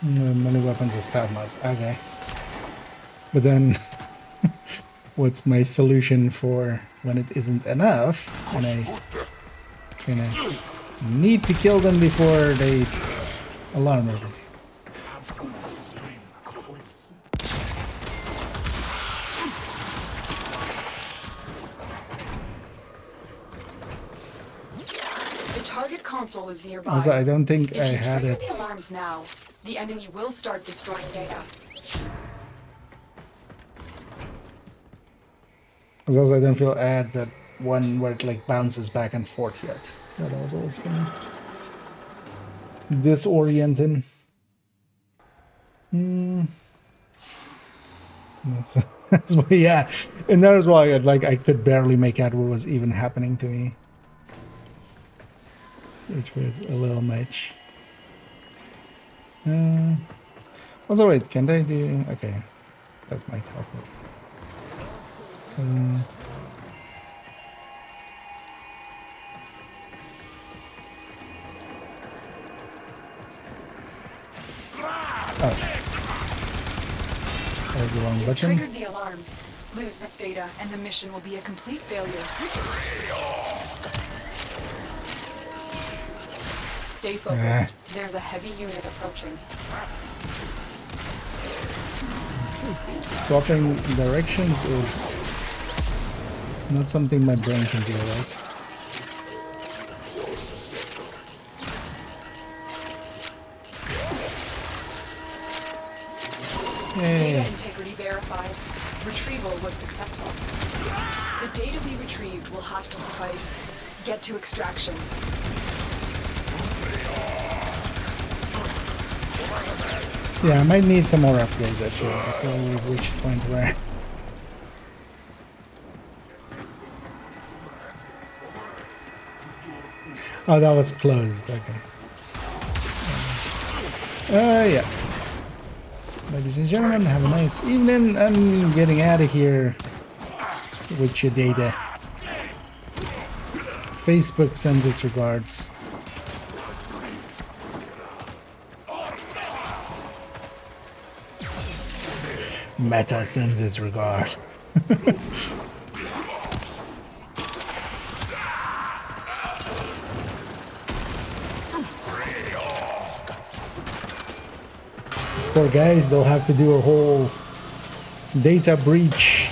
Many weapons are stab mods. Okay. But then, what's my solution for when it isn't enough? And I need to kill them before they alarm everything. The target console is nearby. Also, I don't think If I you had trigger it. the alarms now, the enemy will start destroying data. Also, I don't feel I had that one where it like bounces back and forth yet. That was always kind of disorienting. That's why, yeah, and that is why I could barely make out what was even happening to me, which was a little much. Also, wait, can they do? Okay, that might help. So. Oh. That was the wrong button. Triggered the alarms. Lose this data, and the mission will be a complete failure. Stay focused. There's a heavy unit approaching. Swapping directions is not something my brain can do, right? Data integrity verified. Retrieval was successful. The data we retrieved will have to suffice. get to extraction. Yeah, I might need some more upgrades actually. I feel we've reached the point where... Oh, that was closed. Okay. Yeah. Ladies and gentlemen, have a nice evening. I'm getting out of here with your data. Facebook sends its regards. Meta sends its regard. These poor guys, they'll have to do a whole data breach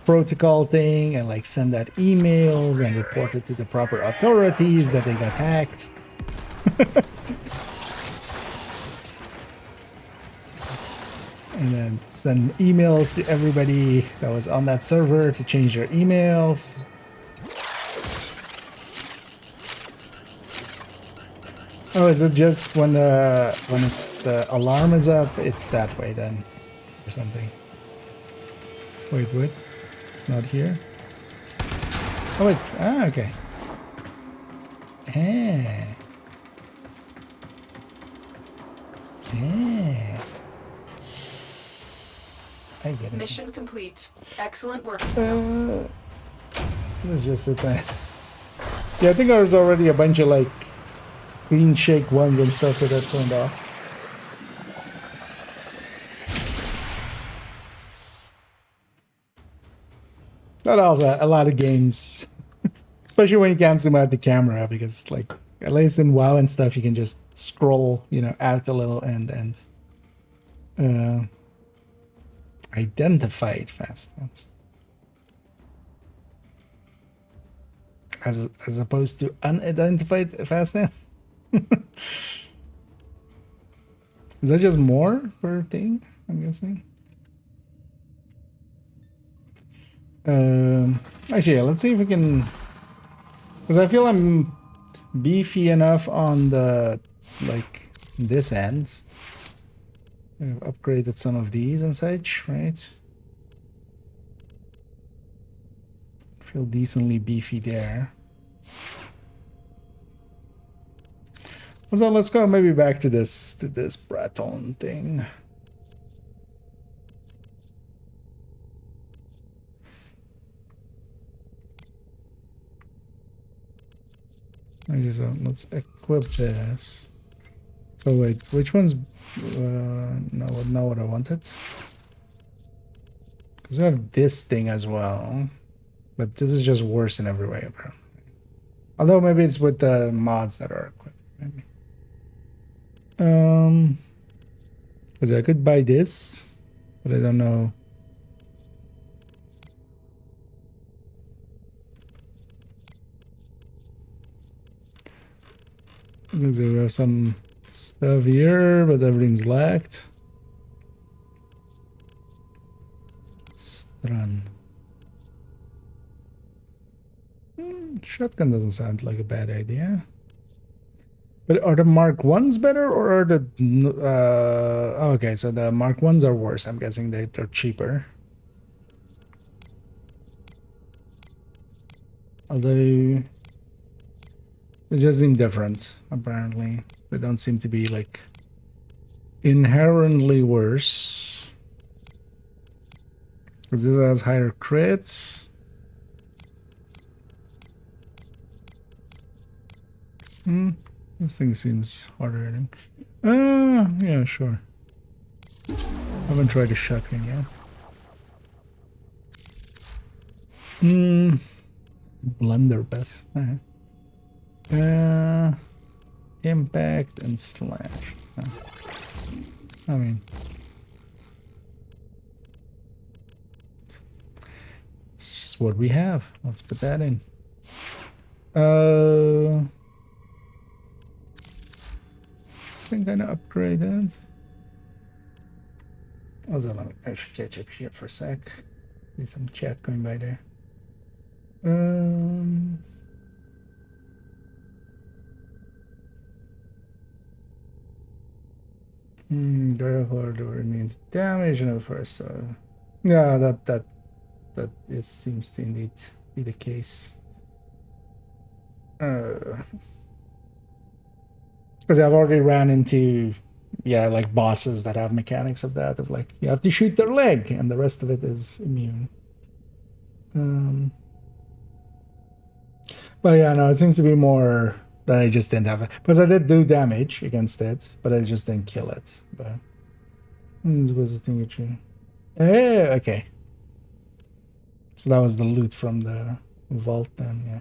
protocol thing and like send out emails and report it to the proper authorities that they got hacked. And then send emails to everybody that was on that server to change their emails. Oh, is it just when it's the alarm is up, it's that way then, or something? Wait, it's not here. Oh wait, okay. I get it. Mission complete. Excellent work. Let's just sit there. Yeah, I think there's already a bunch of like green shake ones and stuff that I turned off. But also a lot of games, especially when you can't zoom out the camera, because like at least in WoW and stuff, you can just scroll, you know, out a little and identify it fast. As opposed to unidentified fastnet. Is that just more per thing? I'm guessing. Actually, yeah, let's see if we can, because I feel I'm beefy enough on the like this end. I've upgraded some of these and such, right? Feel decently beefy there. So let's go maybe back to this Braton thing. Let's equip this. So wait, which one's no, not what I wanted? Because we have this thing as well, but this is just worse in every way apparently. Although maybe it's with the mods that are equipped. Maybe. Because I could buy this, but I don't know. Because we have some stuff here, but everything's lacked. Stran. Shotgun doesn't sound like a bad idea. But are the Mark 1s better, or are the... okay, so the Mark 1s are worse. I'm guessing they're cheaper. Although... they just seem different, apparently. They don't seem to be, like, inherently worse. Because this has higher crits. This thing seems harder hitting. Yeah, sure. I haven't tried a shotgun yet. Blunderbuss. Impact and slash. I mean, it's just what we have. Let's put that in. This thing gonna upgrade it. Also, I should catch up here for a sec. See some chat going by there. Therefore, there remains damage in the first. Yeah, that seems to indeed be the case. Because I've already ran into, yeah, like bosses that have mechanics of that, of like you have to shoot their leg, and the rest of it is immune. But yeah, no, it seems to be more that I just didn't have it. Because I did do damage against it, but I just didn't kill it. But this was the thing you okay. So that was the loot from the vault then, yeah.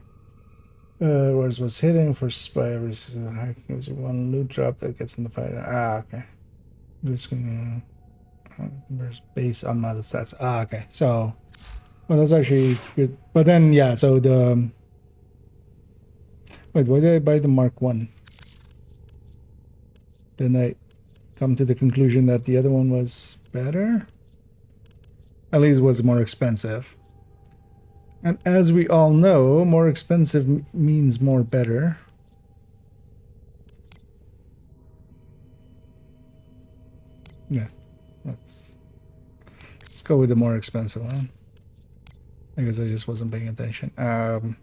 Whereas was hitting for spy gives you one loot drop that gets in the fight. Ah, okay. Just gonna there's base unmodded stats. Ah, okay. So well, that's actually good. But then yeah, so the wait, why did I buy the Mark 1? Didn't I come to the conclusion that the other one was better? At least was more expensive. And as we all know, more expensive means more better. Yeah, let's go with the more expensive one. I guess I just wasn't paying attention. Can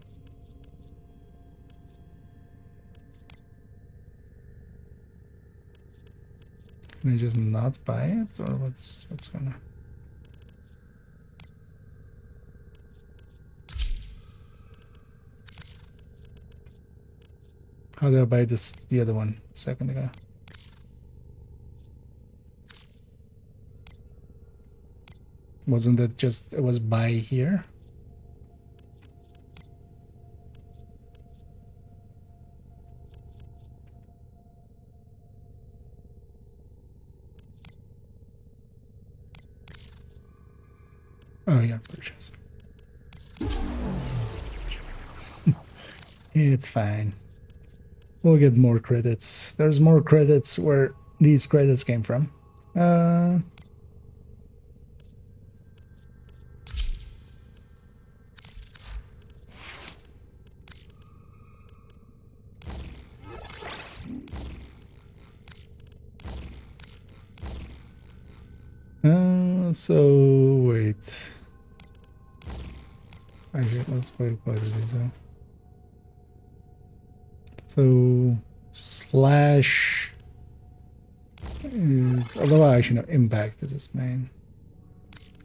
I just not buy it, or what's gonna? How do I buy this? The other one a second ago. Wasn't it just, it was buy here? Oh yeah, purchase. It's fine. We'll get more credits. There's more credits where these credits came from. So wait. Actually, let's play these out. So slash is, although I actually know impact is its main.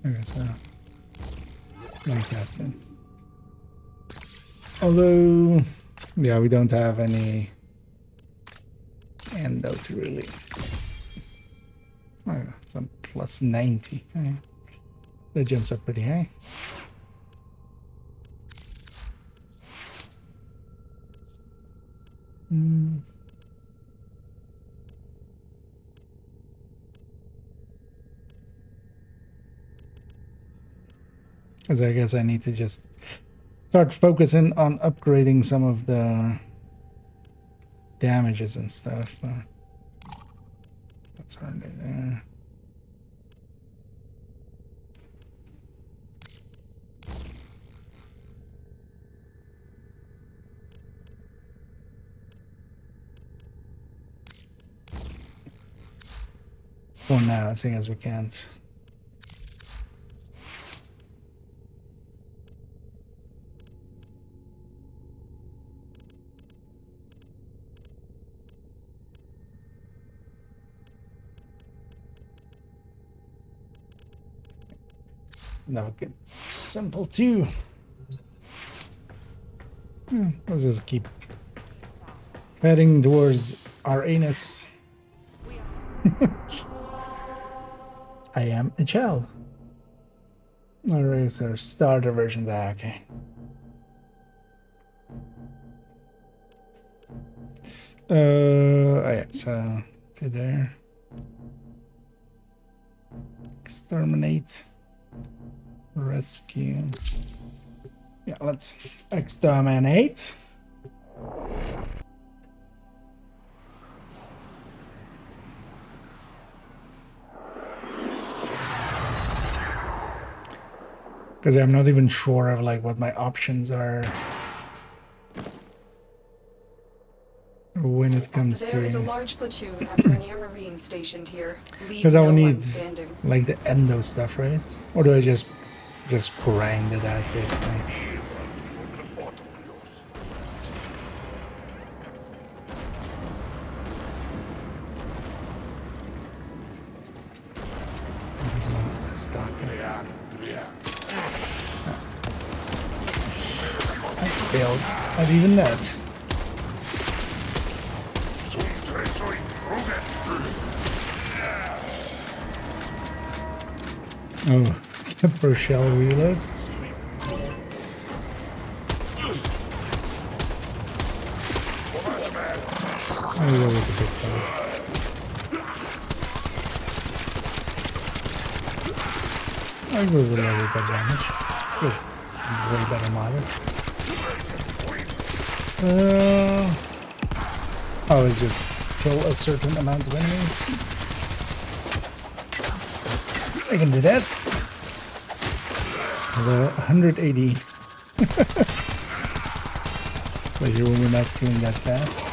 Okay, so like that then. Although, yeah, we don't have any antidote really. Oh, some plus 90. Okay. That jumps up pretty high. Because I guess I need to just start focusing on upgrading some of the damages and stuff. That's already there. For now, seeing as we can't. Now we can simple too. Let's just keep heading towards our anus. I am a child. Alright, so starter version there, okay. Yeah, so to there. Exterminate. Rescue. Yeah, let's exterminate. Because I'm not even sure of like what my options are. when it comes There is a to... large platoon of Grenier Marines stationed here. Leave Because I no would need one standing. like the endo stuff, right? Or do I just grind it out basically? I just want the best stuff. I failed at even that. Oh, super shell reload. I'll go with the pistol. Oh, this is a little bit damage. It's because it's way better modded. Oh, it's just kill a certain amount of enemies. I can do that. Although 180. Especially when we're not killing that fast.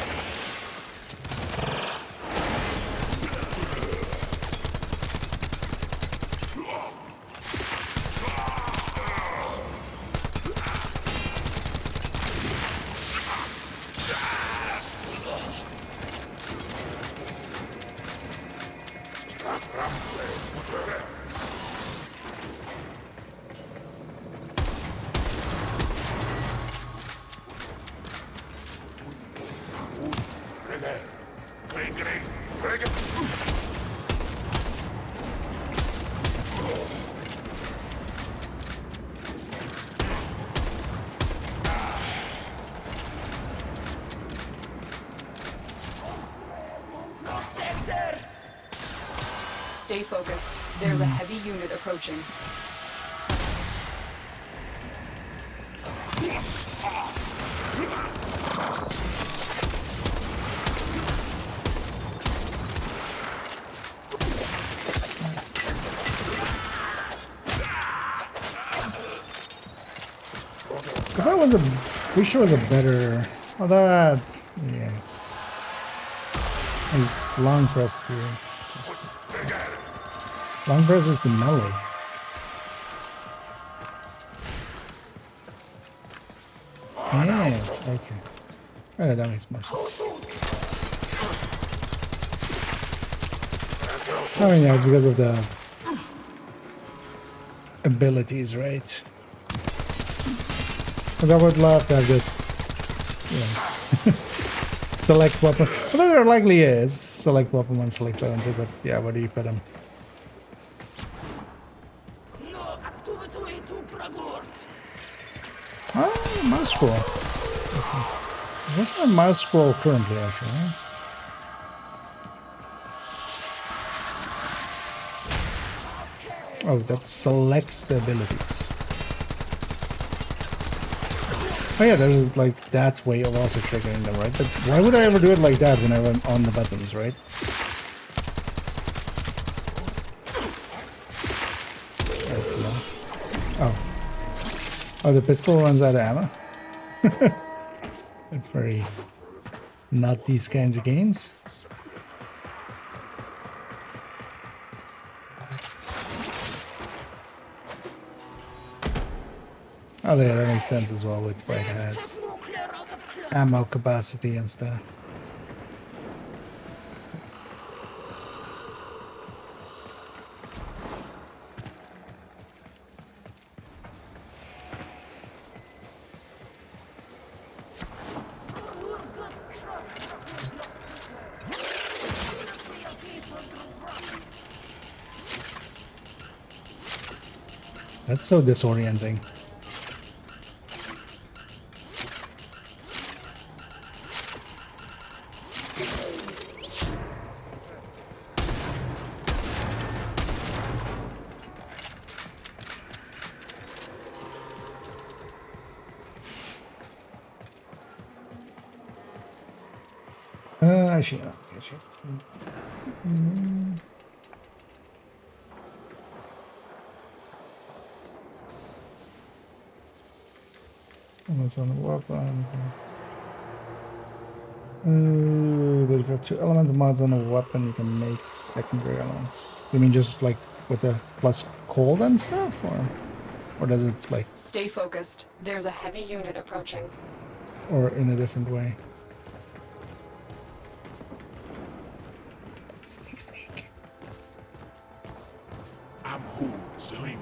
Stay focused. There's a heavy unit approaching. Because that was a... Pretty sure was a better... Oh, that... Yeah. I just long press too. Long press is the melee. Yeah, okay. Oh, that makes more sense. I mean, yeah, it's because of the abilities, right? Because I would love to have just, you know, select weapon. Although there likely is select weapon 1, select weapon 2, but yeah, where do you put them? Oh, mouse scroll. Okay. What's my mouse scroll currently, actually? Oh, that selects the abilities. Oh yeah, there's like that way of also triggering them, right? But why would I ever do it like that when I'm on the buttons, right? Oh. Oh, the pistol runs out of ammo? That's very... not these kinds of games. Oh yeah, that makes sense as well with what it has. Ammo capacity and stuff. That's so disorienting. I should. What's on the weapon? But if you have 2 elemental mods on a weapon, you can make secondary elements. You mean just like with the plus cold and stuff, or does it like, Stay focused. There's a heavy unit approaching. or in a different way? Sneak, sneak. I'm who, Slim.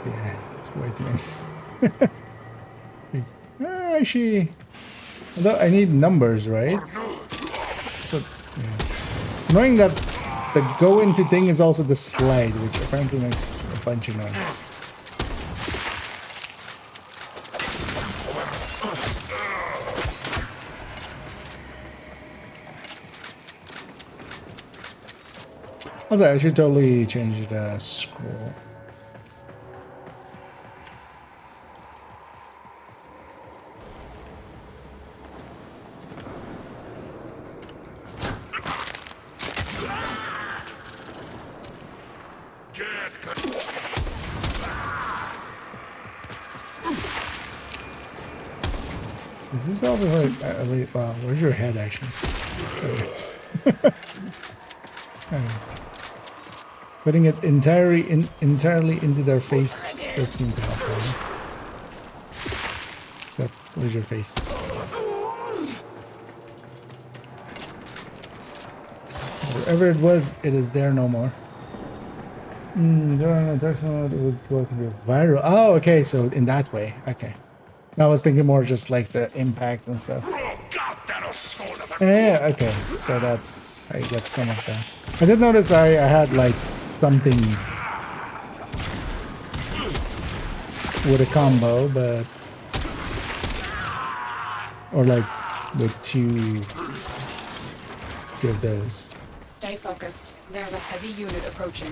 Yeah, it's way too many. Actually, although I need numbers, right? So, yeah. It's annoying that the go into thing is also the slide, which apparently makes a bunch of noise. Also, I should totally change the scroll. Is this all the way? Wow, where's your head actually? Putting it entirely into their face does seem to help them. Except, where's your face? Wherever it was, it is there no more. That's not it would work viral. Oh, okay, so in that way. Okay. I was thinking more just like the impact and stuff. Yeah, okay. So that's how you get some of that. I did notice I had like something with a combo, but or like with two of those. Stay focused. There's a heavy unit approaching.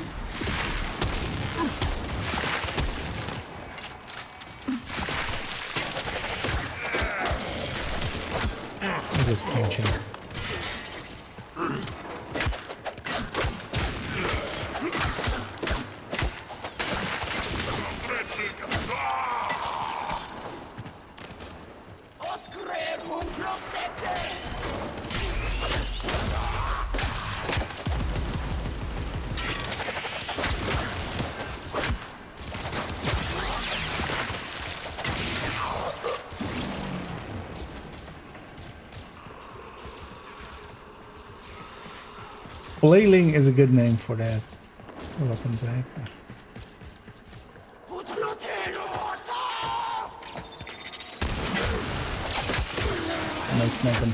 I'm just punching. Flailing is a good name for that weapon type. Nice sniping.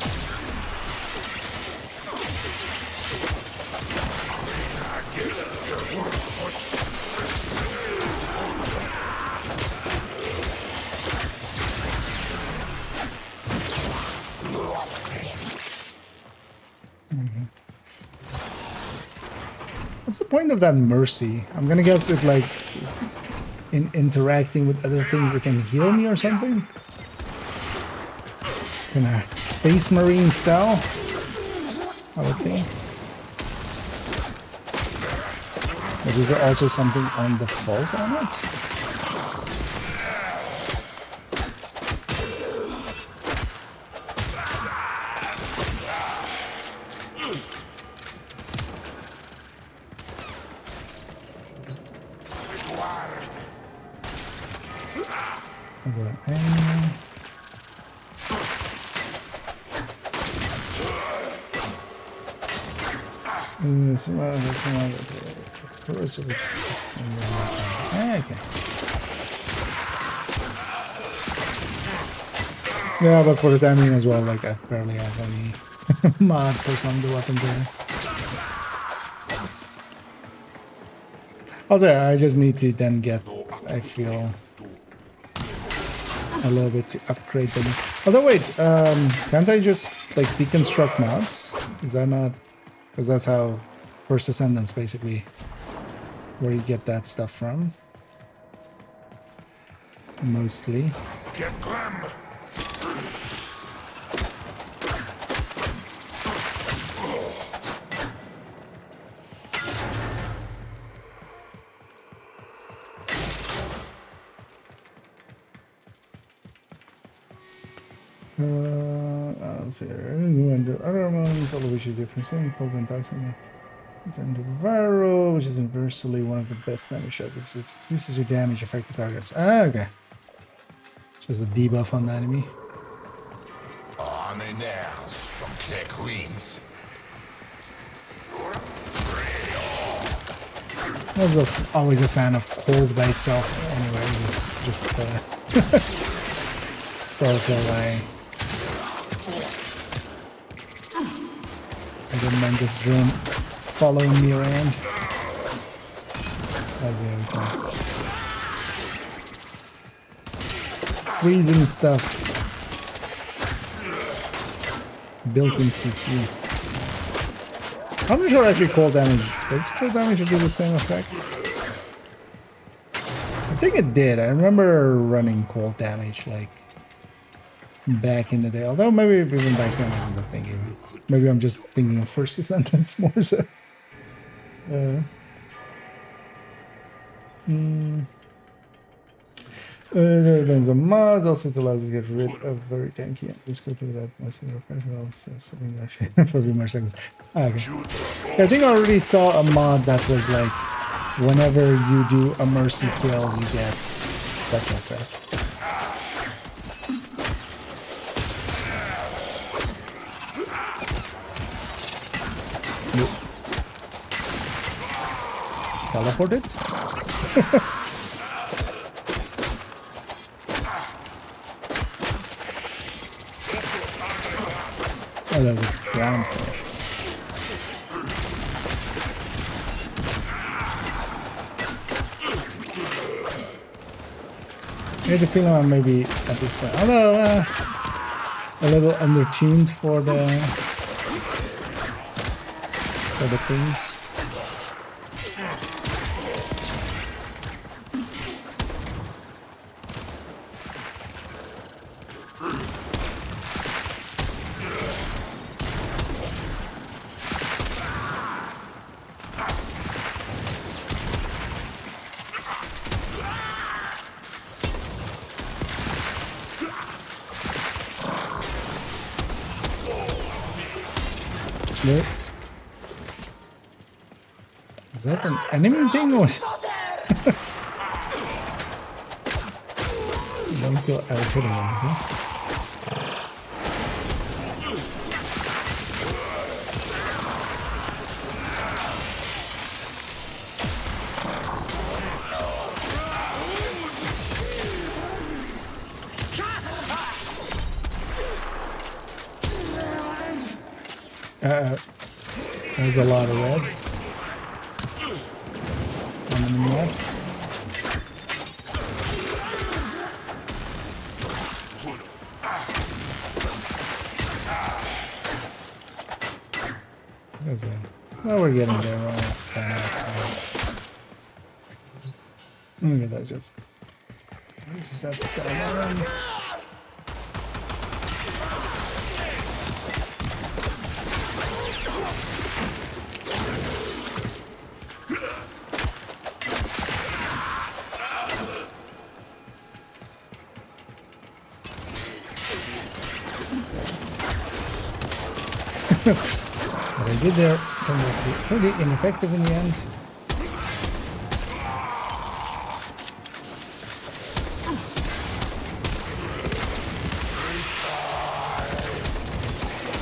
What's the point of that mercy? I'm gonna guess it like in interacting with other things it can heal me or something? In a Space Marine style, I would think. But is there also something on default on it? Okay. Yeah, but for the time being as well, like I barely have any mods for some of the weapons there. Also, I just need to then get, I feel, a little bit to upgrade them. Although wait, can't I just like deconstruct mods? Is that not? Because that's how First Ascendants basically, where you get that stuff from. Mostly. Get Clem! Let's see here. And the other ones, all of which are different. Same cold and toxin. Turn to viral, which is inversely one of the best damage shots because it increases your damage affected targets. Ah, okay. Just a debuff on the enemy. On the nails from Claire Queens. I was always a fan of cold by itself. Anyway, just throws away. I don't mind this drone following me around. That's the only point. Freezing stuff. Built-in CC. I'm not sure actually cold damage. Does cold damage do the same effect? I think it did. I remember running cold damage like back in the day. Although maybe even back then wasn't the thing even. Maybe I'm just thinking of first sentence more so. There's a mod, also it allows you to get rid of very tanky enemies quickly without messing with professional setting that shit for a few more seconds. Ah, okay. I think I already saw a mod that was like, whenever you do a mercy kill, you get such and such. Nope. Teleported? Oh, there's a ground fish. I had the feeling I maybe at this point, although a little undertuned for the things. Nope. Is that an enemy thing or is don't feel I was hitting anything. There's a lot of red. One enemy left. There's a... Now we're getting there almost. Look at that, just reset stuff around. What I did there turned out to be pretty ineffective in the end.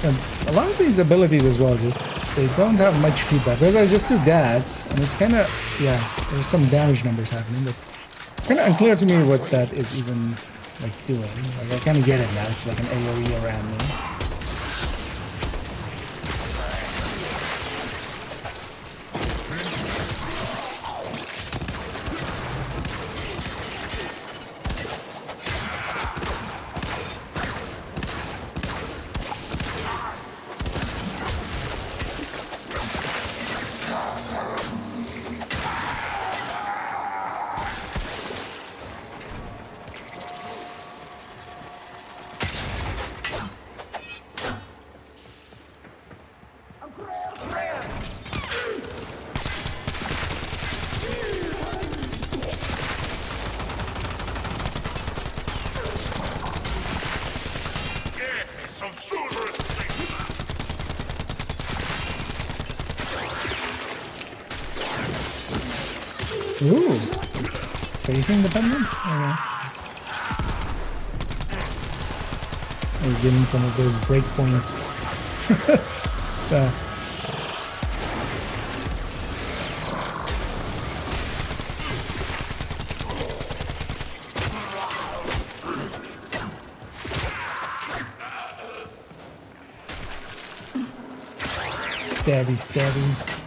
And a lot of these abilities as well, just they don't have much feedback. Because I just do that, and it's kind of, yeah, there's some damage numbers happening, but it's kind of unclear to me what that is even like doing. Like I kind of get it now. It's like an AOE around me. Ooh, it's facing dependent? Okay. We're getting some of those breakpoints. Stuff. Stabby stabbies.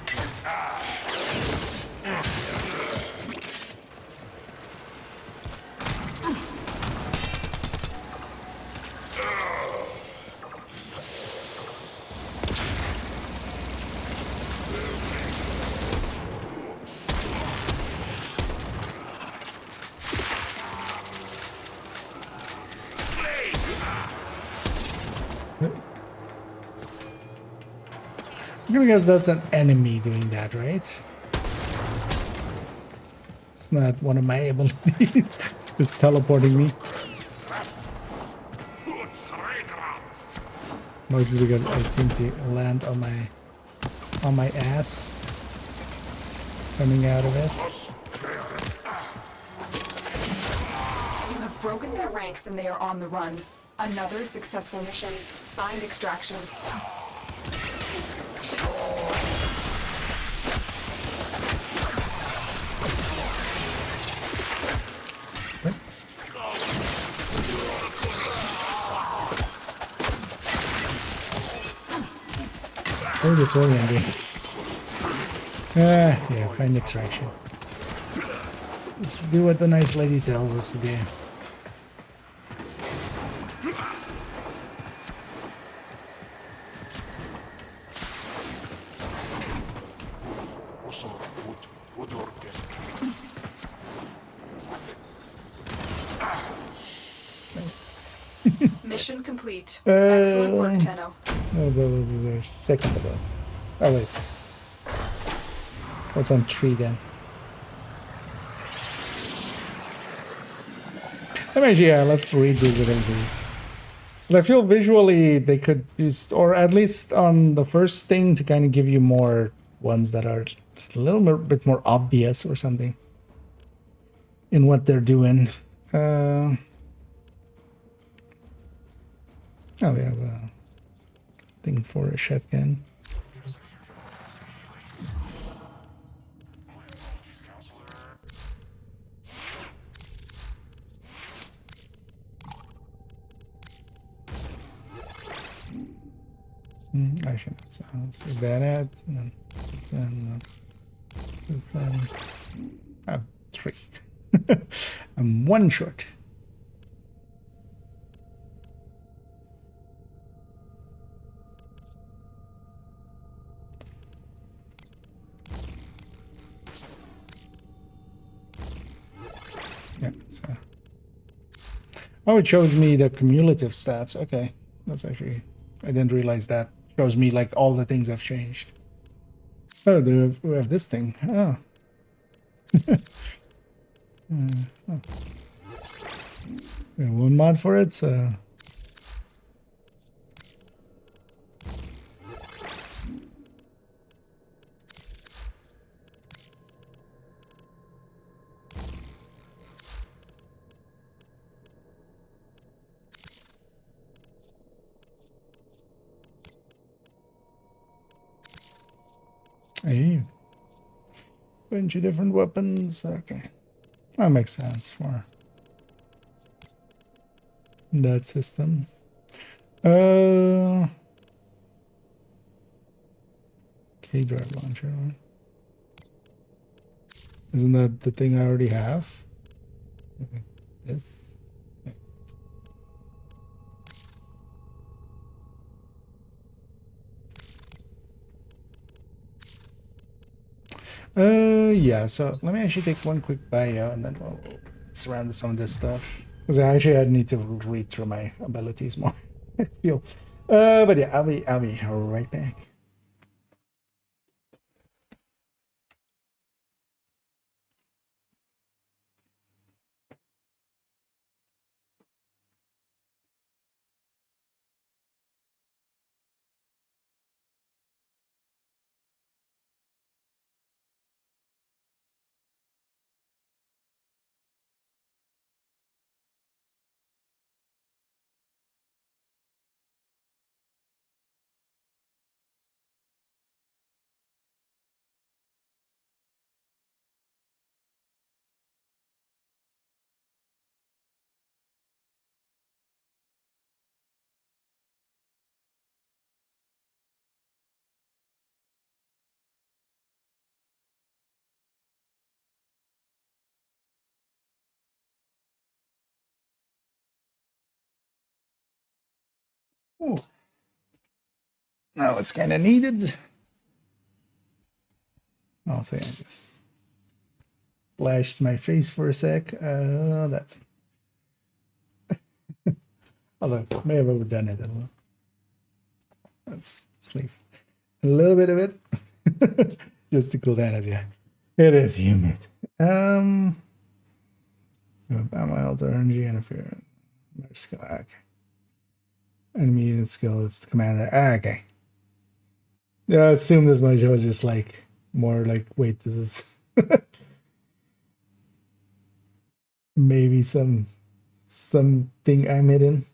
I'm gonna guess that's an enemy doing that, right? It's not one of my abilities. Just teleporting me. Mostly because I seem to land on my ass coming out of it. You have broken their ranks and they are on the run. Another successful mission. Find extraction. Very disorienting. Yeah, find extraction. Let's do what the nice lady tells us to do. Mission complete. Excellent work, Tenno. Oh, second ago. Oh wait. What's on 3 then? Actually, yeah, let's read these abilities. But I feel visually they could use, or at least on the first thing, to kind of give you more ones that are just a little bit more obvious or something in what they're doing. Oh, we have a thing for a shotgun. Actually, so let's take that out, and then this, 3. I'm 1 short. Yeah, so. Oh, it shows me the cumulative stats. Okay, that's actually, I didn't realize that. Shows me like all the things I've changed. Oh, we have this thing. Oh. Oh. We have 1 mod for it, so. Hey. Bunch of different weapons. Okay. That makes sense for that system. K-drive launcher. Isn't that the thing I already have? This. Yeah, so let me actually take one quick bio and then we'll surround with some of this stuff. Because I need to read through my abilities more. I feel. But yeah, I'll be right back. Ooh. Now it's kind of needed. Also, I just splashed my face for a sec. That's. Although, may have overdone it a little. Let's leave a little bit of it just to cool down as yeah. It is humid. Mild energy interference. Skill. Okay. Enemy unit skill. It's the commander. Okay. Yeah, I assume this much. I was just like more like, wait, this is maybe something I'm hidden.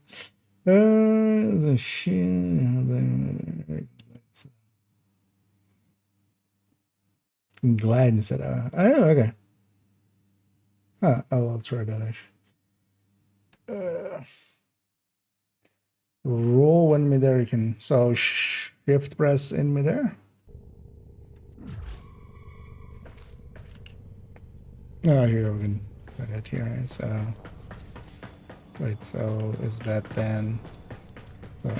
I'm glad you said oh, okay. I'll try that actually. Roll when midair you can. So shift press in midair. Oh, here we can put it here. Right? So wait. So is that then? So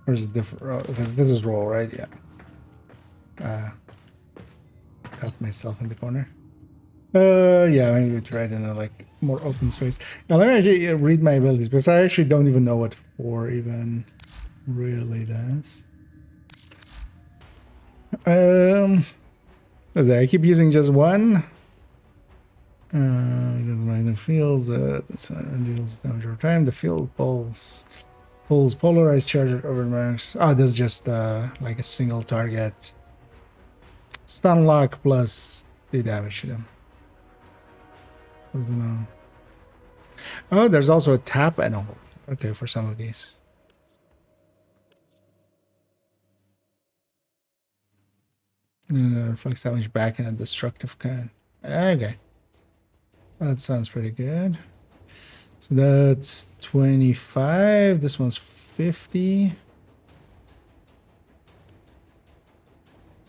Where's the different? Because this is roll, right? Yeah. Cut myself in the corner. Yeah, maybe we try it in a like more open space. Now let me actually read my abilities because I actually don't even know what 4 even really does. I keep using just one. The fields. The deals damage over time. The field pulls polarized charge over marks. Oh, this is just like a single target. Stun lock plus the damage to them. Doesn't know. Oh, there's also a tap and a hold. Okay, for some of these. Reflects damage back in a destructive kind. Okay. That sounds pretty good. So that's 25. This one's 50.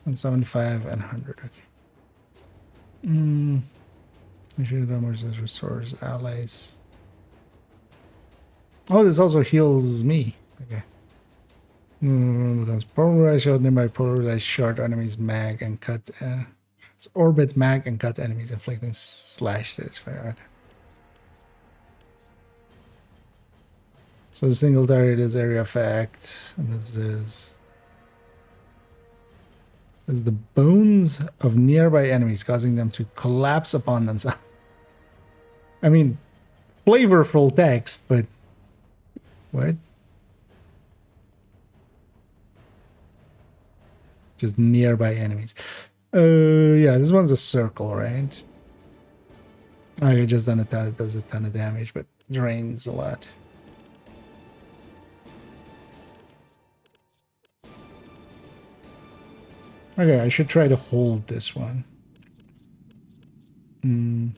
And 75 and 100. Okay. Usually damage that restores allies. Oh, this also heals me. Okay. Becomes polarized, shot nearby polarized short enemies mag and cut orbit mag and cut enemies inflicting slash satisfyer. Okay. So the single target is area effect, and this is the bones of nearby enemies, causing them to collapse upon themselves. I mean, flavorful text, but what? Just nearby enemies. Yeah, this one's a circle, right? Okay, just done a ton. It does a ton of damage, but drains a lot. Okay, I should try to hold this one. Don't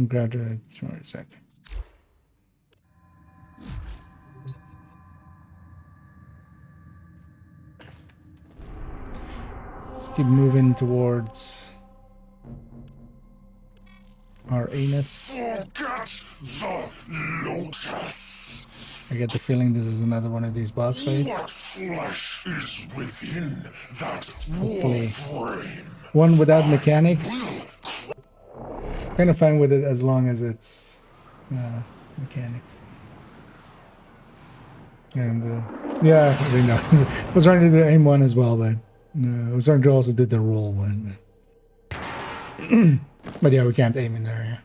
grab it. Sorry, a sec. Let's keep moving towards our anus. Forget the lotus. I get the feeling this is another one of these boss fights. What flesh is within that Hopefully. frame? One without mechanics. Kind of fine with it as long as it's mechanics. And yeah, I mean, I was trying to do the aim one as well, but I was trying to also do the roll one. But yeah, we can't aim in there. Yeah.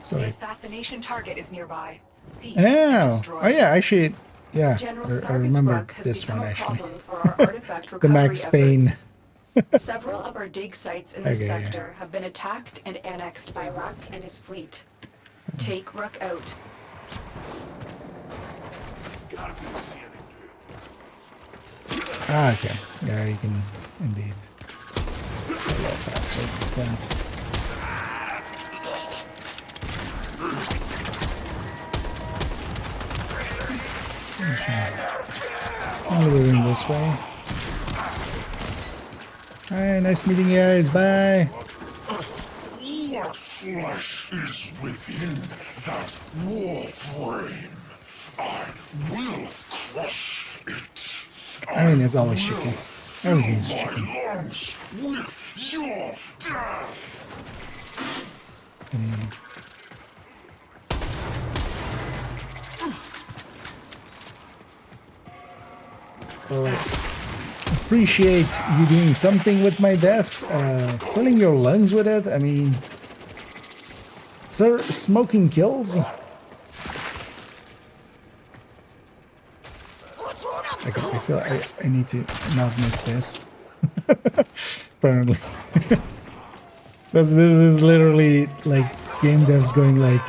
So The assassination target is nearby. See, oh yeah, actually, yeah, General I Sargus remember Ruck has this become one a actually. problem for our artifact The recovery Max Payne. efforts. Several of our dig sites in this Okay, yeah. sector have been attacked and annexed by Ruck and his fleet. Take Ruck out. Ah, okay. Yeah, you can indeed. A little faster. Thanks. Only moving this way. Hi, nice meeting you guys. Bye. What flesh is within that war frame? I will crush it. I mean, it's always chicken. Everything's My chicken. lungs with your death. Well, I appreciate you doing something with my death. Filling your lungs with it. I mean, sir, smoking kills. I feel like I need to not miss this. Apparently. This is literally like game devs going like,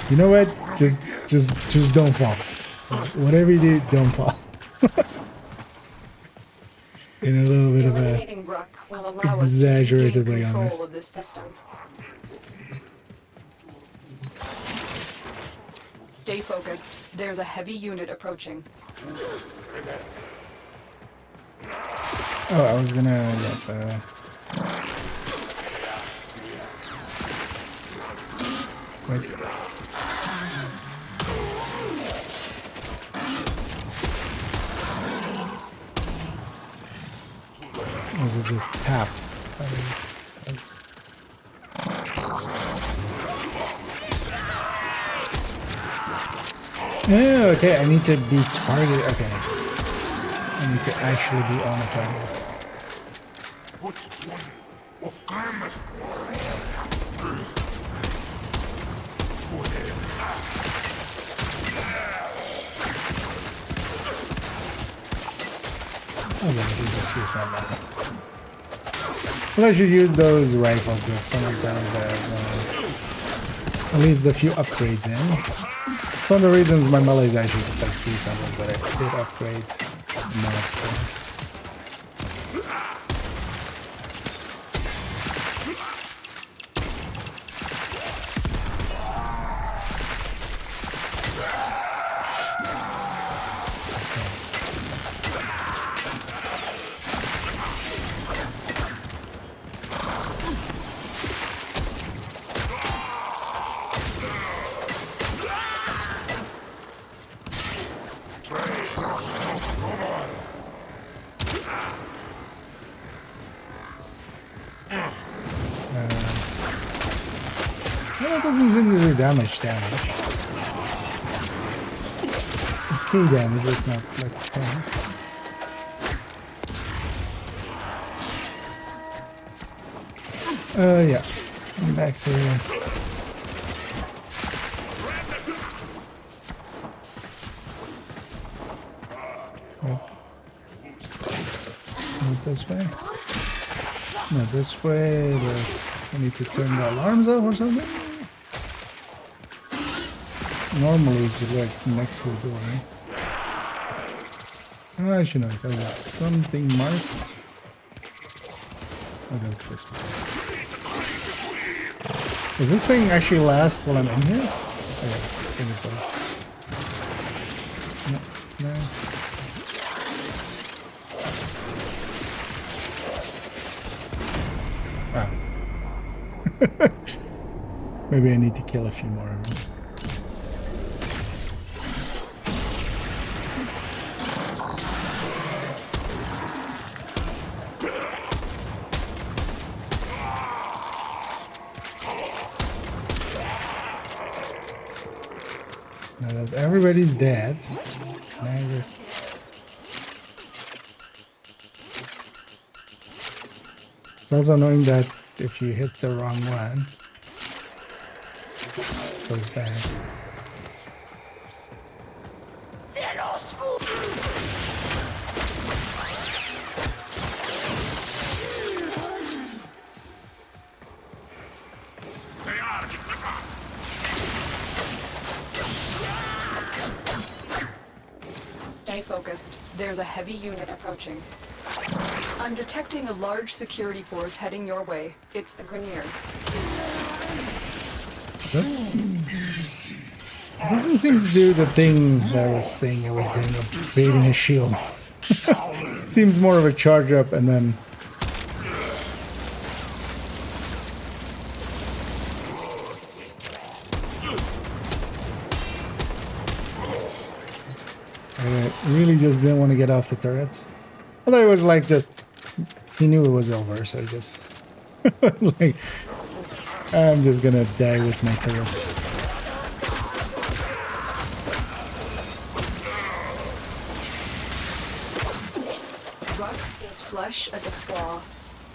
you know what? Just don't fall. Just whatever you do, don't fall. In a little bit of a Eliminating Rook will allow us to exaggerated regain way control honest. of this system. Stay focused. There's a heavy unit approaching. Oh, I was gonna yes. Wait. Was it just tap? Oh, okay, I need to be targeted. Okay. I need to actually be on a target. I was gonna just use my money. Well, I should use those rifles because some of those are at least a few upgrades in. One of the reasons my melee is actually quite decent is that I did upgrade mods there. Well, it doesn't seem to do damage. Okay damage, but it's not like tons. Yeah. I'm back to not this way. Not this way, but I need to turn the alarms off or something? Normally it's like next to the door, right? Oh, I should know if there's something marked. What is this one? Does this thing actually last while I'm in here? Oh, yeah, I think it does. No, no. Maybe I need to kill a few more of them. Now that everybody's dead, can I just... It's also annoying that if you hit the wrong one, it goes back. Stay focused. There's a heavy unit approaching. I'm detecting a large security force heading your way. It's the Grenier. Easy. It doesn't seem to do the thing that I was saying it was doing of creating a shield. Seems more of a charge up and then... I really just didn't want to get off the turret. Although it was like just... He knew it was over, so just... like... I'm just gonna die with my turrets. Ruck sees flesh as a flaw.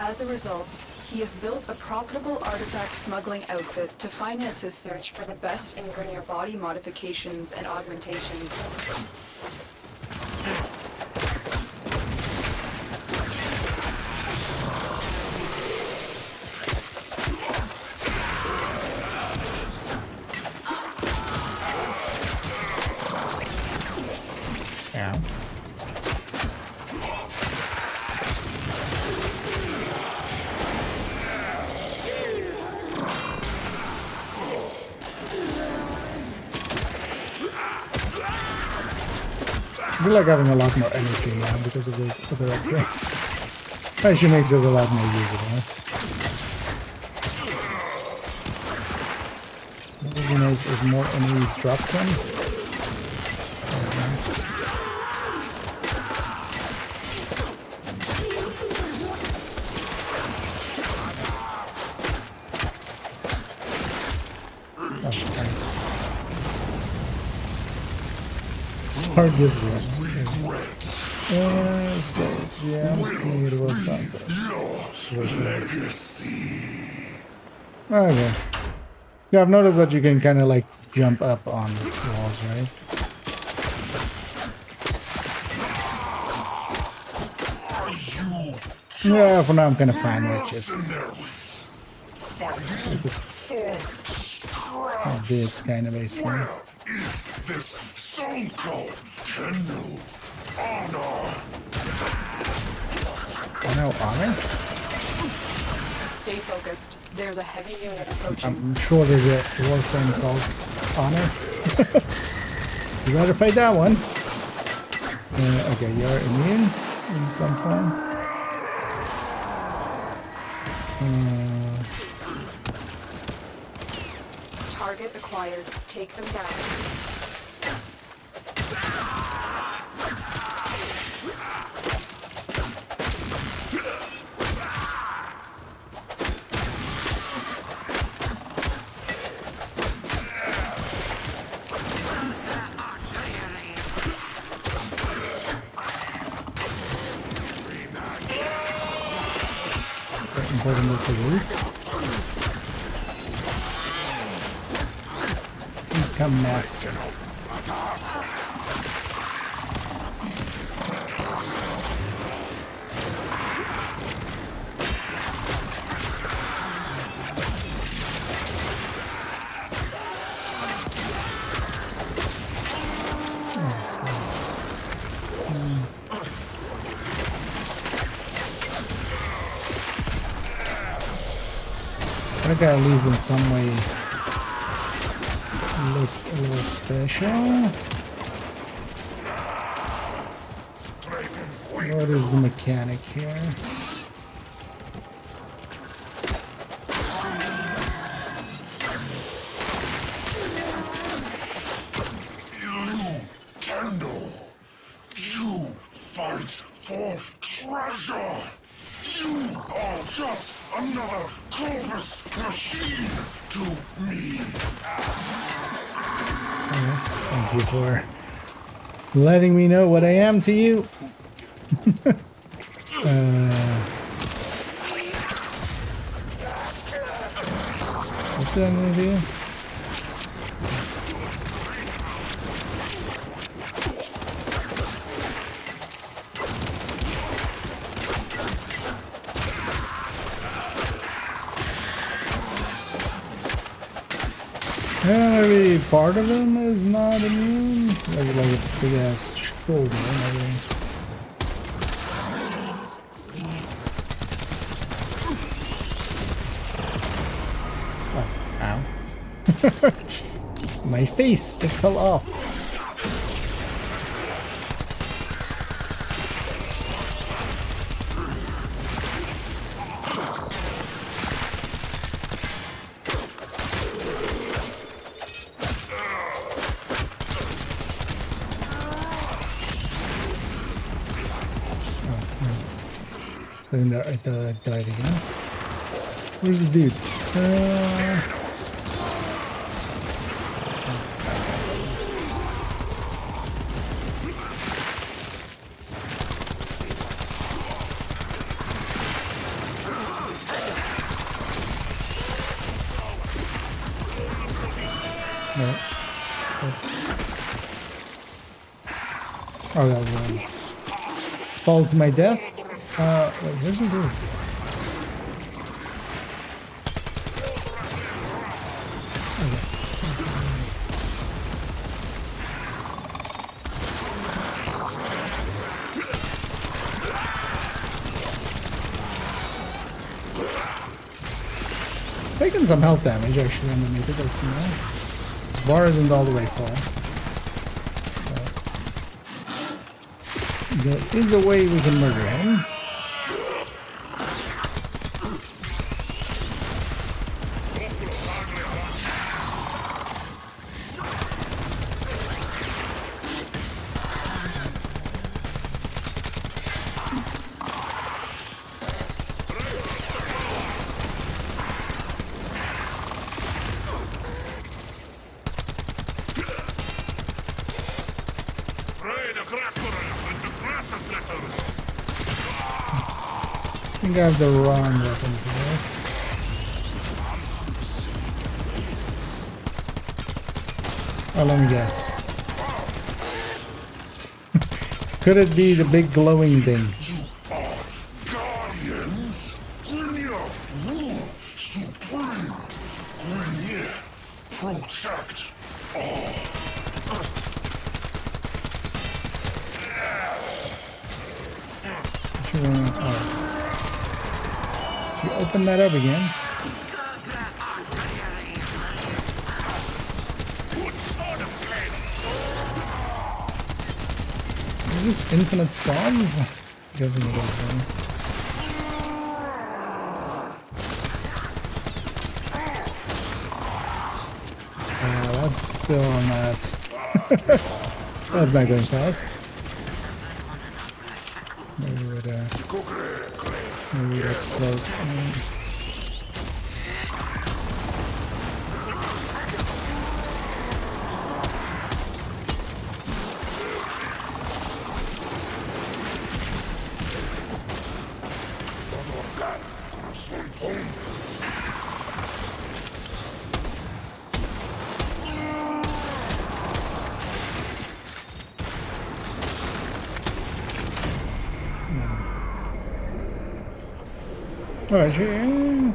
As a result, he has built a profitable artifact smuggling outfit to finance his search for the best in Grineer body modifications and augmentations. Yeah. I feel like having a lot more energy now because of those other upgrades. Actually makes it a lot more usable. What would be nice if more enemies drop some. Start this one. Yeah, negative concept. Okay. Yeah, I've noticed that you can kind of like jump up on walls, right? Yeah, for now I'm kind of fine with just this kind of basically. Is this song called Tenno Honor? Tenno Honor? Stay focused. There's a heavy unit approaching. I'm sure there's a warframe called Honor. You rather fight that one? Okay, you're immune in some form. Target acquired. Take them down. Important with the roots. Become master. That guy at least in some way looked a little special. What is the mechanic here? Tendo, you fight for treasure. You are just another corpus machine to me. Thank you for letting me know what I am to you. What's that gonna do? Maybe part of him is not immune. Like a big ass shoulder and everything. Oh, ow. My face, it fell off. So in there, I died again. Where's the dude? No. Oh, that was one. Fall to my death? Wait, where's the dude? It's taking some health damage actually underneath it, I see now. This bar isn't all the way full. There is a way we can murder him. I think I have the wrong weapon for this. Oh, let me guess. Could it be the big glowing thing? Guardians, Linear Rule Supreme, Linear Protect all. If you open that up again. Is it just infinite spawns? I'm guessing it is, right? That's still not... That's not going fast. Maybe we're close. Oh, actually,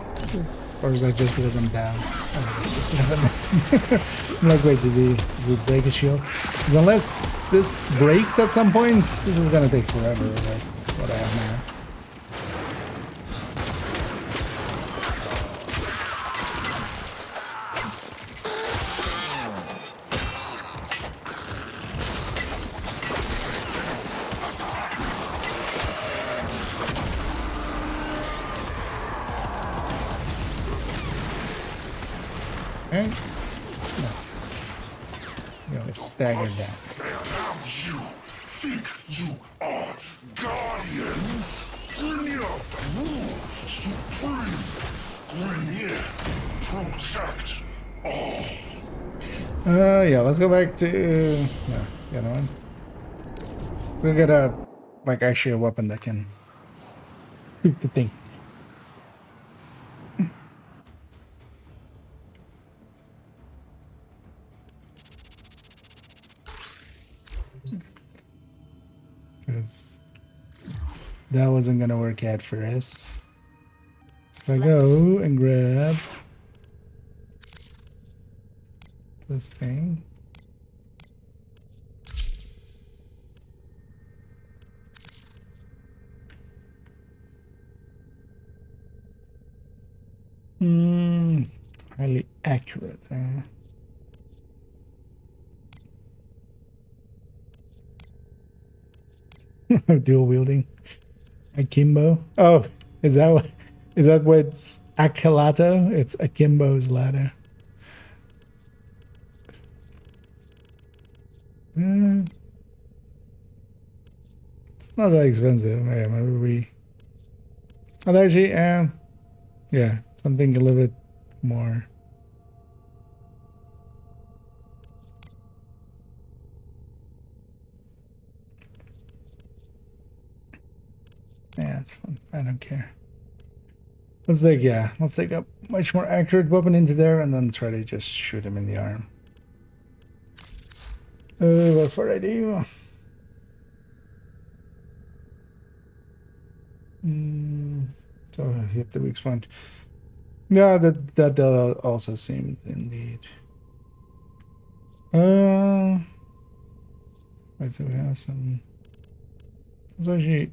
or is that just because I'm down? Oh, it's just because I'm I'm like, wait, did we break a shield? Because unless this breaks at some point, this is gonna take forever. That's what I have now. Okay. No. You gotta stagger down. You think you are guardians? Linear Rule Supreme, Linear Protect all. Yeah, let's go back to no, the other one. Let's go get a actually a weapon that can shoot the thing. Because that wasn't gonna work out for us. So if I go and grab this thing. Highly accurate. Dual wielding. Akimbo. Oh, is that what's Akalato? It's Akimbo's ladder. It's not that expensive. Yeah, maybe we. Oh, actually, yeah, something a little bit more. Yeah, it's fun. I don't care. Let's take a much more accurate weapon into there and then try to just shoot him in the arm. What for I do? So hit the weak spot. Yeah, that also seemed indeed. Wait, so we have some. Let's actually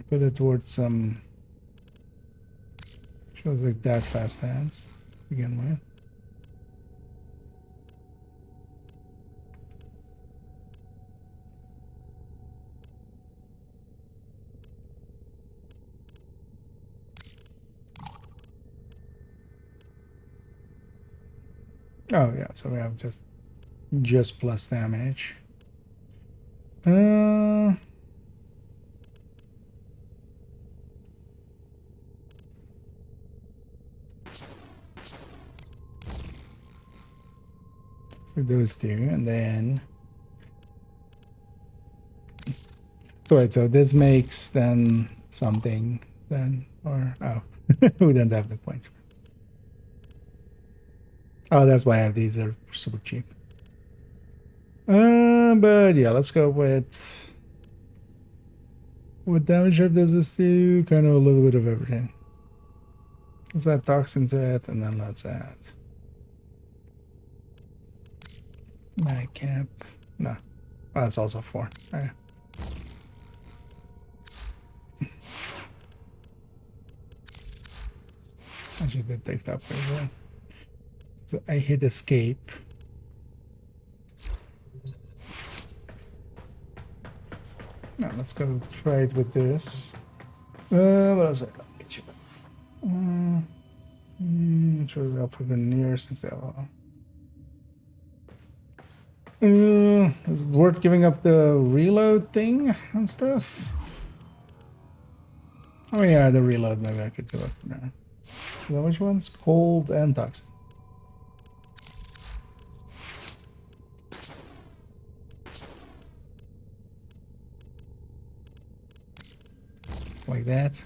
put it towards some. Shows like that fast hands to begin with. Oh yeah, so we have just plus damage. So those two, and then so wait, so this makes then something then, or oh, we don't have the points. Oh, that's why I have these. They're super cheap. But yeah, let's go with what damage type does this do? Kind of a little bit of everything. Let's add toxin to it, and then let's add mag cap. No, oh, that's also 4. Okay. Actually, did take that pretty well. So I hit escape. Now let's go try it with this. What else? Sure, we'll put it near since they have. Is it worth giving up the reload thing and stuff? Oh yeah, the reload. Maybe I could do it now. So which ones? Cold and toxin. Like that.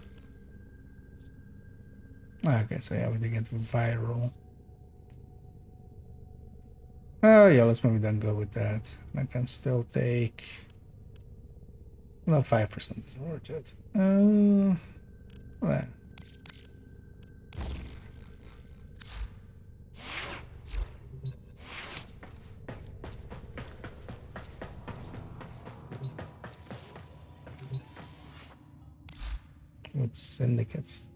Okay, so yeah, we did get viral. Oh yeah, let's maybe then go with that. I can still take. No, 5% isn't worth it. Well, with syndicates.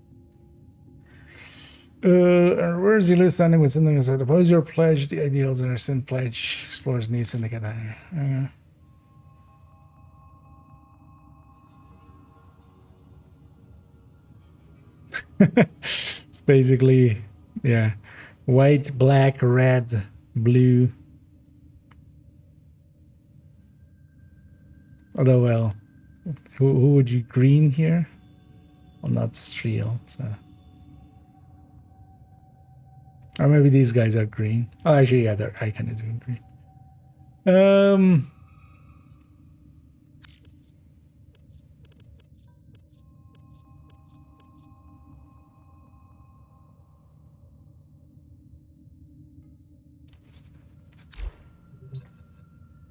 Where's your standing with syndicates? Oppose your pledge, the ideals in our synth pledge explores new syndicate. It's basically, yeah, white, black, red, blue. Although, well, who would you green here? Well, not Streel, so. Or maybe these guys are green. Oh, actually, yeah, their icon is green.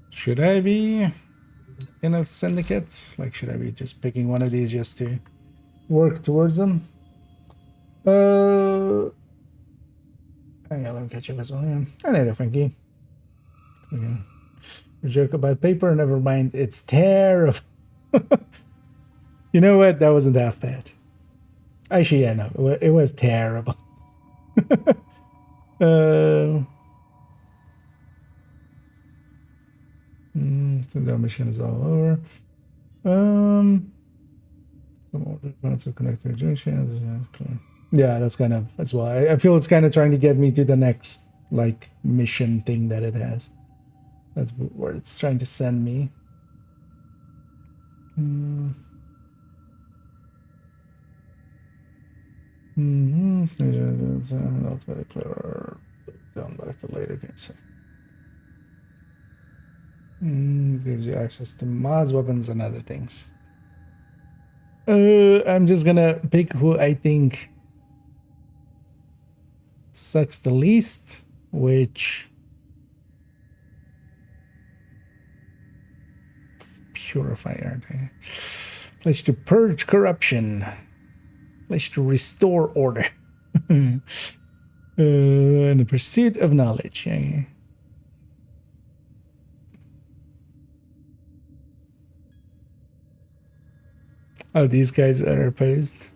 Should I be in a syndicate? Like, should I be just picking one of these just to work towards them? Yeah, let me catch up as well. Yeah. Another Frankie. Yeah. Joke about paper, never mind. It's terrible. You know what? That wasn't that bad. Actually, yeah, no, it was terrible. So that mission is all over. Some older points of connector junctions. Yeah, that's kind of as well. I feel it's kind of trying to get me to the next like mission thing that it has. That's where it's trying to send me. That's very clear. Down back to later games. Gives you access to mods, weapons, and other things. I'm just gonna pick who I think sucks the least, which purifier. Place to purge corruption. Place to restore order. In the pursuit of knowledge. Okay. Oh, these guys are opposed.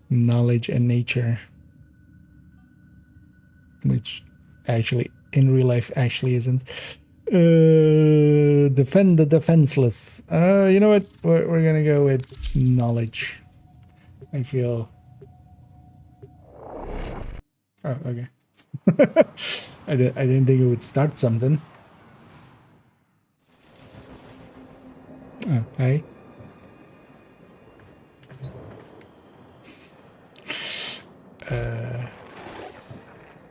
Knowledge and nature. Which actually, in real life, actually isn't. Defend the defenseless. You know what? We're gonna go with knowledge. I feel... Oh, okay. I didn't think it would start something. Oh, hi.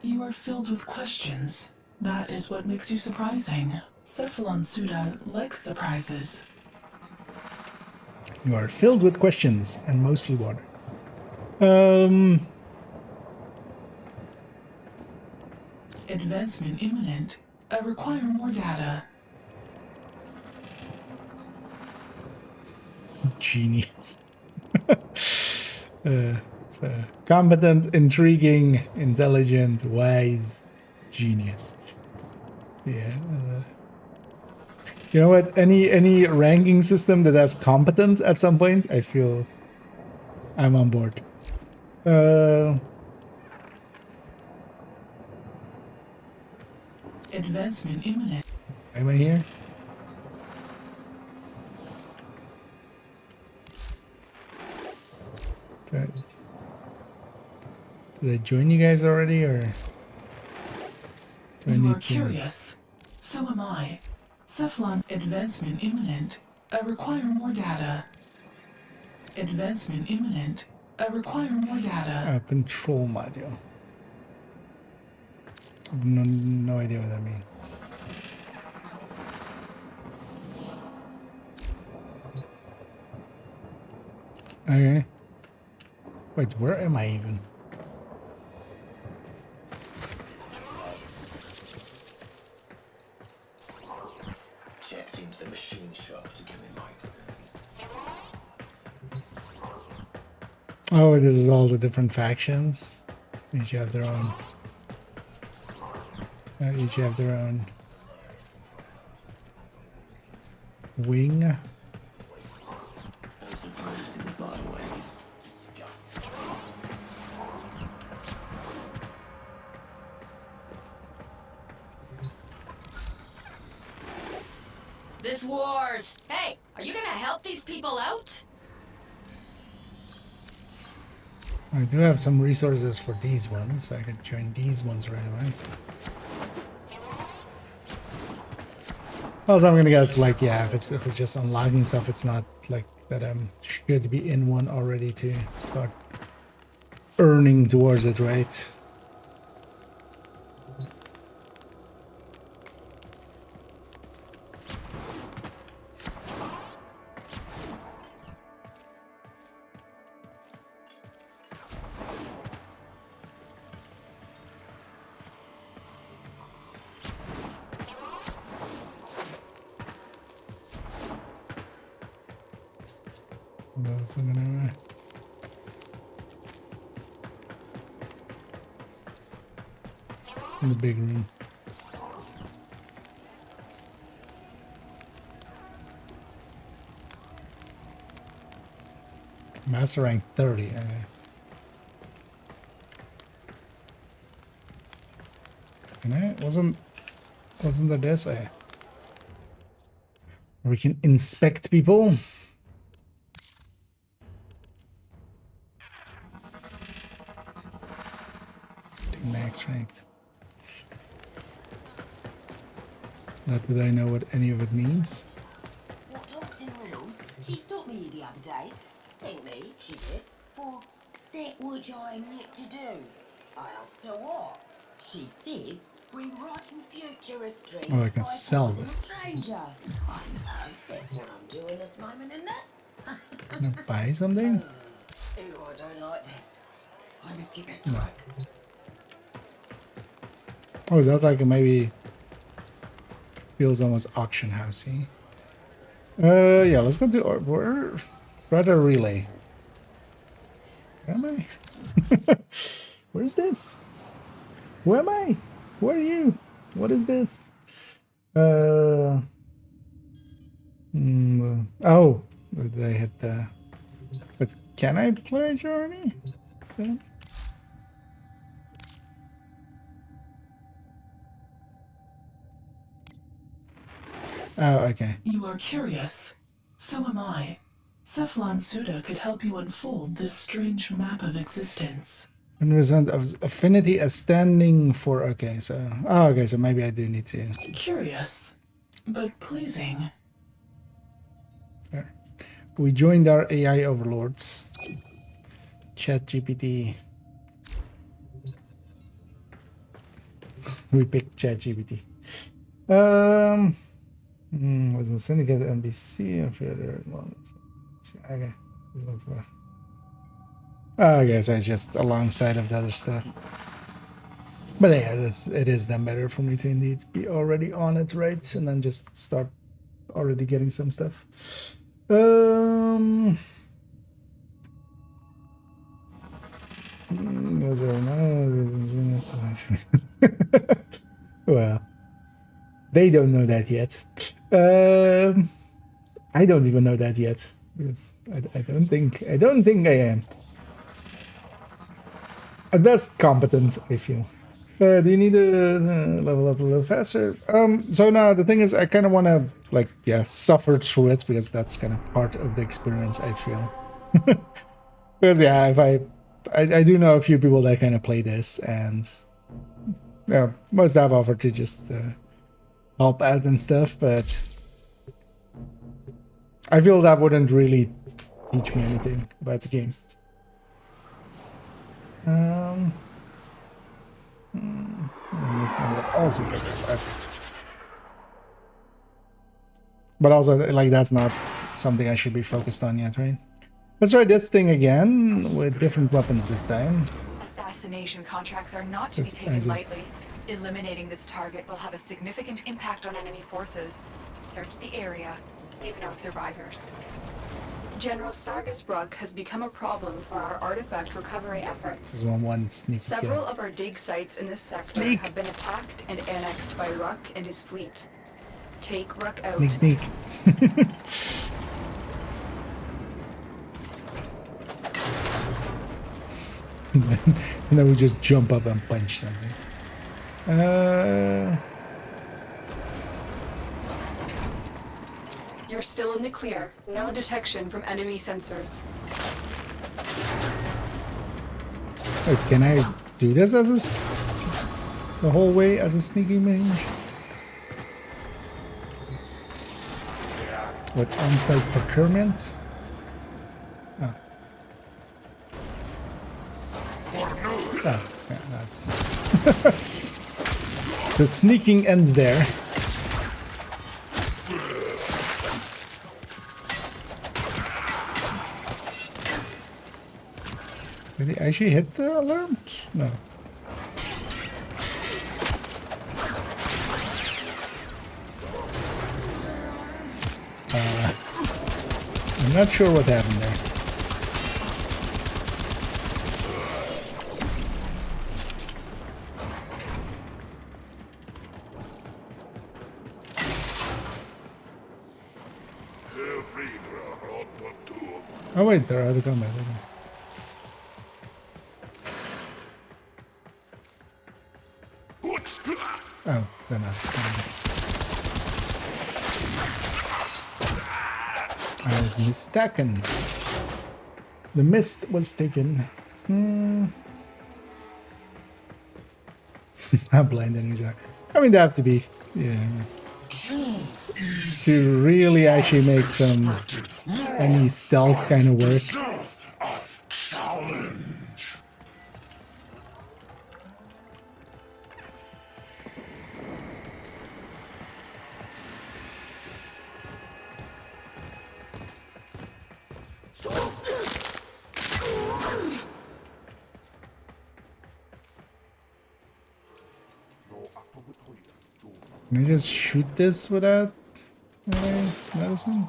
You are filled with questions. That is what makes you surprising. Cephalon Suda likes surprises. You are filled with questions and mostly water. Advancement imminent. I require more data. Genius. So competent, intriguing, intelligent, wise, genius. Yeah. You know what? Any ranking system that has competent at some point, I feel I'm on board. Advancement imminent. Am I here? Did I join you guys already, or do I You are need to? curious. So am I. Cephalon advancement imminent. I require more data. Advancement imminent. I require more data. Control module. I have no idea what that means. Okay. Wait, where am I even? Checked into the machine shop to give me my... Oh, this is all the different factions. Each have their own. Each have their own wing. This war's. Hey, are you gonna help these people out? I do have some resources for these ones. I could join these ones right away. Also, I'm gonna guess like, yeah, if it's just unlocking stuff, it's not like that should be in one already to start earning towards it, right? It's in the big room. Master rank 30. Can I? Wasn't there this? We can inspect people. Max ranked. Not that I know what any of it means. What talks in riddles? She stopped me the other day. Thank me, she did, for that which I am yet to do. I asked her what. She said, rewriting future history. Oh, I can by sell causing this. a stranger. I suppose that's what I'm doing this moment, isn't it? Can I buy something? Ew, I don't like this. I must get back to work. Oh, is that like a maybe feels almost auction housey? Yeah, let's go to where Radar Relay. Where am I? Where's this? Who am I? Who are you? What is this? Oh, they had the. But can I pledge already? Yeah. Oh, okay. You are curious. So am I. Cephalon Suda could help you unfold this strange map of existence. 100% of affinity as standing for. Okay, so. Oh, okay, so maybe I do need to. Curious, but pleasing. There. We joined our AI overlords. ChatGPT. We picked ChatGPT. Was a syndicate NBC and further. Okay. Okay, so it's just alongside of the other stuff. But yeah, it is then better for me to indeed be already on it, right? And then just start already getting some stuff. Well, they don't know that yet. I don't even know that yet because I don't think I am. At best, competent, I feel. Do you need to level up a little faster? So now the thing is, I kind of want to, like, yeah, suffer through it because that's kind of part of the experience, I feel. Because, yeah, if I do know a few people that kind of play this, and yeah, most have offered to just help out and stuff, but I feel that wouldn't really teach me anything about the game. Also, but also, like, that's not something I should be focused on yet, right? Let's try this thing again with different weapons this time. Assassination contracts are not to be taken lightly. Eliminating this target will have a significant impact on enemy forces. Search the area. Leave no survivors. General Sargus Bruck has become a problem for our artifact recovery efforts. One sneak. Several of our dig sites in this sector have been attacked and annexed by Ruck and his fleet. Take Ruck out. Sneak. And then we just jump up and punch something. You're still in the clear. No detection from enemy sensors. Wait, can I do this as just the whole way as a sneaking mage? With on-site procurement? Oh. Oh, yeah, that's... The sneaking ends there. Did he actually hit the alarm? No. I'm not sure what happened there. Oh wait, there are other combat. Oh, they're not. I was mistaken. The mist was taken. How blind enemies are. I mean, they have to be. Yeah. To really actually make some any stealth kind of work. Can I just shoot this without medicine?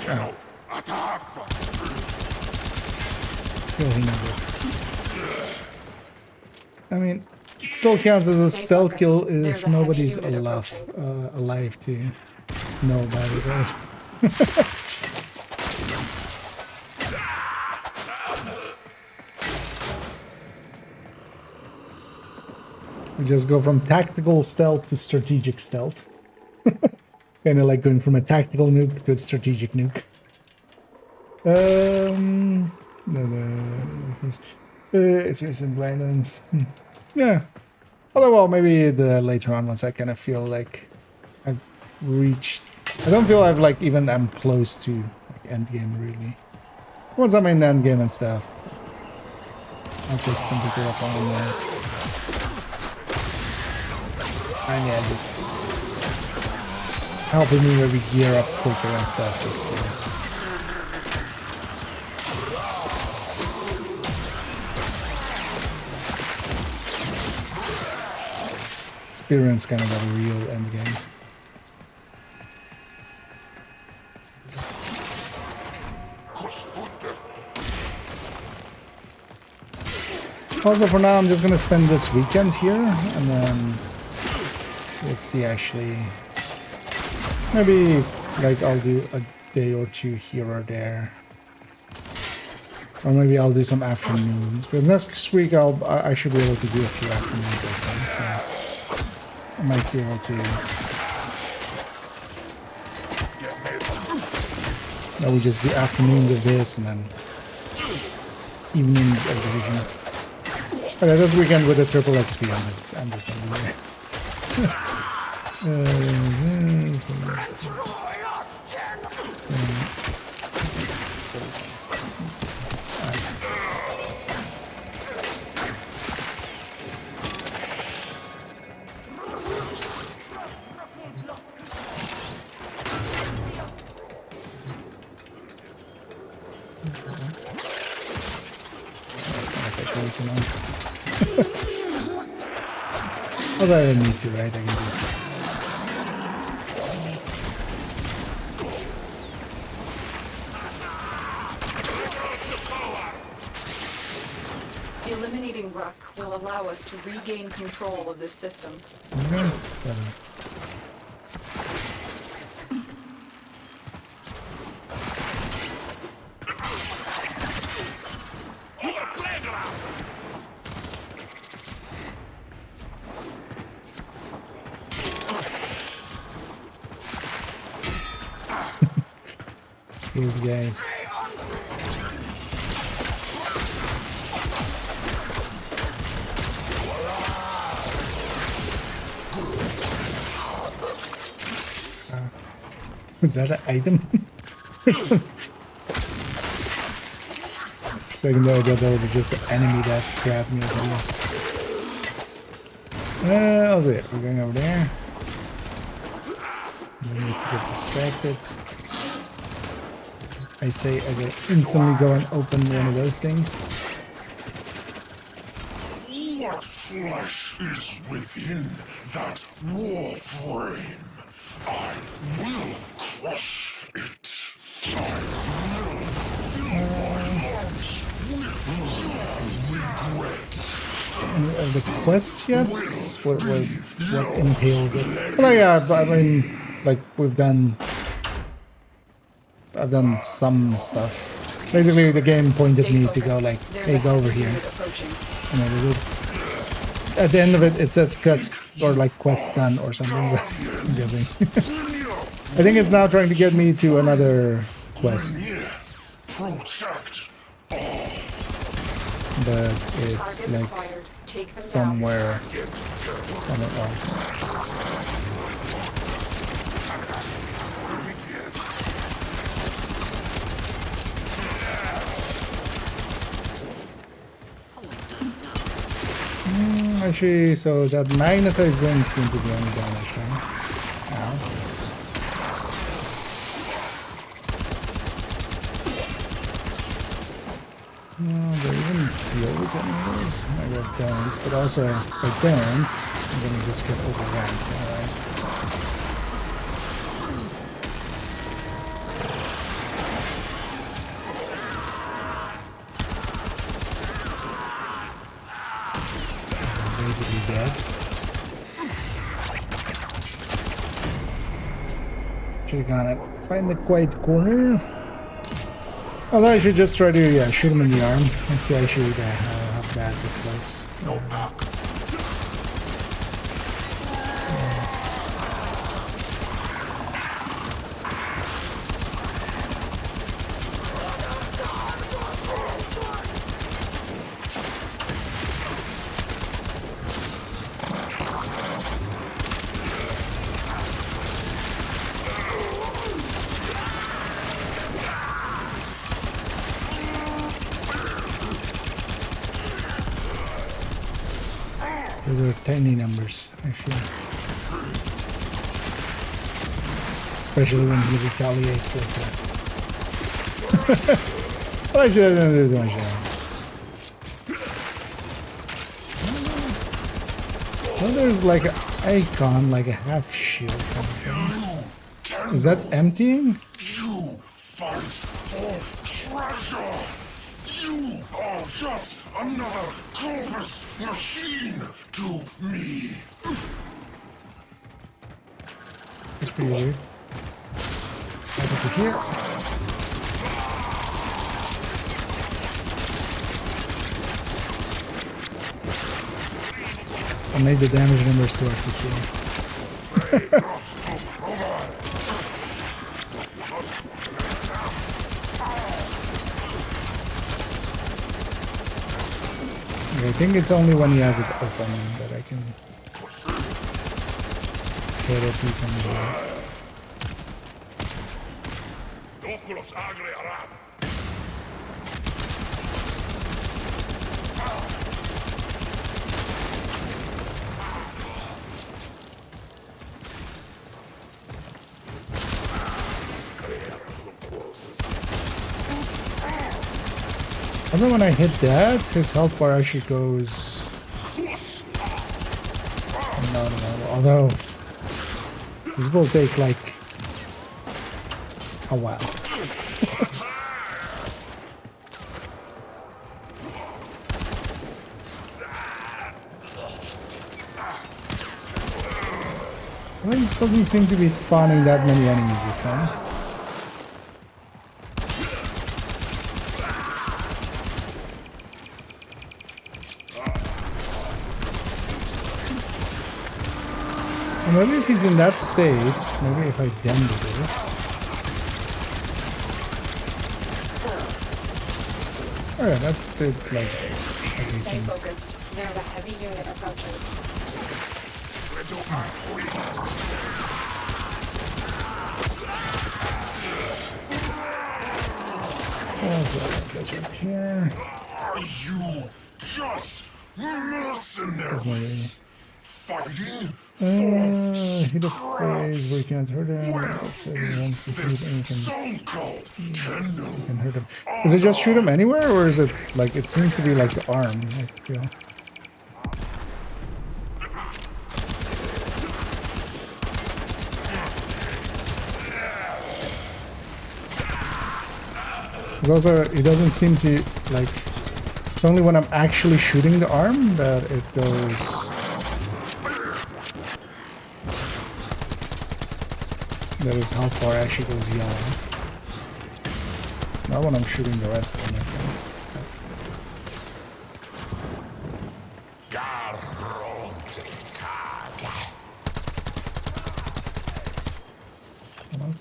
Oh. Feel he noticed. I mean, it still counts as a stealth kill if nobody's alive to know about it, right? We just go from tactical stealth to strategic stealth. Kind of like going from a tactical nuke to a strategic nuke. It's in blindness. Yeah. Although, well, maybe later on, once I kind of feel like I've reached... I don't feel I've, like, even I'm close to like, endgame, really. Once I'm in endgame and stuff, I'll take some people up on that. And yeah, just helping me maybe gear up quicker and stuff, just to... experience kind of a real end game. Also, for now, I'm just gonna spend this weekend here, and then we'll see. Actually, maybe like I'll do a day or two here or there, or maybe I'll do some afternoons. Because next week I should be able to do a few afternoons, I think. So I might be able to. I would just do afternoons of this and then evenings of Division. Okay, this weekend with a triple XP, I'm just gonna be although I don't need to, right? I can just... Eliminating Ruck will allow us to regain control of this system. Okay. Good guys. Was that an item? For a second there, I thought that was just the enemy that grabbed me or something. I'll see it. We're going over there. We need to get distracted. I say as I instantly go and open one of those things. What flesh is within that war frame? I will crush it. I will fill my lungs with regret. The quest yet? What entails it? Well, yeah, I mean, like we've done. I've done some stuff. Basically, the game pointed me to go like, hey, go over here. And I did. at the end of it, it says quest or like quest done or something. I'm guessing. I think it's now trying to get me to another quest, but it's like somewhere else. Actually, so that magnetize didn't seem to do any damage, right? Ow. No, do I even deal with enemies? Maybe I don't, but also if I don't, I'm gonna just get overrun, alright? Basically dead. Should have gone find the quiet corner. Although I should just try to shoot him in the arm and see actually how bad this looks. Those are tiny numbers, I feel. Especially when he retaliates like that. Well, I should have done it. Well, there's like an icon, like a half shield kind of thing. Is that emptying? You fight for treasure! You are just another corpus machine to me! Good for you, dude. Right over here. I'll make the damage numbers to hard to see. I think it's only when he has it open that I can hit a piece on the board. And then when I hit that, his health bar actually goes... No. Although, this will take like a while. Well, this doesn't seem to be spawning that many enemies this time. Maybe if he's in that state, maybe if I demo this. Alright, that did like a decent. Stay focused. There's a heavy unit approaching. That's right here. Are you just mercenaries? Fighting hit a phrase where you can't hurt him. Also, once defeat anything, you can hurt him. Is it just shoot him anywhere, or is it like it seems to be like the arm? I feel. It's also it doesn't seem to like. It's only when I'm actually shooting the arm that it goes. That is how far actually goes yellow. It's not when I'm shooting the rest of them, I think.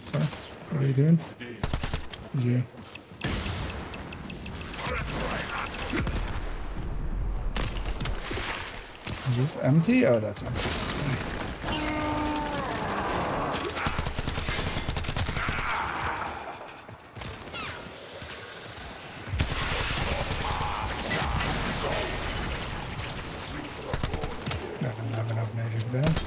So, what are you doing? Yeah. Is this empty? Oh, that's empty. That's fine. I don't have enough magic for that.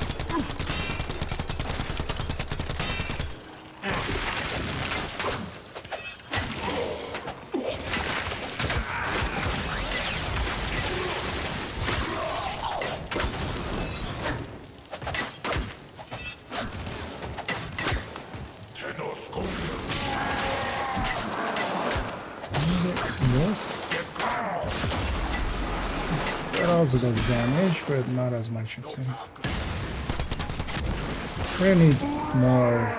This. That also does damage, but not as much it seems. We need more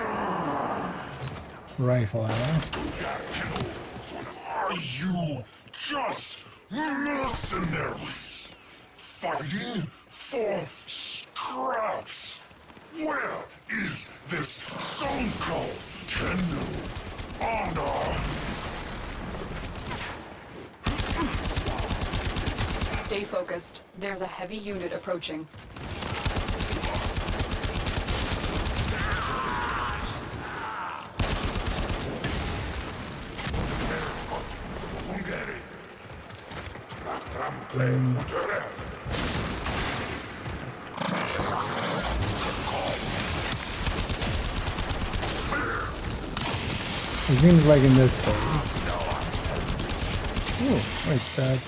rifle ammo. Are you just mercenaries fighting for scraps? Where is this Sonko Tenno honor? Stay focused. There's a heavy unit approaching. It seems like in this phase. Oh, wait, that.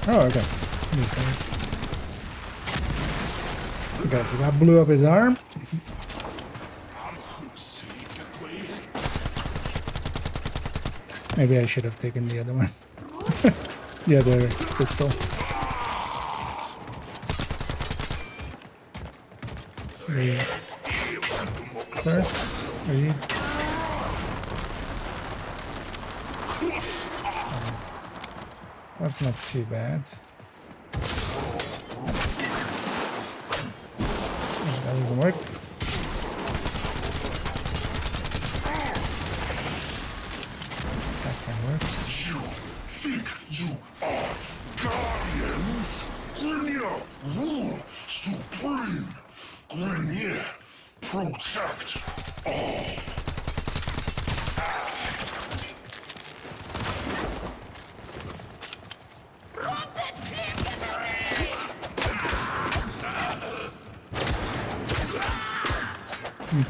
Oh, okay. Defense. Okay, so that blew up his arm. Maybe I should have taken the other one. The other pistol. Sir? Are you? That's not too bad. That doesn't work. That one works. You think you are guardians? Grenier rule supreme. Grenier protect all.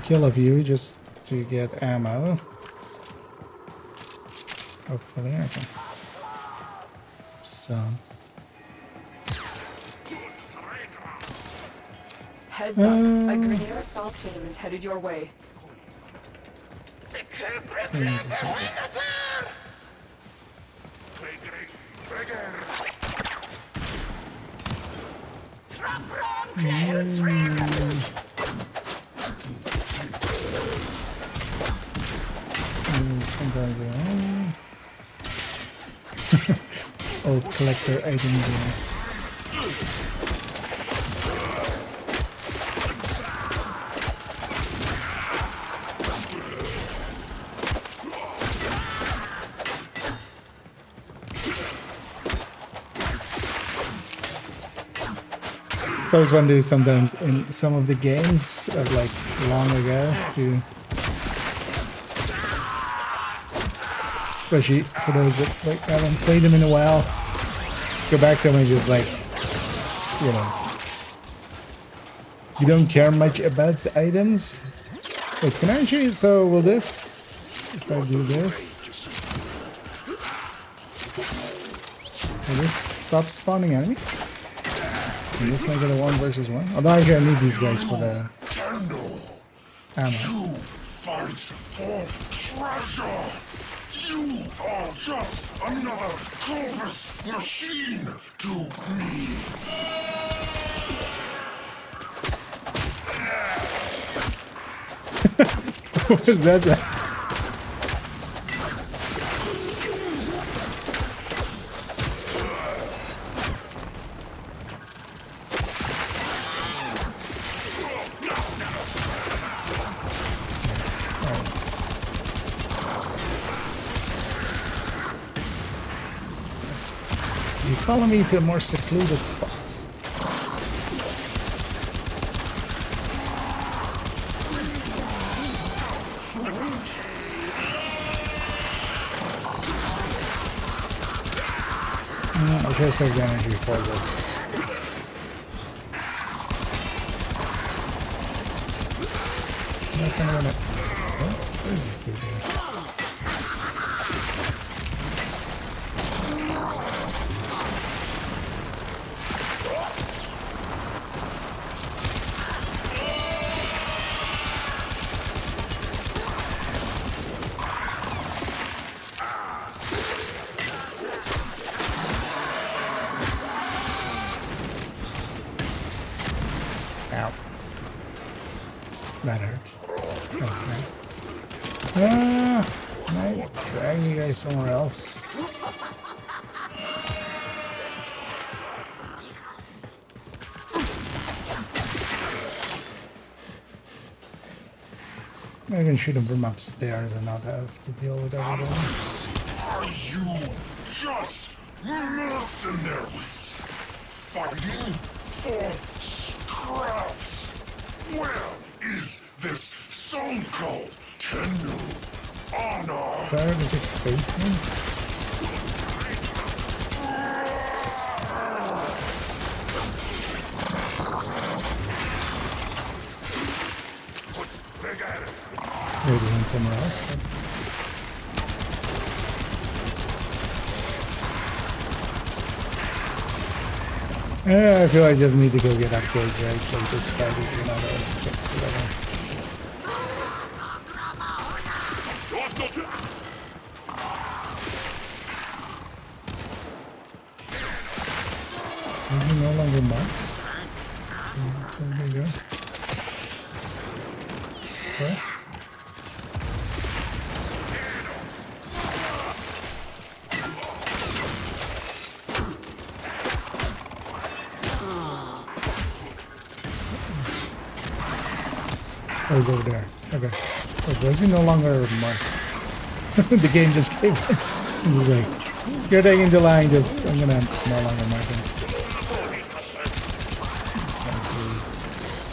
Kill a few just to get ammo. Hopefully I can. Some. Heads up, a Grenier assault team is headed your way. Sometimes old collector items. So I was wondering sometimes in some of the games of like long ago to especially for those that like haven't played them in a while, go back to them and just like, you know, you don't care much about the items. Wait, can I actually, so will this, if I do this, will this stop spawning enemies? Can this make it a 1 versus 1? Although actually I need these guys for the ammo. You fight for treasure. You are just another corpus machine to me. What is that? You follow me to a more secluded spot. I should have saved energy for this. Not gonna run it. Oh, where's this dude here? Ow. That hurt. Okay. Can I drag you guys somewhere else? I can shoot him from upstairs and not have to deal with everyone. Are you just mercenaries fighting for scraps? Where is this so-called Tenno honor? Sorry, did you face me? Maybe went somewhere else. But... I feel I just need to go get upgrades, right? Like this fight is gonna last whatever. Is he no longer marked? There we go. Sorry? Oh, he's over there. Okay. Wait, was he no longer marked? The game just gave in. He's like, you're taking the line, just, I'm gonna no longer mark him.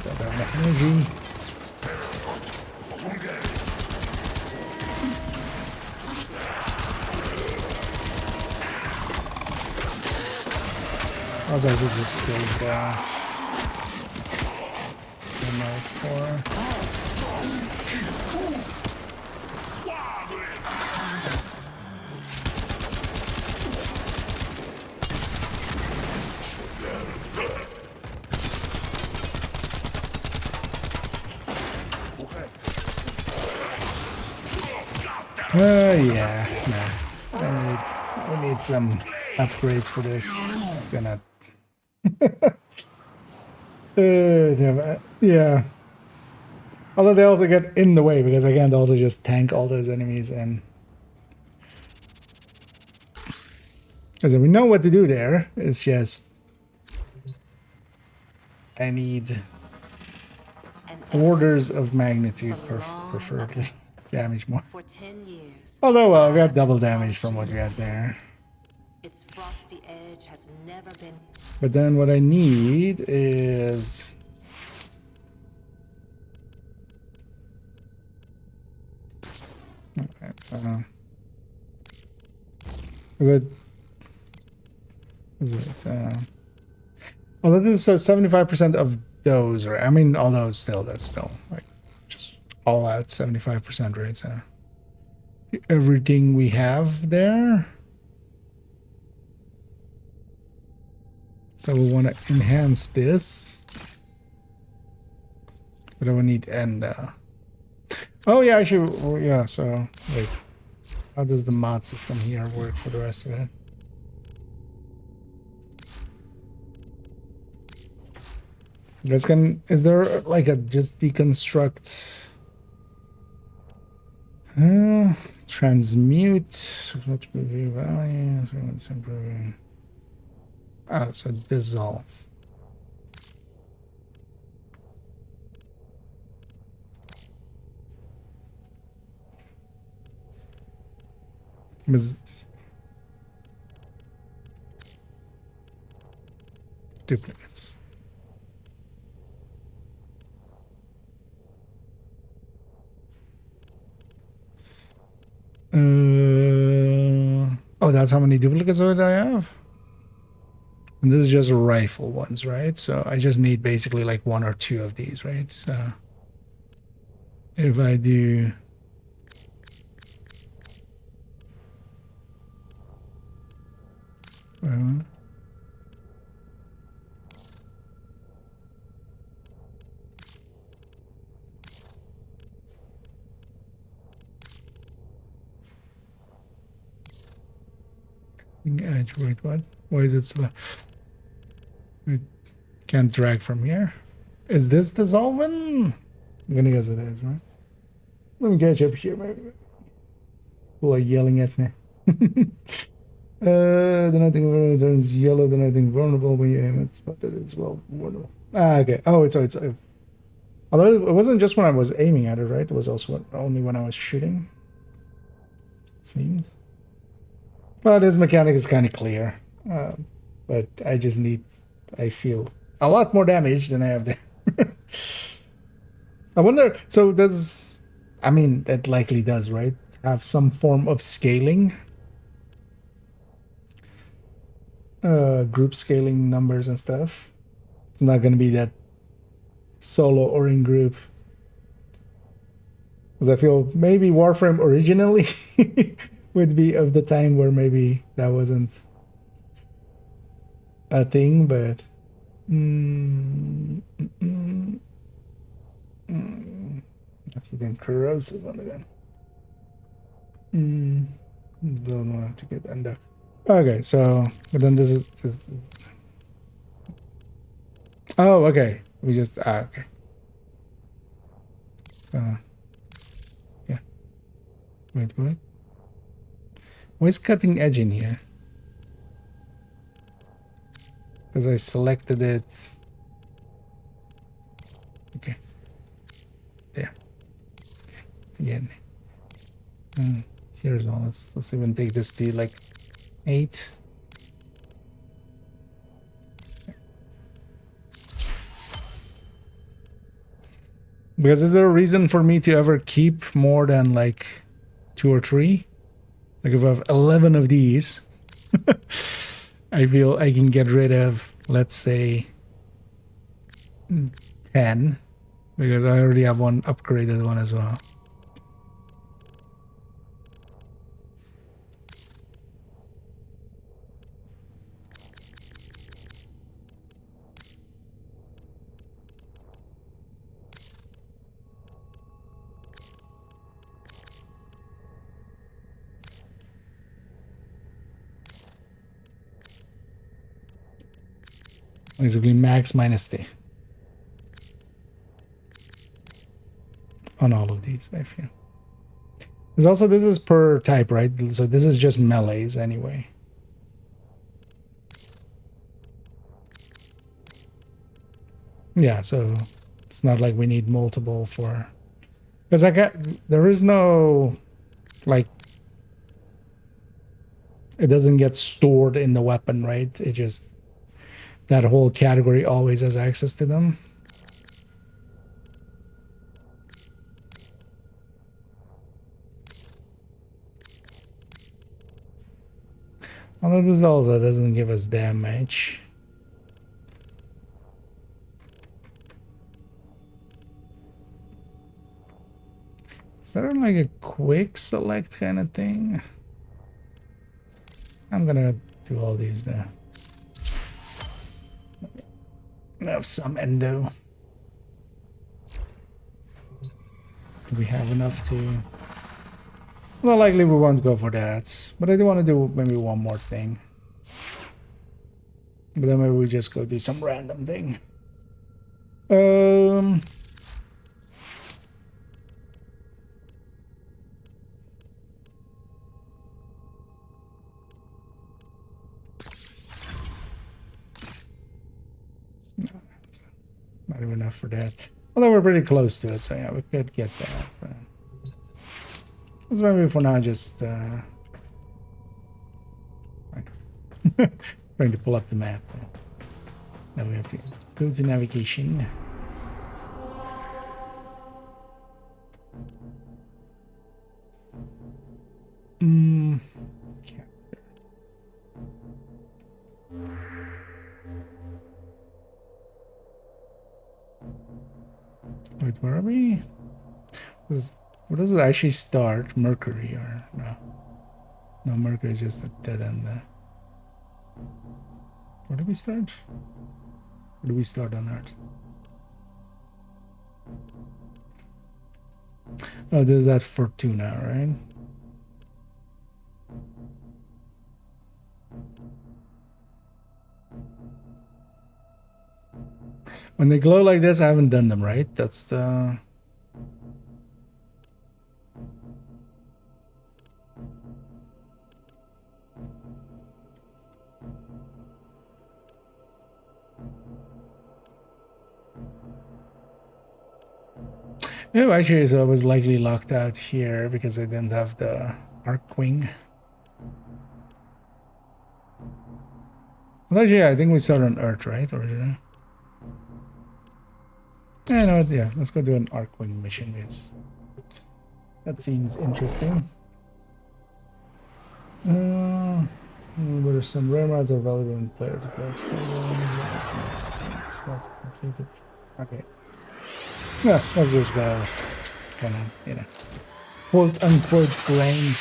Don't have enough energy. Also, I could just save ammo for. Yeah, nah. We need some upgrades for this. It's gonna. Yeah. Although they also get in the way because I can't also just tank all those enemies and. Because we know what to do there. It's just. I need orders of magnitude, preferably. Damage more. Although, well, we have double damage from what we had there. Its frosty edge has never been. But then what I need is... Okay, so... Is it... Although this is so 75% of those, right? I mean, although still, that's still, like, just all out 75%, right? So... Everything we have there. So we want to enhance this. But I will need end. Oh yeah, I should. Oh, yeah. So wait, how does the mod system here work for the rest of it? You guys can. Is there like a just deconstruct Transmute. So let's review value. So let's improve. Oh, so dissolve. Duplicates. Oh, that's how many duplicates I have? And this is just rifle ones, right? So I just need basically like 1 or 2 of these, right? So if I do... edge, wait, what? Why is it slow? We can't drag from here. Is this dissolving? I'm gonna guess it is, right? Let me catch up here, maybe. Who are yelling at me? The nothing vulnerable turns yellow, the nothing vulnerable when you aim it, but it is well vulnerable. Ah, okay. Oh, it's although it wasn't just when I was aiming at it, right? It was also only when I was shooting. It seemed. Well, this mechanic is kind of clear, but I just need. I feel a lot more damage than I have there. I wonder. So does? I mean, it likely does, right? Have some form of scaling. Group scaling numbers and stuff. It's not going to be that solo or in group. Because I feel maybe Warframe originally would be of the time where maybe that wasn't a thing, but even corrosive on the gun. Don't want to get under. Okay, so but then this is oh, okay. We just okay. So yeah. Wait, what? Why is cutting edge in here? Because I selected it. Okay. There. Okay. Again. Here's all. Let's even take this to like 8. Because is there a reason for me to ever keep more than like 2 or 3? Like if I have 11 of these, I feel I can get rid of, let's say, 10. Because I already have one upgraded one as well. Basically max minus T on all of these, I feel. There's also, this is per type, right? So this is just melees anyway. Yeah, so it's not like we need multiple for, because there is no, like, it doesn't get stored in the weapon, right? It just, that whole category always has access to them. Although this also doesn't give us damage. Is there like a quick select kind of thing? I'm gonna do all these there. Have some endo. Do we have enough to... Well, likely we won't go for that. But I do want to do maybe one more thing. But then maybe we just go do some random thing. not even enough for that. Although we're pretty close to it, so yeah, we could get that. But let's maybe for now just trying to pull up the map. Now we have to go to navigation. Wait, where are we? Where does it actually start? Mercury or no? No, Mercury is just a dead end there. Where do we start? Where do we start on Earth? Oh, there's that Fortuna, right? When they glow like this, I haven't done them, right? That's the... Yeah, actually, so I was likely locked out here because I didn't have the Arcwing. Well, actually, I think we started on Earth, right, originally? Yeah, no, yeah, let's go do an Arcwing mission, yes. That seems interesting. What are some rare mods available in player to player training? It's not completed. Okay. Yeah, let's just go kind of, you know, quote unquote grind.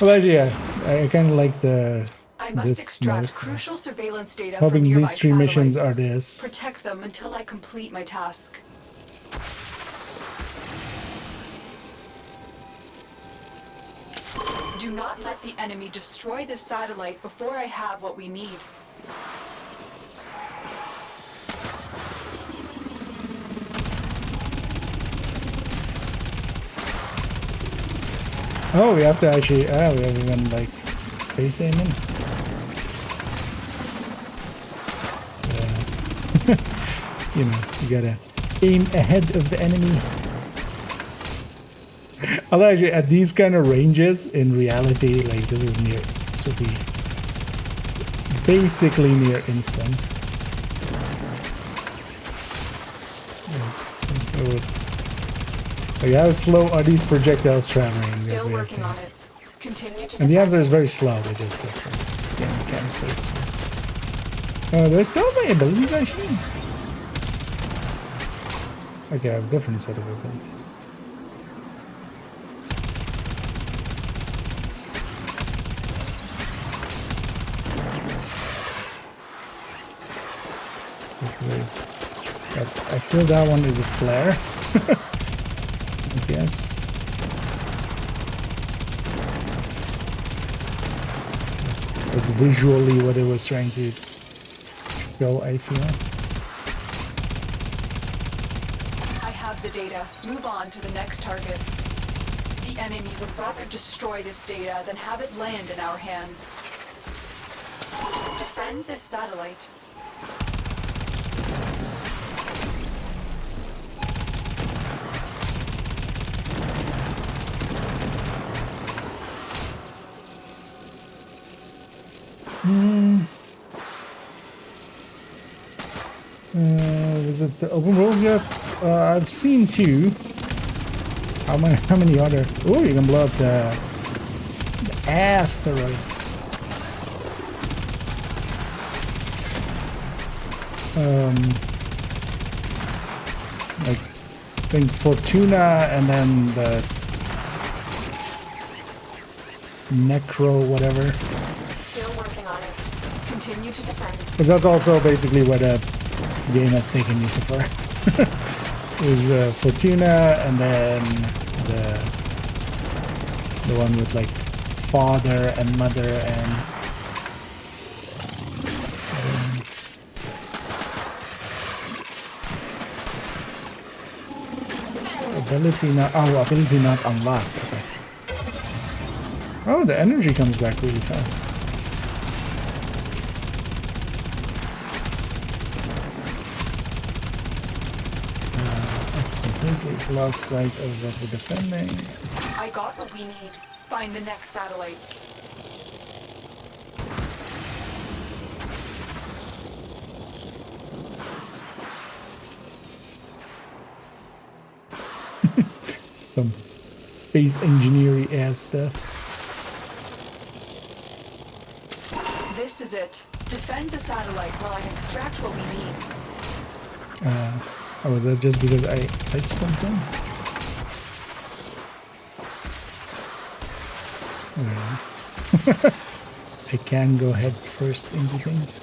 Well, actually, yeah, I kind of like I must extract crucial surveillance data hoping from nearby these three missions are satellites. this. Protect them until I complete my task. Do not let the enemy destroy the satellite before I have what we need. Oh, we have to actually, we have even like base aiming. You know, you gotta aim ahead of the enemy. Although actually at these kind of ranges, in reality, like this would be basically near instant. Like how slow are these projectiles traveling? Still working on it. Continue to and the answer is very slow. They just for mechanic purposes. Do I still have my abilities actually? Okay, I have a different set of abilities. Okay. I feel that one is a flare. I guess. It's visually what it was trying to show, I feel. I have the data. Move on to the next target. The enemy would rather destroy this data than have it land in our hands. Defend this satellite. Is it the open worlds yet? I've seen two. How many are there? Oh, you can blow up the asteroids. Like I think Fortuna and then the Necro whatever. Still working on it. Continue to defend. Because that's also basically what a game has taken me so far. Is Fortuna and then the one with like father and mother and ability not ability not unlocked. Okay. Oh, the energy comes back really fast. completely lost sight of what we're defending. I got what we need. Find the next satellite. Some space engineering ass stuff. This is it. Defend the satellite while I extract what we need. Oh, was that just because I touched something? I can go head first into things.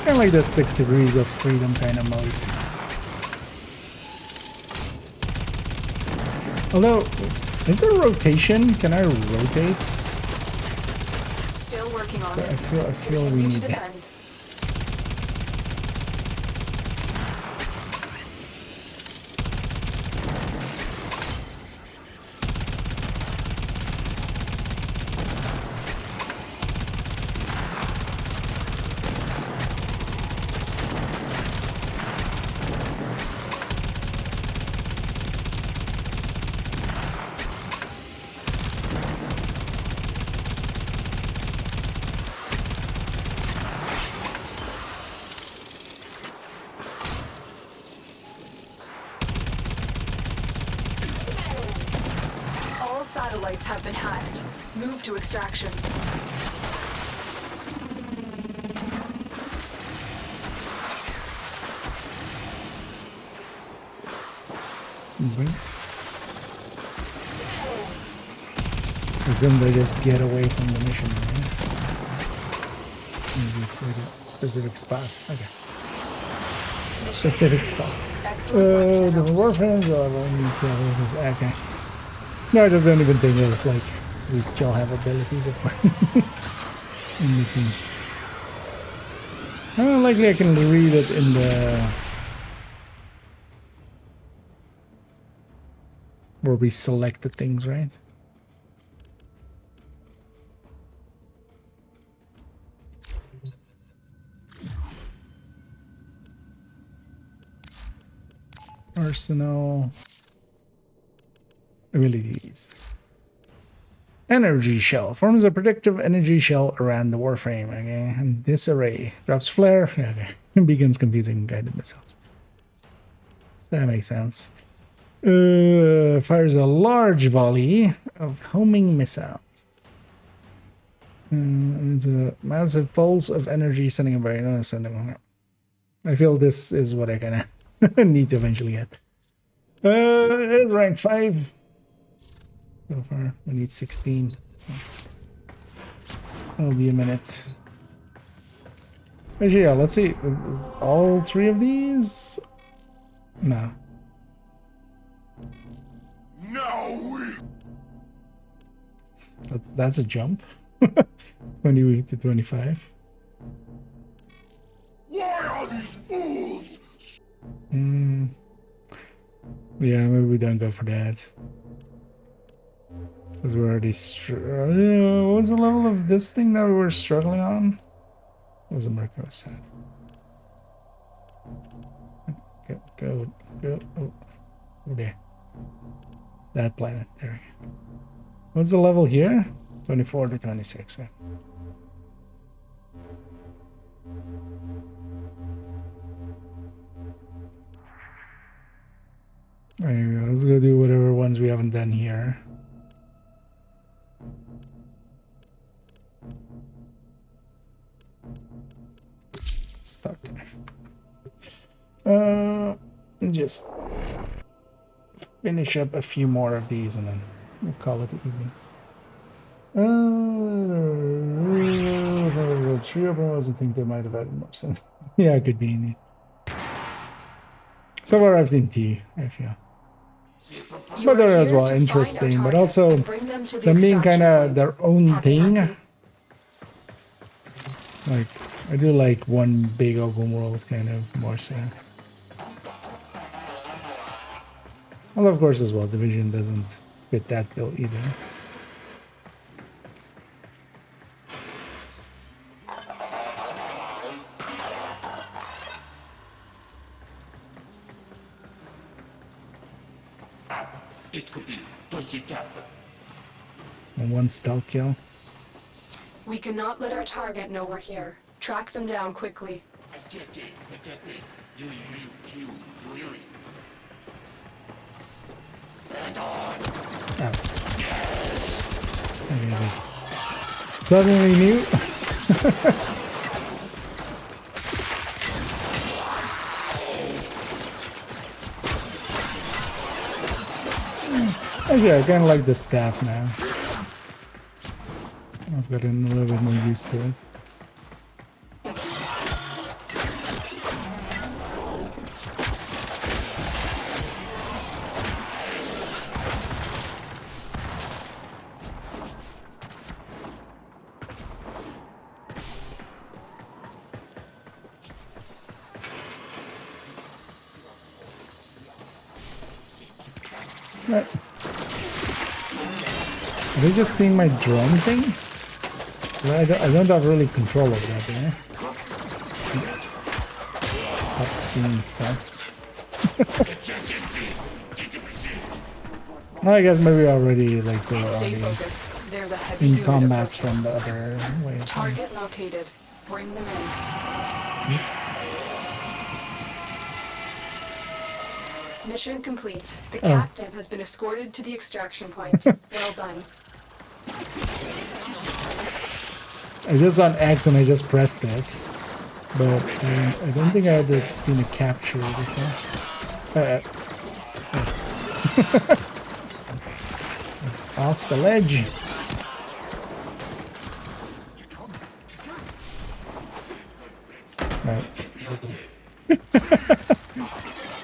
Kind of like the 6 degrees of freedom kind of mode. Although, is there rotation? Can I rotate? Still working on it. I feel we need that. Satellites have been hacked. Move to extraction. Assume they just get away from the mission, right? Maybe to a specific spot. Okay. Specific spot. The warframes are okay. No, I just don't even think of like we still have abilities of course. Likely I can read it in the where we select the things, right? Arsenal abilities. Energy shell forms a protective energy shell around the warframe. Okay, and this array drops flare. Okay, begins confusing guided missiles. That makes sense. Fires a large volley of homing missiles. It's a massive pulse of energy sending a very sending. I feel this is what I kind of need to eventually get. It is rank 5. So far, we need 16. So that'll be a minute. Actually, yeah, let's see. All 3 of these? No. No. That's a jump. 20 to 25. Why are these fools? Yeah, maybe we don't go for that. Because we're already what was the level of this thing that we were struggling on? What was the Mercury set? Go. Oh, over there. That planet. There we go. What's the level here? 24 to 26. Yeah. There we go. Let's go do whatever ones we haven't done here. Start there. Just finish up a few more of these and then we'll call it the evening. I think they might have added more sense. Yeah, it could be in it. So far I've seen T, I feel. But they're as well interesting, but also them being kind of their own thing. Like, I do like one big open world kind of more so. Well, of course, as well, Division doesn't fit that bill either. It could be Pussycat. It's my one stealth kill. We cannot let our target know we're here. Track them down quickly. Oh. Okay, just suddenly knew. Actually, I kind of like the staff now. I've gotten a little bit more used to it. Right. Are they just seeing my drone thing? Well, I don't have really control over that, do I? Stop being stuck. Well, I guess maybe already like they were Stay already focused. There's a heavy in unit combat approaching. from the other way. Target located. Bring them in. Mission complete. The captive has been escorted to the extraction point. Well done. I just on X and I just pressed it, but I don't think I had seen a capture before. That's it's off the ledge. No.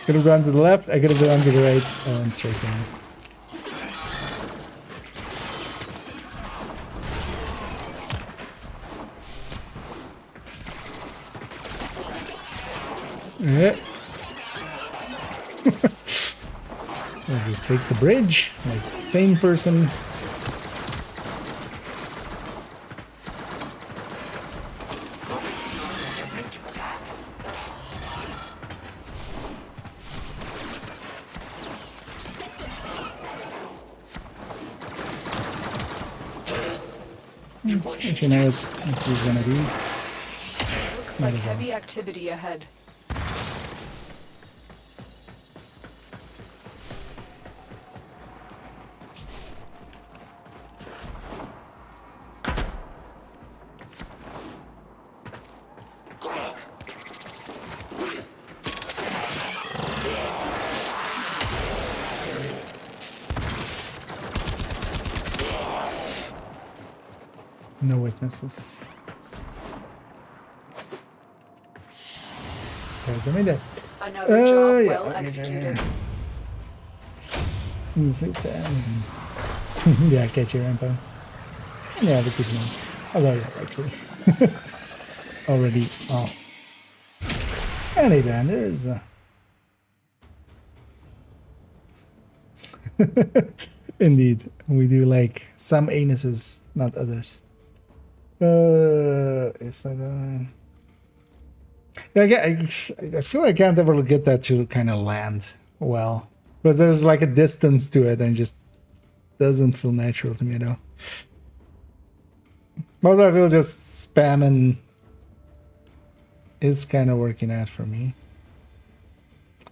Could have gone to the left, I could have gone to the right, and straight down. Yeah. I'll just take the bridge, like same person. Actually, now let's use one of these. Looks like heavy activity ahead. No witnesses. Suppose I made it. Another job yeah, well executed. Yeah, catch your info. Yeah, the good one. Although, yeah, actually. Already off. Anyway, there's Indeed, we do like some anuses, not others. Is that yeah, I feel like I can't ever get that to kind of land well, because there's like a distance to it and just doesn't feel natural to me at all. Most I feel just spamming is kind of working out for me.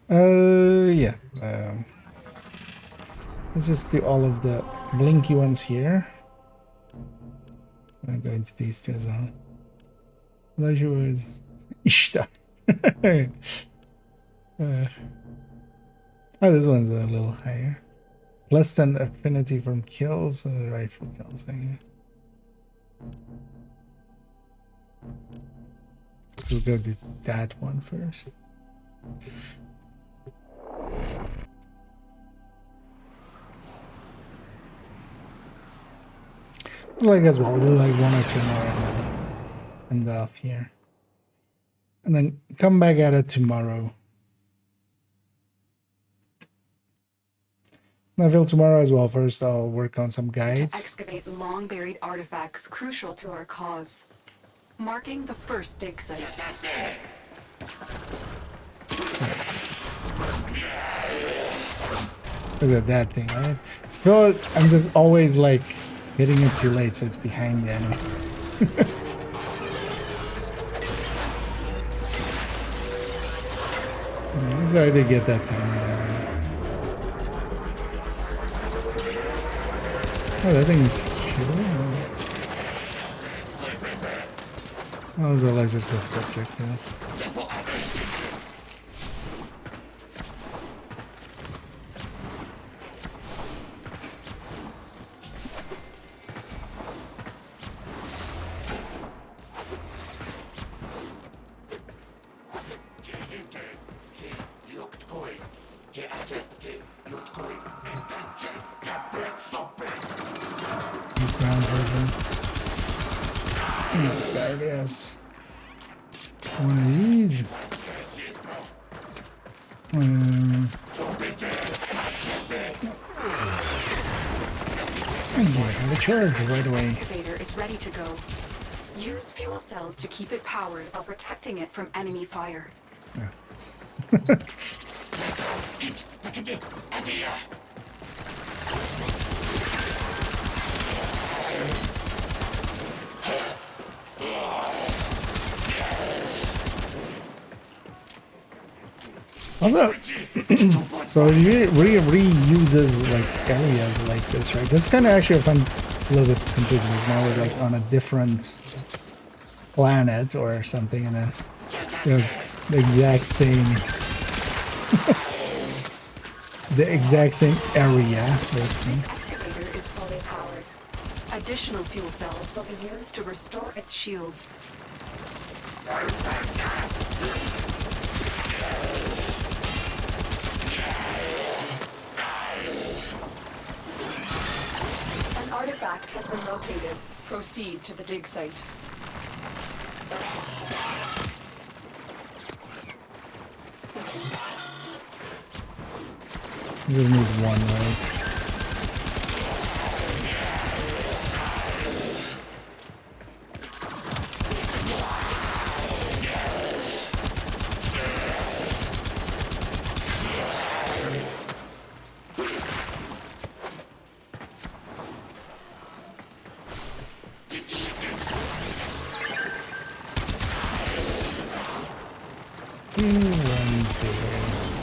Yeah. Let's just do all of the blinky ones here. I'm going to these two as well. Leisure words. Ishtar. Oh, this one's a little higher. Less than affinity from kills or rifle kills. Okay. Let's go do that one first. It's like as well, we'll do like one or two more and then end off here. And then come back at it tomorrow. I will tomorrow as well. First, I'll work on some To guides. excavate long-buried artifacts crucial to our cause. Marking the first dig site. Look at that thing, right? I feel like I'm just always like hitting it too late, so it's behind the enemy. It's hard to get that timing down. Oh, that thing is shooting. Oh, so let's just go for objective. Ground version. This guy already has one of these. And boy, have a charge right away. The excavator is ready to go. Use fuel cells to keep it powered while protecting it from enemy fire. Also, so it reuses like areas like this, right? That's kind of actually a fun, little bit confusing because now we're like on a different planet or something, and then you know the exact same, the exact same area, basically. This excavator is fully powered. Additional fuel cells will be used to restore its shields. An artifact has been located. Proceed to the dig site. You just need one, right?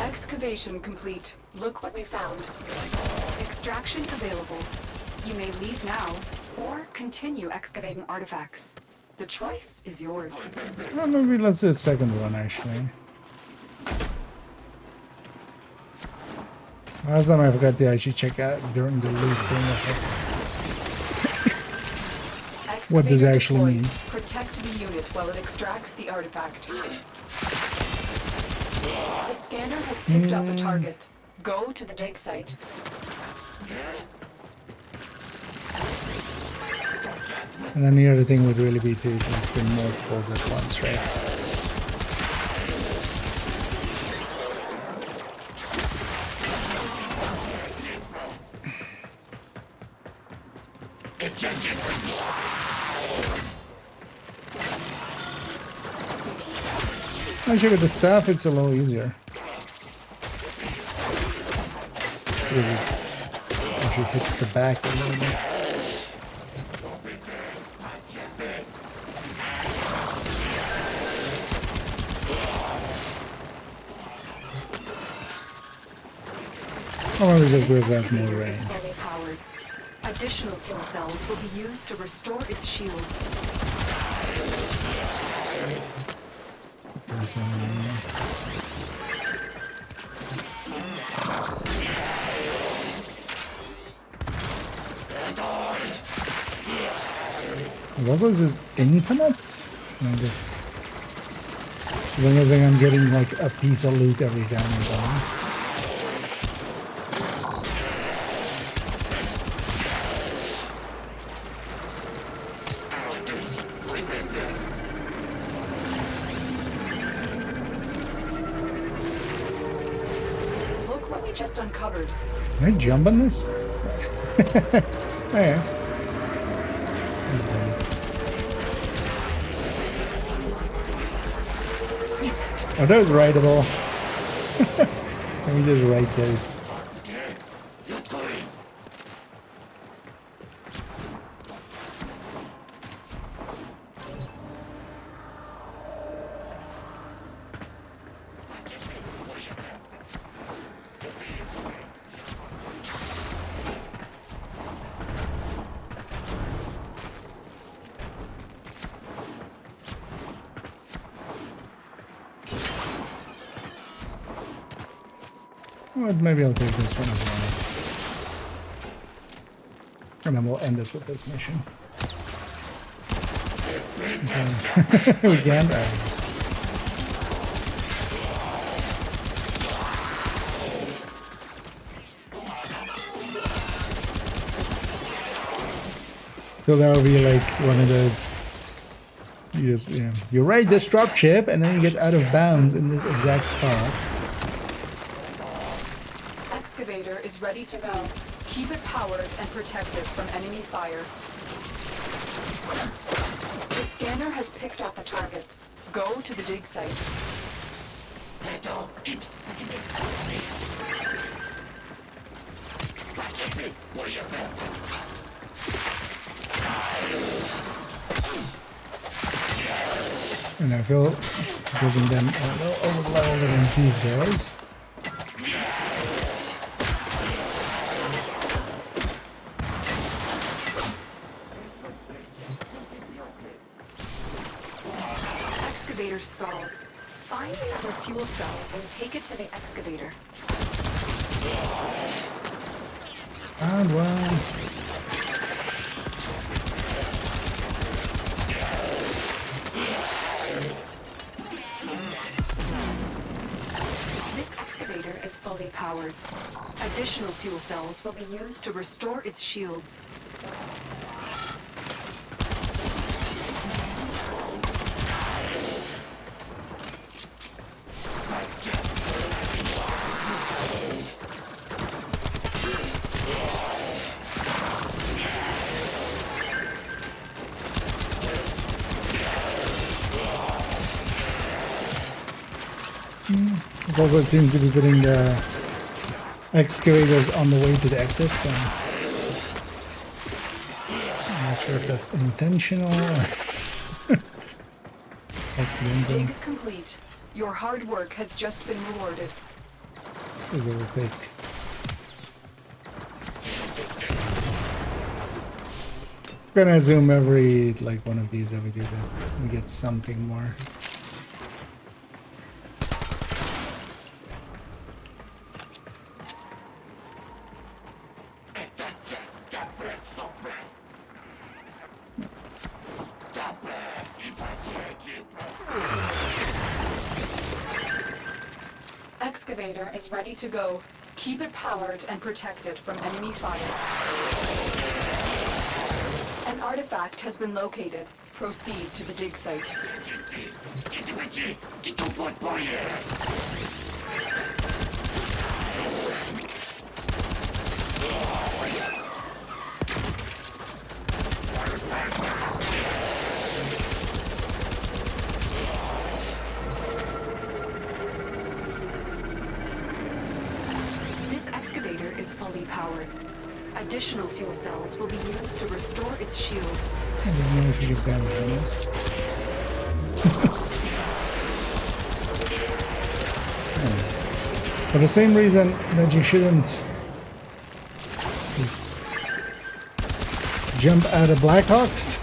Excavation complete. Look what we found. Extraction available. You may leave now or continue excavating artifacts. The choice is yours. Well, maybe let's do a second one actually. Last time I forgot to actually check out during the looping effect. What this actually means. Protect the unit while it extracts the artifact. The scanner has picked up a target. Go to the dig site. And then the other thing would really be to do multiples at once, right? Actually, with the staff, it's a little easier. Because it actually hits the back a little bit. Or maybe just because it has more range. Additional fuel cells will be used to restore its shields. This one. Also, this is infinite. I'm just as long as I'm getting like a piece of loot every time or something. Look what we just uncovered. Can I jump on this? Oh, yeah. Are those writable? Let me just write this. Well, maybe I'll take this one as well. And then we'll end it with this mission. We can. So that'll be like one of those. You just, you raid this dropship and then you get out of bounds in this exact spot. Excavator is ready to go. Keep it powered and protected from enemy fire. The scanner has picked up a target. Go to the dig site. And I feel it doesn't then overlevel against these guys. Excavator stalled. Find another fuel cell and take it to the excavator. Found one. This excavator is fully powered. Additional fuel cells will be used to restore its shields. It also seems to be putting excavators on the way to the exit, so I'm not sure if that's intentional or accidental. Dig complete. Your hard work has just been rewarded. Because it will take. I'm gonna assume every one of these that we do that we get something more. Excavator is ready to go. Keep it powered and protected from enemy fire. An artifact has been located. Proceed to the dig site. This excavator is fully powered. Additional fuel cells will be used to restore its shields. I don't know if you get damage on those. For the same reason that you shouldn't just jump out of Blackhawks,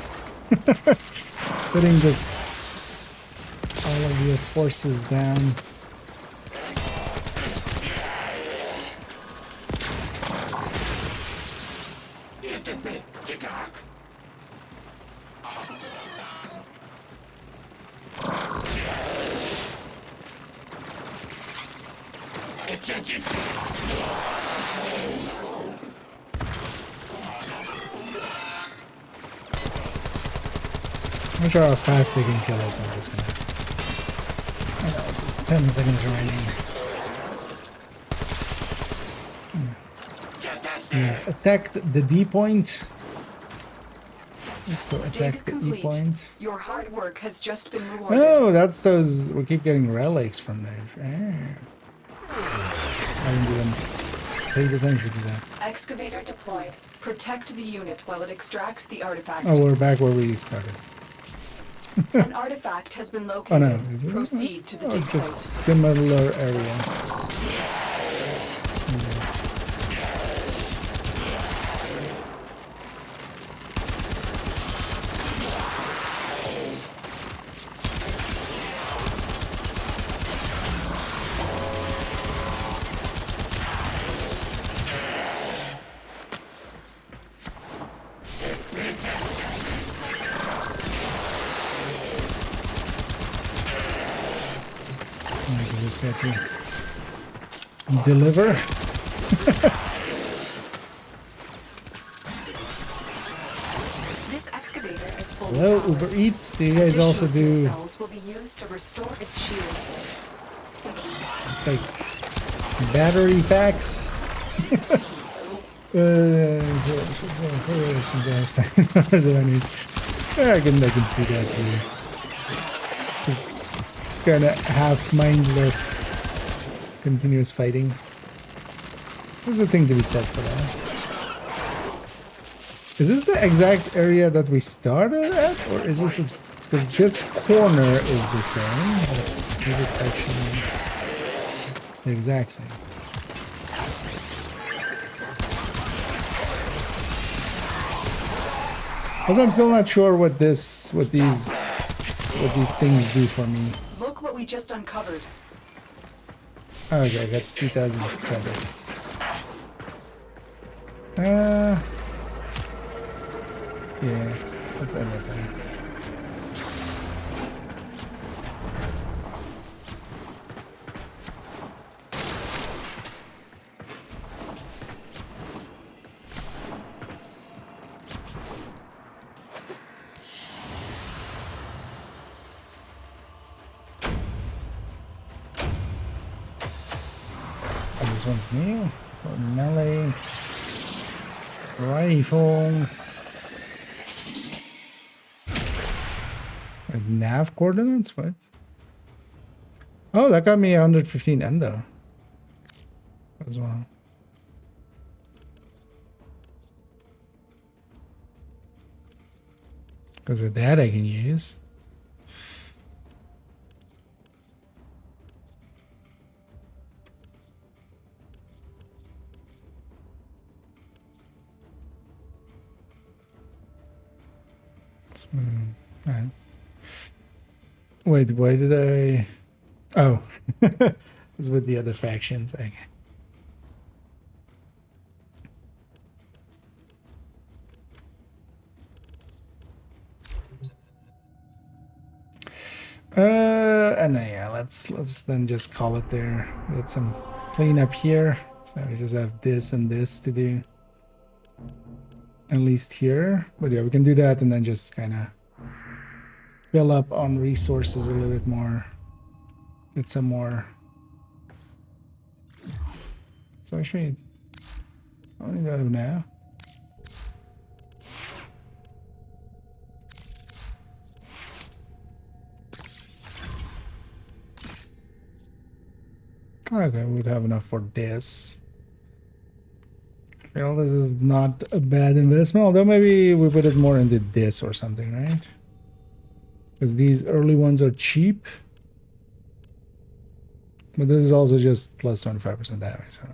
putting just all of your forces down. I'm not sure how fast they can kill us. I'm just gonna. I know it's 10 seconds remaining. have attacked the D point. Let's go attack Dig the E complete. point. Your hard work has just been rewarded. Oh, that's those. We keep getting relics from there. I didn't even pay attention to that. Excavator deployed. Protect the unit while it extracts the artifact. Oh, we're back where we started. An artifact has been located. Oh no, is it? Proceed to the Oh, dig just site. similar area. Yes. I just got to deliver. This excavator is full. Hello, of power. Uber Eats. Do you guys also Additional fuel do cells will be used to restore its shields. like battery packs? I can see that here. Kind of half mindless, continuous fighting. There's a thing to be said for that. Is this the exact area that we started at, or is this because this corner is the same? Or is it actually the exact same? Because I'm still not sure what these things do for me. Look what we just uncovered. Okay, I got 2,000 credits. Yeah, let's end it there. This one's new. Or melee rifle. Like nav coordinates? What? Oh, that got me 115 endo as well. Because of that I can use. Alright. Wait, why did I... Oh. It's with the other factions. Okay. And then, yeah, let's then just call it there. Get some cleanup here. So we just have this and this to do. At least here. But yeah, we can do that and then just kind of fill up on resources a little bit more. Get some more. So actually, how many do I have now? Okay, we'd have enough for this. Well, this is not a bad investment, although maybe we put it more into this or something, right? Because these early ones are cheap. But this is also just plus 25% damage, so.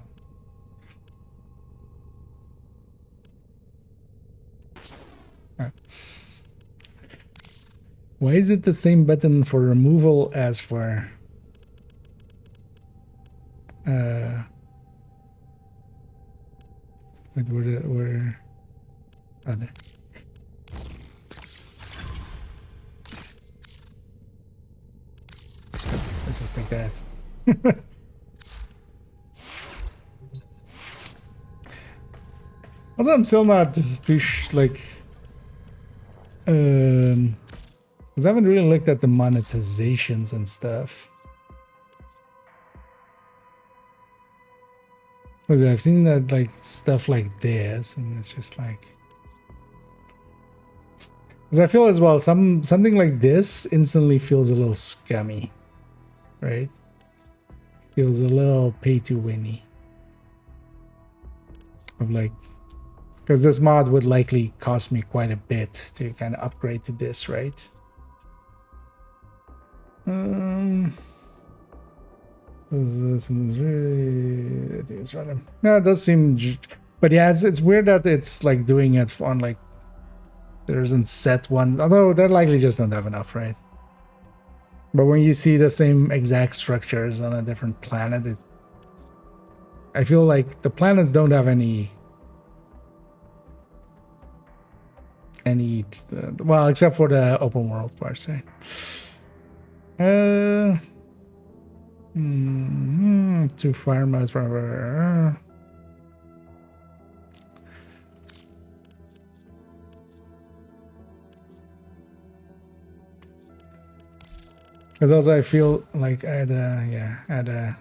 Right. Why is it the same button for removal as for... Wait, where... Oh, there. Let's just take that. Also, I'm still not just too like... because I haven't really looked at the monetizations and stuff. Because I've seen that like stuff like this, and it's just like. Because I feel as well, something like this instantly feels a little scummy, right? Feels a little pay to winny. Of like, because this mod would likely cost me quite a bit to kind of upgrade to this, right? Something's really, I think it's random. No, it does seem, but yeah, it's weird that it's like doing it on like there isn't set one, although they're likely just don't have enough, right? But when you see the same exact structures on a different planet, I feel like the planets don't have any well, except for the open world parts, right? Two fire modes, whatever. Because also I feel like I had a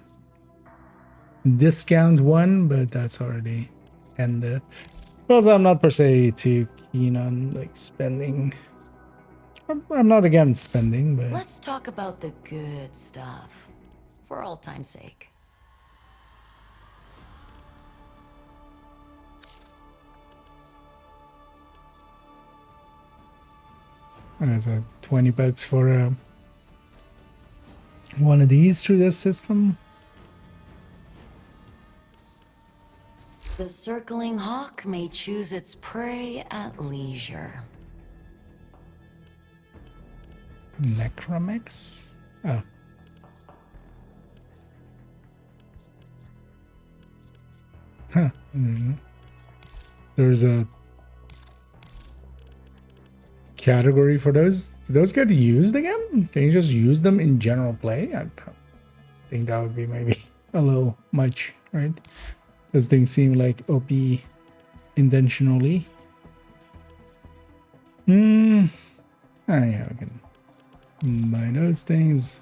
discount one, but that's already ended. But also I'm not per se too keen on like spending. I'm not against spending, but Let's talk about the good stuff, for old time's sake. there's a $20 for one of these through this system. The circling hawk may choose its prey at leisure. Necromex? Oh. Huh. There's a category for those. Do those get used again? Can you just use them in general play? I think that would be maybe a little much, right? Those things seem like OP intentionally. Yeah, we can buy those things.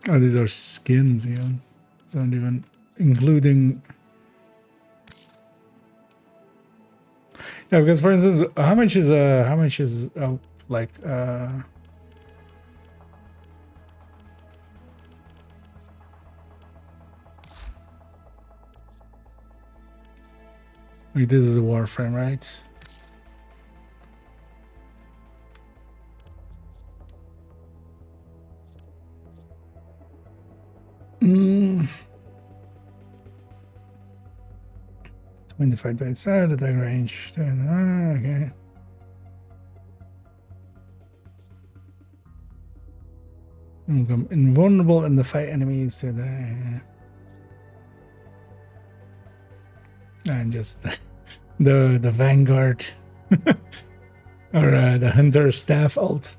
Oh, these are skins, yeah. It's not even including. Yeah, because for instance, how much is like this is a Warframe, right? Mm. 25 outside attack range. Okay. Become invulnerable in the fight enemies to the and just the Vanguard or the Hunter staff ult.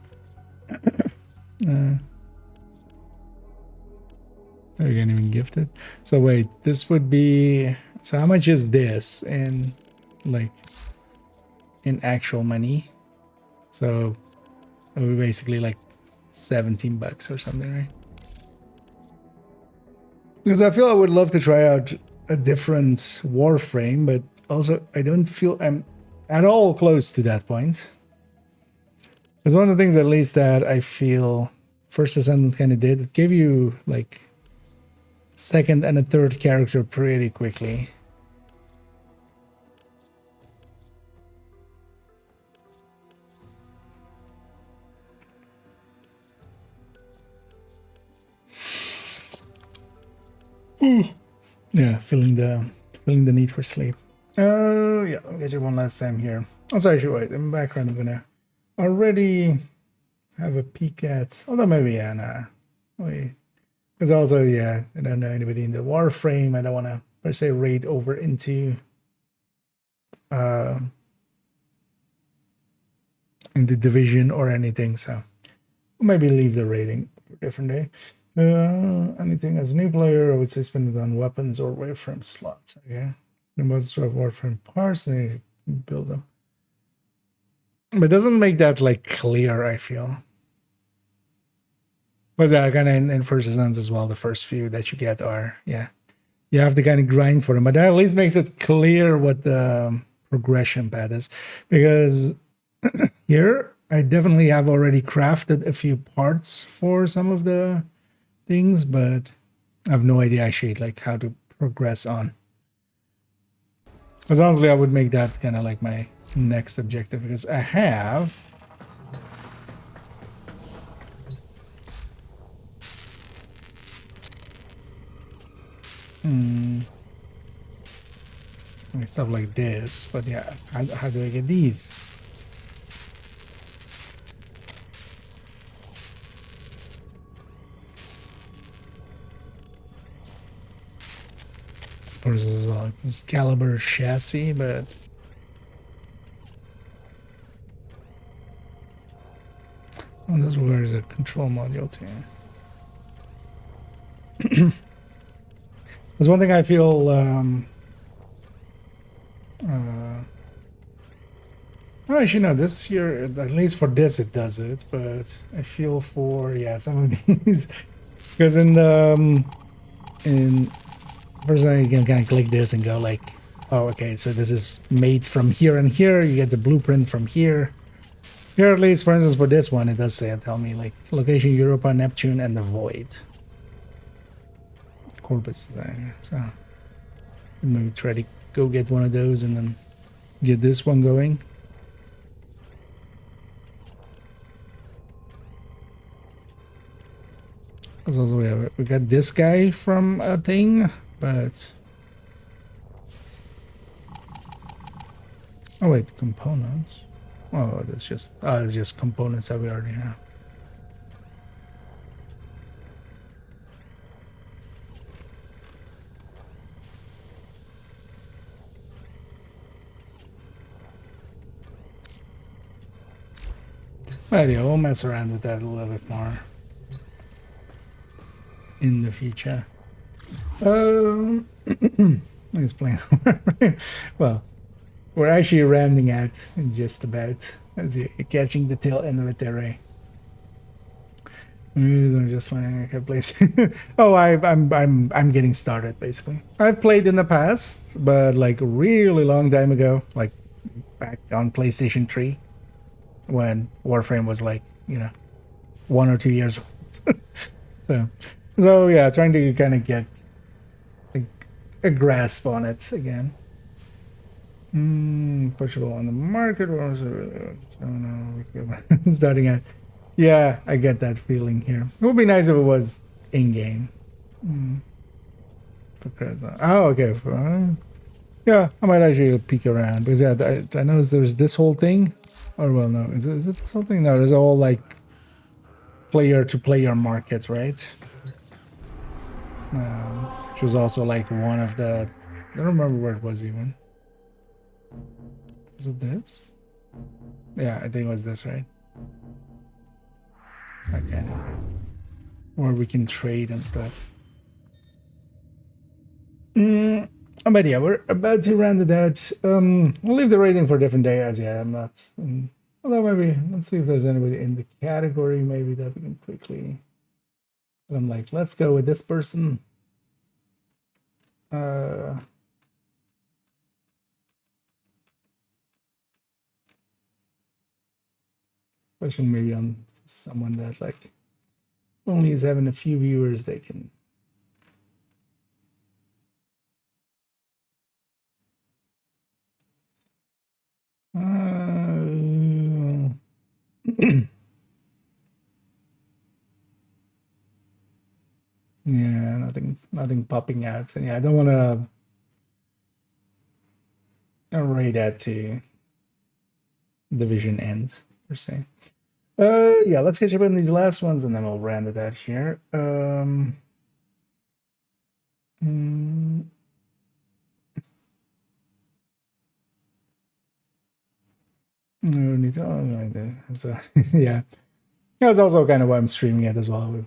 You can't even gift it. So wait, this would be. So how much is this in like in actual money? So it would be basically like $17 or something, right? Because I feel I would love to try out a different Warframe, but also I don't feel I'm at all close to that point. Because one of the things at least that I feel First Ascendant kind of did, it gave you like second and a third character pretty quickly. Yeah, feeling the need for sleep. Oh yeah, I'll get you one last time here. Also, actually, wait, in the background I'm gonna already have a peek at. Although maybe yeah, nah. Wait. Because also, yeah, I don't know anybody in the Warframe. I don't want to, per se, raid over into in the division or anything. So maybe leave the rating for a different day. Anything as a new player, I would say spend it on weapons or Warframe slots. Okay, the most of Warframe parts, and you build them. But it doesn't make that like clear, I feel. But yeah, kind of in First Sons as well, the first few that you get are, yeah, you have to kind of grind for them. But that at least makes it clear what the progression path is. Because here, I definitely have already crafted a few parts for some of the things, but I have no idea actually like how to progress on. Because honestly, I would make that kind of like my next objective, because I have stuff like this, but yeah, how do I get these? Forces as well, it's caliber chassis, but oh, this is where is a control module too. There's one thing I feel well, actually, no, this here, at least for this, it does it, but I feel for, yeah, some of these, because in the, in, first you can kind of click this and go like, oh, okay, so this is made from here and here, you get the blueprint from here. Here, at least, for instance, for this one, it does say, tell me, like, location Europa, Neptune, and the Void. Corpus design, so maybe try to go get one of those and then get this one going. Also, we got this guy from a thing, but oh wait, components. Oh, that's just it's just components that we already have. But yeah, we'll mess around with that a little bit more in the future. Let's play. Well, we're actually rounding out just about as you're catching the tail end of it there, Ray. I'm just like a place. Oh, I'm getting started basically. I've played in the past, but like a really long time ago, like back on PlayStation 3, when Warframe was like, you know, 1 or 2 years old. So yeah, trying to kind of get a grasp on it again. Pushable on the market. Starting at, yeah, I get that feeling here. It would be nice if it was in game. Oh, okay. Yeah, I might actually peek around because yeah, I know there's this whole thing. Or well, no, is it this whole thing? No, there's all like player-to-player markets, right? Which was also like one of the. I don't remember where it was even. Was it this? Yeah, I think it was this, right? Okay, no. Where we can trade and stuff. But yeah, we're about to round it out. We'll leave the rating for a different day, as yeah, I'm not. Although maybe let's see if there's anybody in the category maybe that we can quickly. But I'm like, let's go with this person. Question maybe on someone that like only is having a few viewers they can. Yeah, nothing popping out. So yeah, I don't want to array that to division end per se. Yeah, let's catch up on these last ones and then we'll round it out here. No need to, oh, no, so, yeah. That's also kind of why I'm streaming it as well.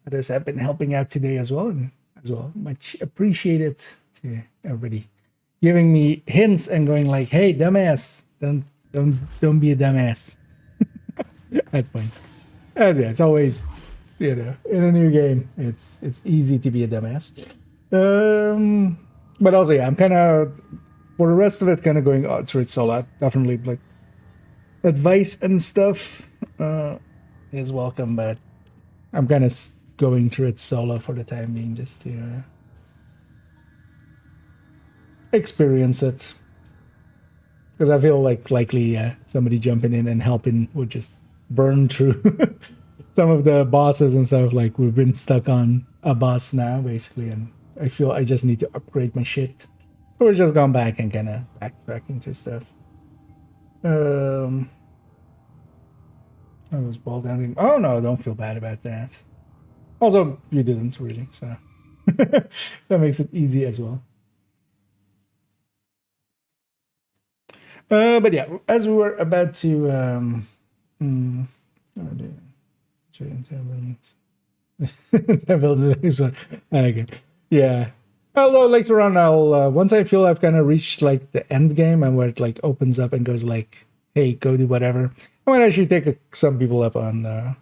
Others have been helping out today as well, and as well. Much appreciated to everybody giving me hints and going like, "Hey, dumbass, don't be a dumbass." At points. As yeah, it's always, you know, in a new game, it's easy to be a dumbass. But also, yeah, I'm kind of for the rest of it, kind of going through it solo. Definitely, like advice and stuff is welcome, but I'm kind of going through it solo for the time being, just to experience it. Because I feel like likely somebody jumping in and helping would just burn through some of the bosses and stuff. Like we've been stuck on a boss now, basically, and I feel I just need to upgrade my shit. So we're just going back and kind of backtracking through stuff. I was ball dancing. Oh no, don't feel bad about that. Also, you didn't really, so that makes it easy as well. But yeah, as we were about to okay. Yeah. Although later on I'll once I feel I've kind of reached like the end game and where it like opens up and goes like, hey, go do whatever, I might actually take some people up on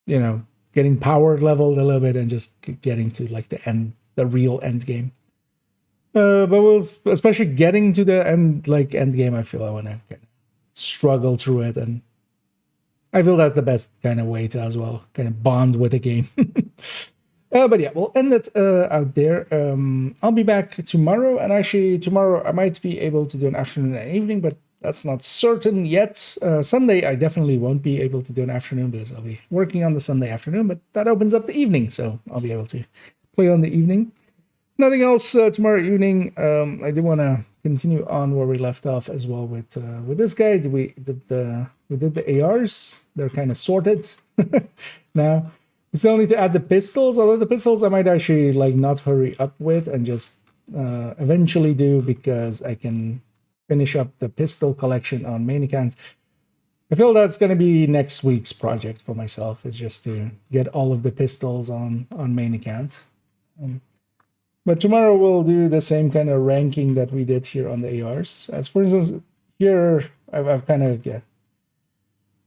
you know, getting power leveled a little bit and just getting to like the real end game. But we'll, especially getting to the end game, I feel I want to kind of struggle through it, and I feel that's the best kind of way to as well kind of bond with the game. But yeah, we'll end it out there. I'll be back tomorrow, and actually tomorrow I might be able to do an afternoon and evening, but that's not certain yet. Sunday I definitely won't be able to do an afternoon because I'll be working on the Sunday afternoon, but that opens up the evening, so I'll be able to play on the evening. Nothing else tomorrow evening. I did want to continue on where we left off as well with this guy. We did the ARs. They're kind of sorted now. We still need to add the pistols. Although the pistols I might actually like not hurry up with and just eventually do, because I can finish up the pistol collection on main account. I feel that's going to be next week's project for myself. Is just to get all of the pistols on main account. But tomorrow we'll do the same kind of ranking that we did here on the ARs. As for instance, here I've kind of, yeah,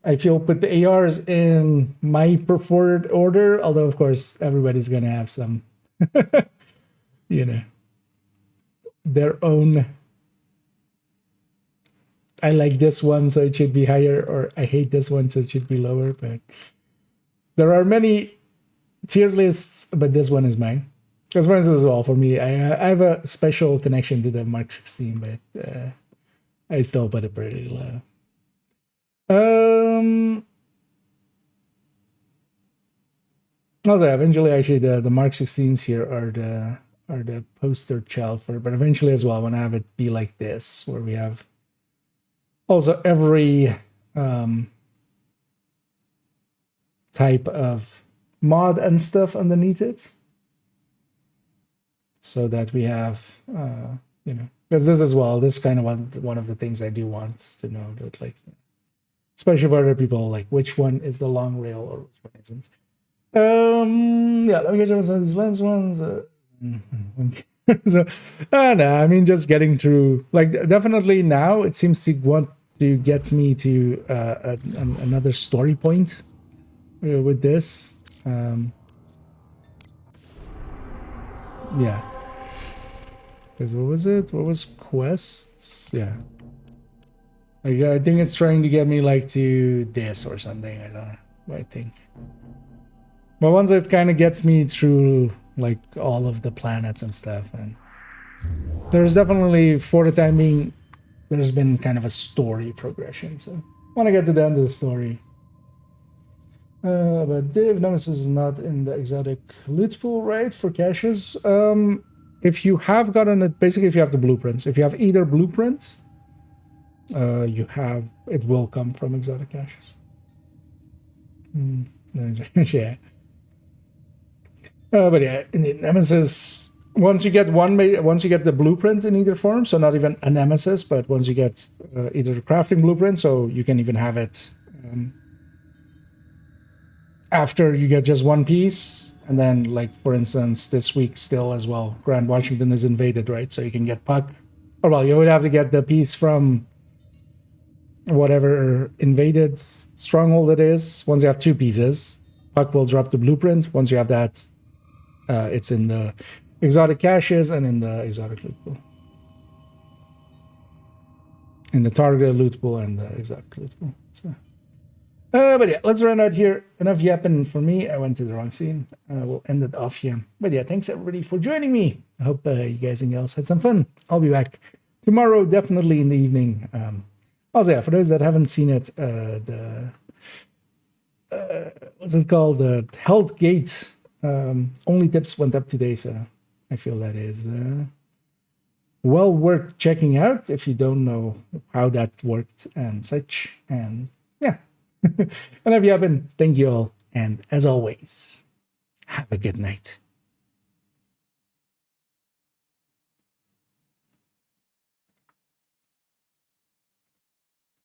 I feel put the ARs in my preferred order, although of course everybody's going to have some, you know, their own, I like this one so it should be higher, or I hate this one so it should be lower. But there are many tier lists, but this one is mine. Because for instance, as well, for me, I have a special connection to the Mark 16, but I still put it pretty low. Also, eventually, actually, the Mark 16s here are the poster child for it, but eventually as well, I want to have it be like this, where we have also every type of mod and stuff underneath it. So that we have, you know, because this as well, this kind of one of the things I do want to know, that like, especially for other people, like which one is the long rail or which one isn't. Yeah, let me get some of these lens ones. So, no, I mean, just getting through, like, definitely now it seems to want to get me to another story point with this. Yeah. Because what was it? What was quests? Yeah. Like, I think it's trying to get me like to this or something. I don't know. I think. But once it kind of gets me through like all of the planets and stuff, and there's definitely, for the time being, there's been kind of a story progression. So I want to get to the end of the story. But Dave Nemesis is not in the exotic loot pool, right? For caches. If you have gotten it, basically if you have the blueprints, if you have either blueprint, it will come from exotic caches. Yeah. But yeah, in the Nemesis, once you get the blueprint in either form, so not even a nemesis, but once you get either the crafting blueprint, so you can even have it after you get just one piece, and then, like, for instance, this week still as well, Grand Washington is invaded, right? So you can get Puck. Or, well, you would have to get the piece from whatever invaded stronghold it is. Once you have two pieces, Puck will drop the blueprint. Once you have that, it's in the exotic caches and in the exotic loot pool. In the targeted loot pool and the exotic loot pool. So. But yeah, let's run out here. Enough yapping for me. I went to the wrong scene. We'll end it off here. But yeah, thanks everybody for joining me. I hope you guys and gals had some fun. I'll be back tomorrow, definitely in the evening. Also, yeah, for those that haven't seen it, what's it called? The Health Gate only tips went up today, so I feel that is well worth checking out if you don't know how that worked and such. And yeah. And if you haven't, thank you all. And as always, have a good night.